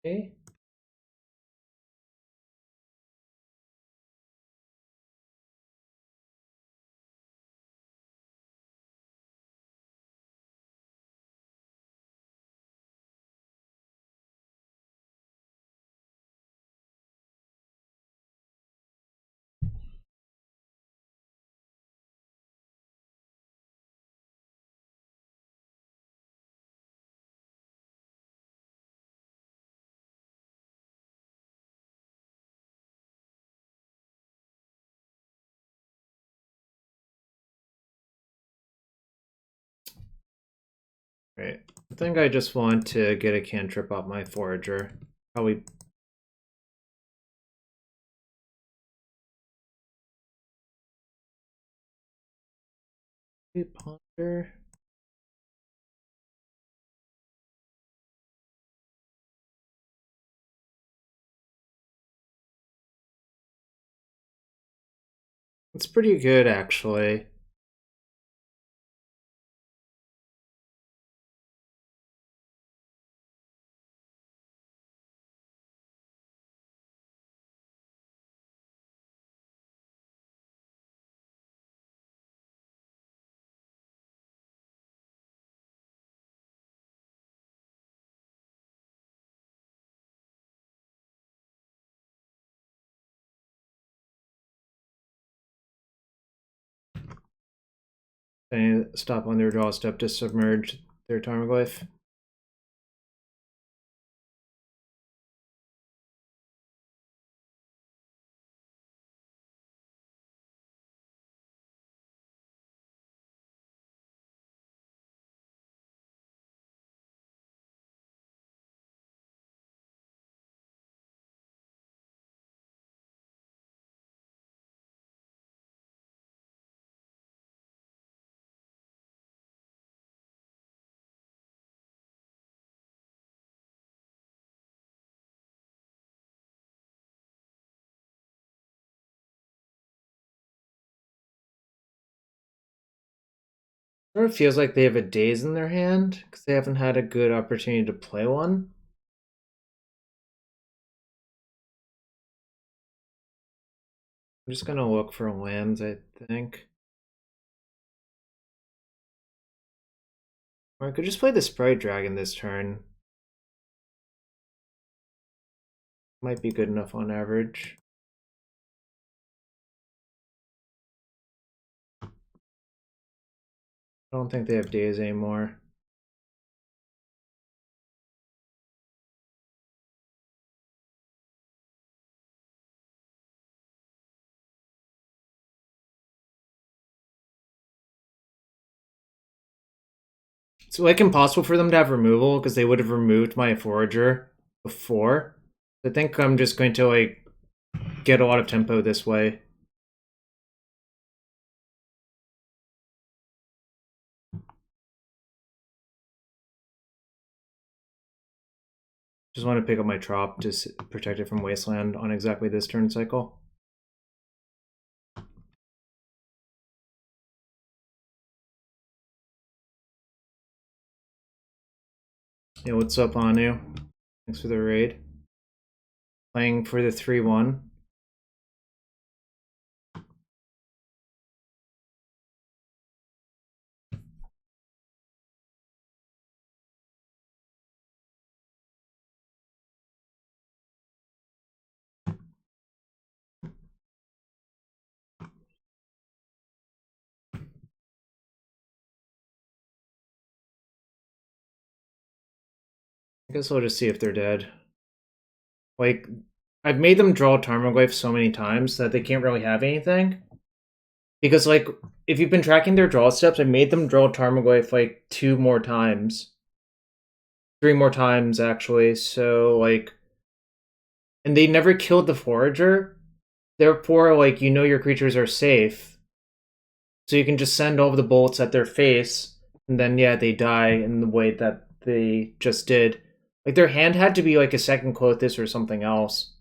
Okay. Right. I think I just want to get a cantrip off my forager. Probably. Ponder. It's pretty good, actually. They stop on their draw step to submerge their Tarmogoyf. Sort of feels like they have a daze in their hand because they haven't had a good opportunity to play one. I'm just gonna look for lands, I think. Or I could just play the Sprite Dragon this turn. Might be good enough on average. I don't think they have days anymore. It's like impossible for them to have removal because they would have removed my Forager before. I think I'm just going to like get a lot of tempo this way. Just want to pick up my Trop to protect it from Wasteland on exactly this turn cycle. Yeah, what's up, Anu? Thanks for the raid. Playing for the 3-1. I guess I'll just see if they're dead. Like, I've made them draw Tarmogoyf so many times that they can't really have anything. Because, like, if you've been tracking their draw steps, I made them draw Tarmogoyf, like, 2 more times. 3 more times, actually. So, like... And they never killed the Forager. Therefore, like, you know your creatures are safe. So you can just send all of the bolts at their face. And then, yeah, they die in the way that they just did. Like, their hand had to be, like, a second Clothis or something else.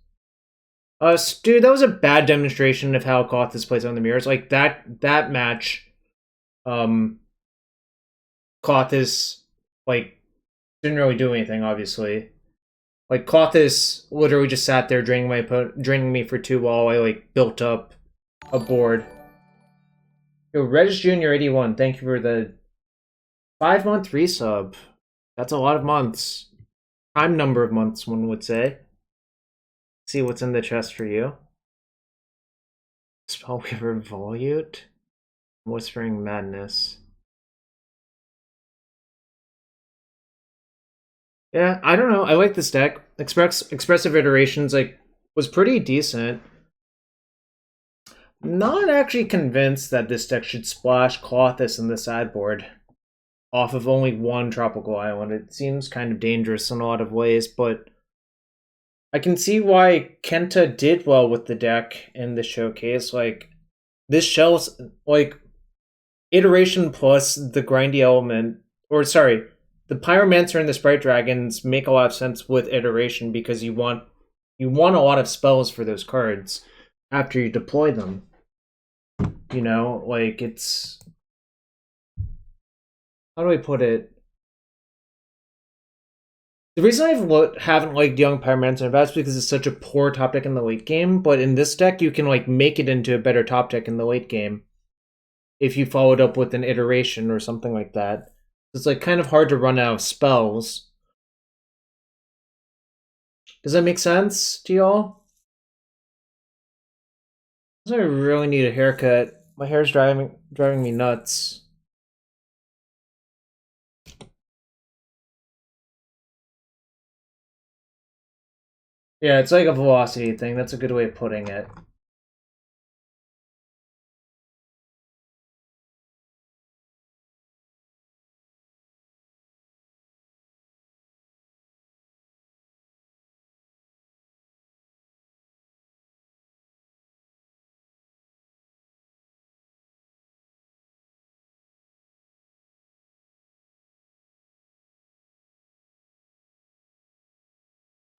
Dude, that was a bad demonstration of how Clothis plays on the mirrors. Like, that match, Clothis, like, didn't really do anything, obviously. Like, Clothis literally just sat there draining me for 2 while I, like, built up a board. Yo, Reg Jr. 81, thank you for the 5-month resub. That's a lot of months. Prime number of months, one would say. See what's in the chest for you. Spellweaver Volute. Whispering Madness. Yeah, I don't know. I like this deck. Expressive Iterations, like, was pretty decent. Not actually convinced that this deck should splash Clothis in the sideboard off of only one tropical island. It seems kind of dangerous in a lot of ways, but I can see why Kenta did well with the deck in the showcase. Like, this shell's, like, Iteration plus the grindy element, or sorry, the Pyromancer and the Sprite Dragons make a lot of sense with Iteration because you want a lot of spells for those cards after you deploy them. You know, like, it's... How do I put it? The reason I haven't liked Young Pyromancer is because it's such a poor top deck in the late game, but in this deck you can, like, make it into a better top deck in the late game if you followed up with an Iteration or something like that. It's, like, kind of hard to run out of spells. Does that make sense to y'all? I really need a haircut. My hair's driving me nuts. Yeah, it's like a velocity thing. That's a good way of putting it.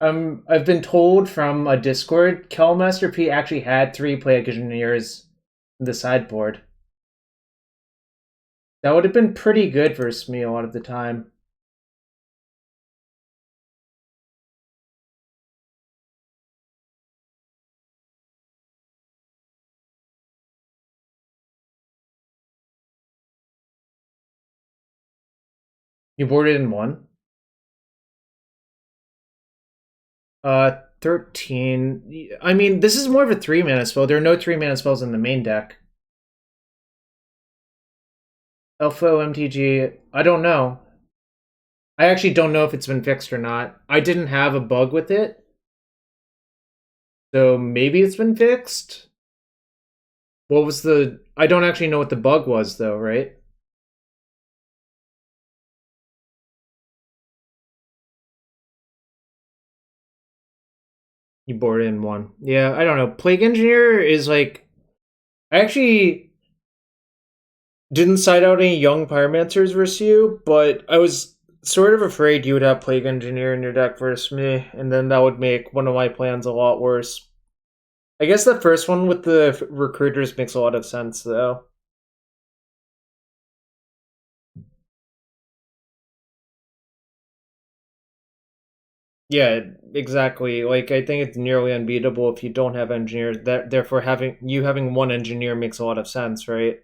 I've been told from a Discord, Kelmaster P actually had 3 Play Engineers in the sideboard. That would have been pretty good versus me a lot of the time. You boarded in one? 13. I mean, this is more of a 3-mana spell. There are no 3-mana spells in the main deck. Elfo MTG, I don't know. I actually don't know if it's been fixed or not. I didn't have a bug with it. So maybe it's been fixed? What was the... I don't actually know what the bug was, though, right? You boarded in one. Yeah, I don't know. Plague Engineer is like... I actually didn't side out any Young Pyromancers versus you, but I was sort of afraid you would have Plague Engineer in your deck versus me, and then that would make one of my plans a lot worse. I guess the first one with the recruiters makes a lot of sense, though. Yeah, exactly. Like, I think it's nearly unbeatable if you don't have engineers. Therefore, having one engineer makes a lot of sense, right?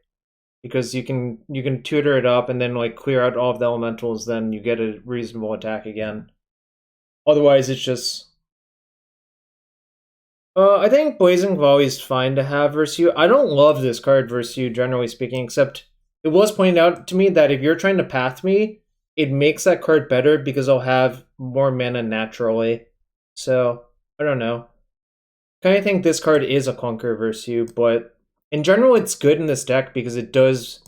Because you can tutor it up and then like clear out all of the elementals, then you get a reasonable attack again. Otherwise, it's just. I think Blazing Volley is fine to have versus you. I don't love this card versus you, generally speaking, except it was pointed out to me that if you're trying to path me, it makes that card better because I'll have more mana naturally. So, I don't know. Kind of think this card is a clunker versus you, but in general, it's good in this deck because it does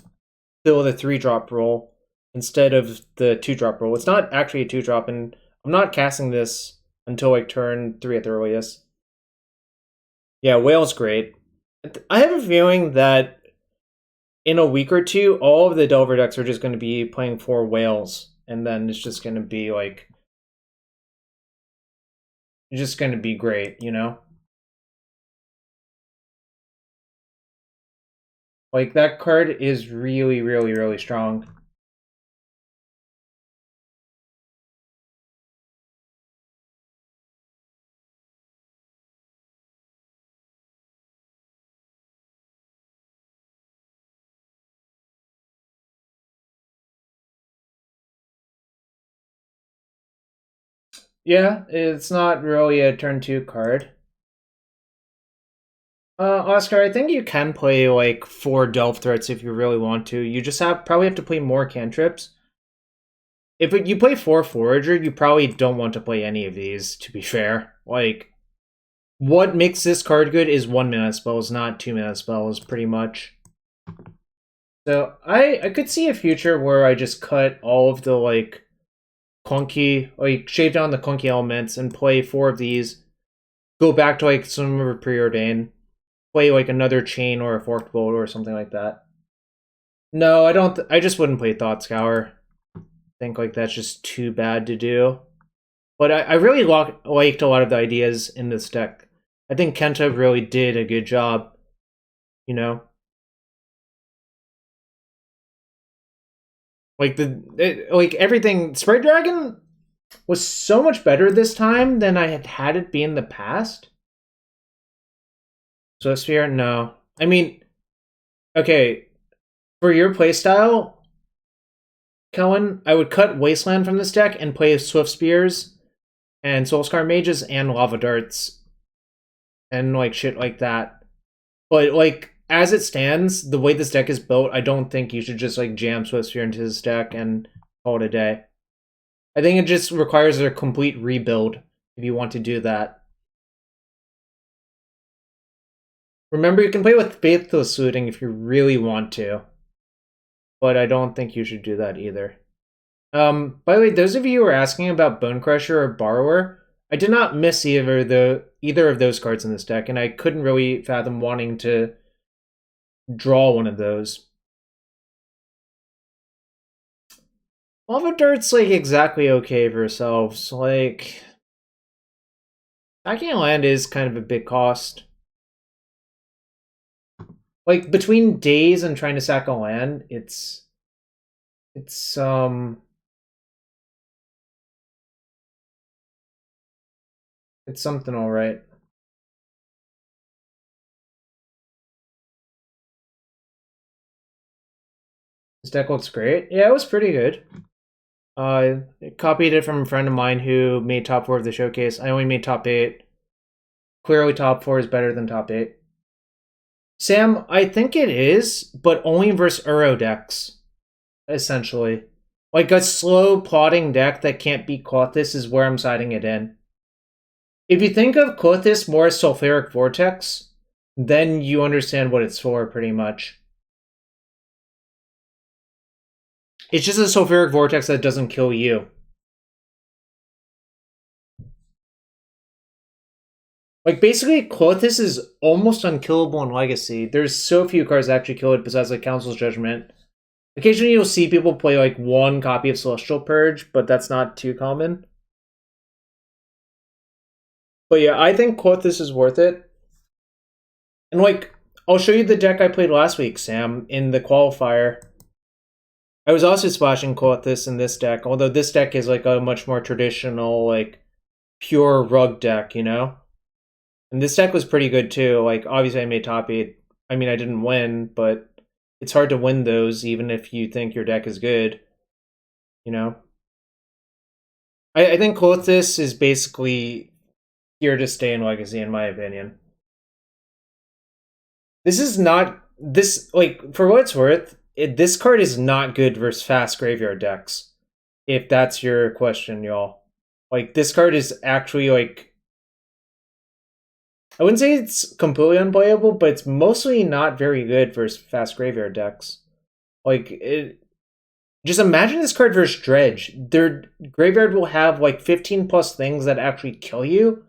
fill the 3-drop role instead of the 2-drop role. It's not actually a 2-drop, and I'm not casting this until like turn 3 at the earliest. Yeah, Whale's great. I have a feeling that in a week or two, all of the Delver decks are just going to be playing 4 Whales, and then it's just going to be like... It's just going to be great, you know? Like, that card is really, really, really strong. Yeah, it's not really a turn 2 card. Oscar, I think you can play like 4 Delve threats if you really want to. You just probably have to play more cantrips. If you play 4 Forager, you probably don't want to play any of these, to be fair. Like, what makes this card good is 1-mana spells, not 2-mana spells, pretty much. So, I could see a future where I just cut all of the, like, clunky, like, shave down the clunky elements and play 4 of these, go back to, like, some of Preordain, play, like, another Chain or a Forked Bolt or something like that. No, I don't. I just wouldn't play Thought Scour. I think like that's just too bad to do. But I really liked a lot of the ideas in this deck. I think Kenta really did a good job. You know, like like everything. Sprite Dragon was so much better this time than I had it be in the past. So Sphere, no. I mean, okay, for your playstyle, Kellen, I would cut Wasteland from this deck and play Swift Spears and Soulscar Mages and Lava Darts and like shit like that. But like as it stands, the way this deck is built, I don't think you should just like jam Swift Spear into this deck and call it a day. I think it just requires a complete rebuild if you want to do that. Remember, you can play with Faithless Looting if you really want to, but I don't think you should do that either. By the way, those of you who are asking about Bone Crusher or Borrower, I did not miss either of those cards in this deck, and I couldn't really fathom wanting to draw one of those. Lava Dart's like exactly okay for yourselves. Like, sacking a land is kind of a big cost. Like between days and trying to sack a land, it's It's something all right. This deck looks great. Yeah, it was pretty good. I copied it from a friend of mine who made top 4 of the showcase. I only made top 8. Clearly top 4 is better than top 8. Sam, I think it is, but only versus Uro decks, essentially. Like a slow plotting deck that can't beat Kothis is where I'm siding it in. If you think of Kothis more as Sulfuric Vortex, then you understand what it's for, pretty much. It's just a Sulfuric Vortex that doesn't kill you. Like, basically, Kothis is almost unkillable in Legacy. There's so few cards that actually kill it besides, like, Council's Judgment. Occasionally you'll see people play, like, one copy of Celestial Purge, but that's not too common. But yeah, I think Kothis is worth it. And, like, I'll show you the deck I played last week, Sam, in the qualifier. I was also splashing Kothis in this deck, although this deck is, like, a much more traditional, like, pure rug deck, you know? And this deck was pretty good too. Like, obviously I made top 8. I mean, I didn't win, but it's hard to win those even if you think your deck is good. You know? I think Kothis is basically here to stay in Legacy, in my opinion. This is not... This, like, for what it's worth, this card is not good versus fast graveyard decks. If that's your question, y'all. Like, this card is actually, like... I wouldn't say it's completely unplayable, but it's mostly not very good versus fast graveyard decks. Like, just imagine this card versus Dredge. Their graveyard will have like 15 plus things that actually kill you.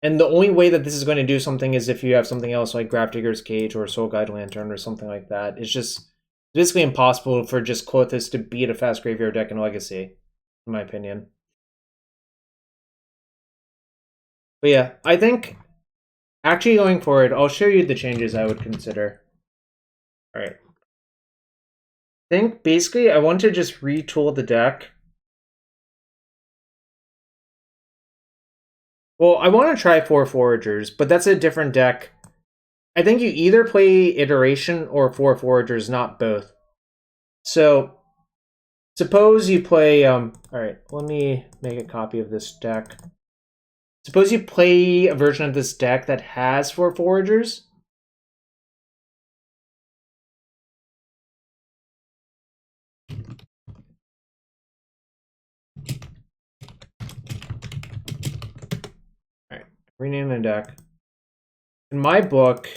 And the only way that this is going to do something is if you have something else like Grafdigger's Cage or Soul Guide Lantern or something like that. It's just basically impossible for just Kothis to beat a fast graveyard deck in Legacy, in my opinion. But yeah, I think actually going forward, I'll show you the changes I would consider. Alright. I think basically I want to just retool the deck. Well, I want to try 4 Foragers, but that's a different deck. I think you either play Iteration or 4 Foragers, not both. So, suppose you play... Alright, let me make a copy of this deck. Suppose you play a version of this deck that has 4 Foragers. Alright, rename the deck. In my book...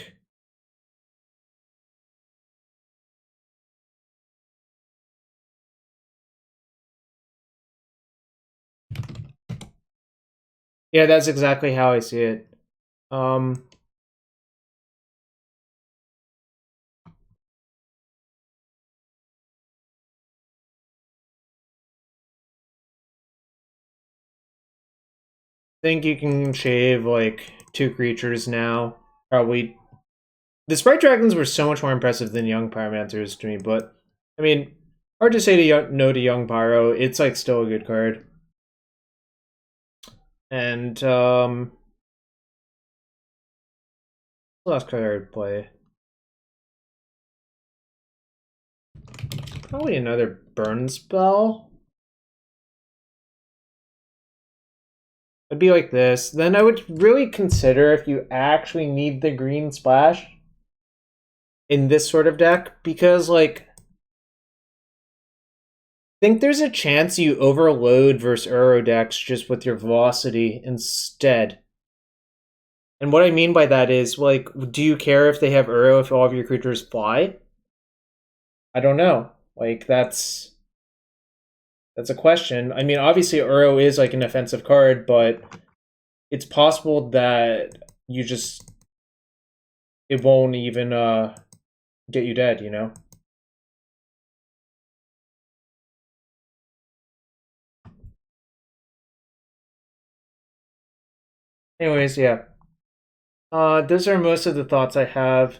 Yeah, that's exactly how I see it. I think you can shave like 2 creatures now. Probably. The Sprite Dragons were so much more impressive than Young Pyromancers to me, but I mean, hard to say no to Young Pyro. It's like still a good card. And last card I would play. Probably another burn spell. It'd be like this. Then I would really consider if you actually need the green splash in this sort of deck, because like I think there's a chance you overload versus Uro decks just with your velocity instead. And what I mean by that is, like, do you care if they have Uro if all of your creatures fly? I don't know. Like, that's a question. I mean, obviously Uro is like an offensive card, but it's possible that you just it won't even get you dead, you know? Anyways, yeah. Those are most of the thoughts I have.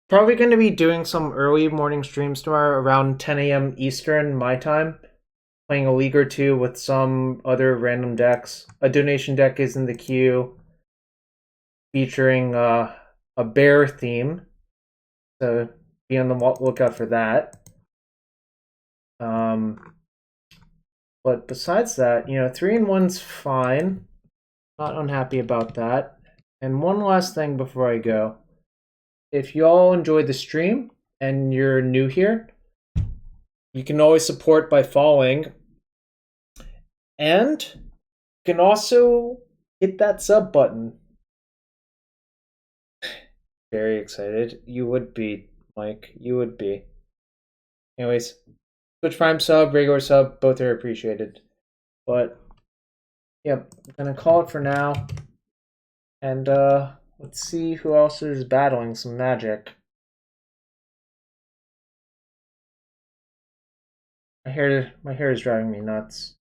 Probably going to be doing some early morning streams tomorrow around 10 a.m. Eastern, my time. Playing a league or two with some other random decks. A donation deck is in the queue featuring a bear theme. So be on the lookout for that. But besides that, 3-1's fine. Not unhappy about that. And one last thing before I go. If you all enjoyed the stream and you're new here, you can always support by following. And you can also hit that sub button. Very excited. You would be, Mike. You would be. Anyways, Twitch Prime sub, regular sub, both are appreciated. But, yep, I'm going to call it for now. And, let's see who else is battling some magic. My hair is driving me nuts.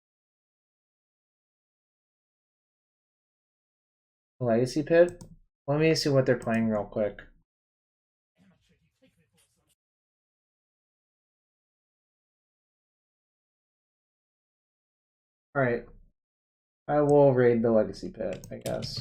Legacy Pit? Let me see what they're playing real quick. Alright. I will raid the Legacy Pit, I guess.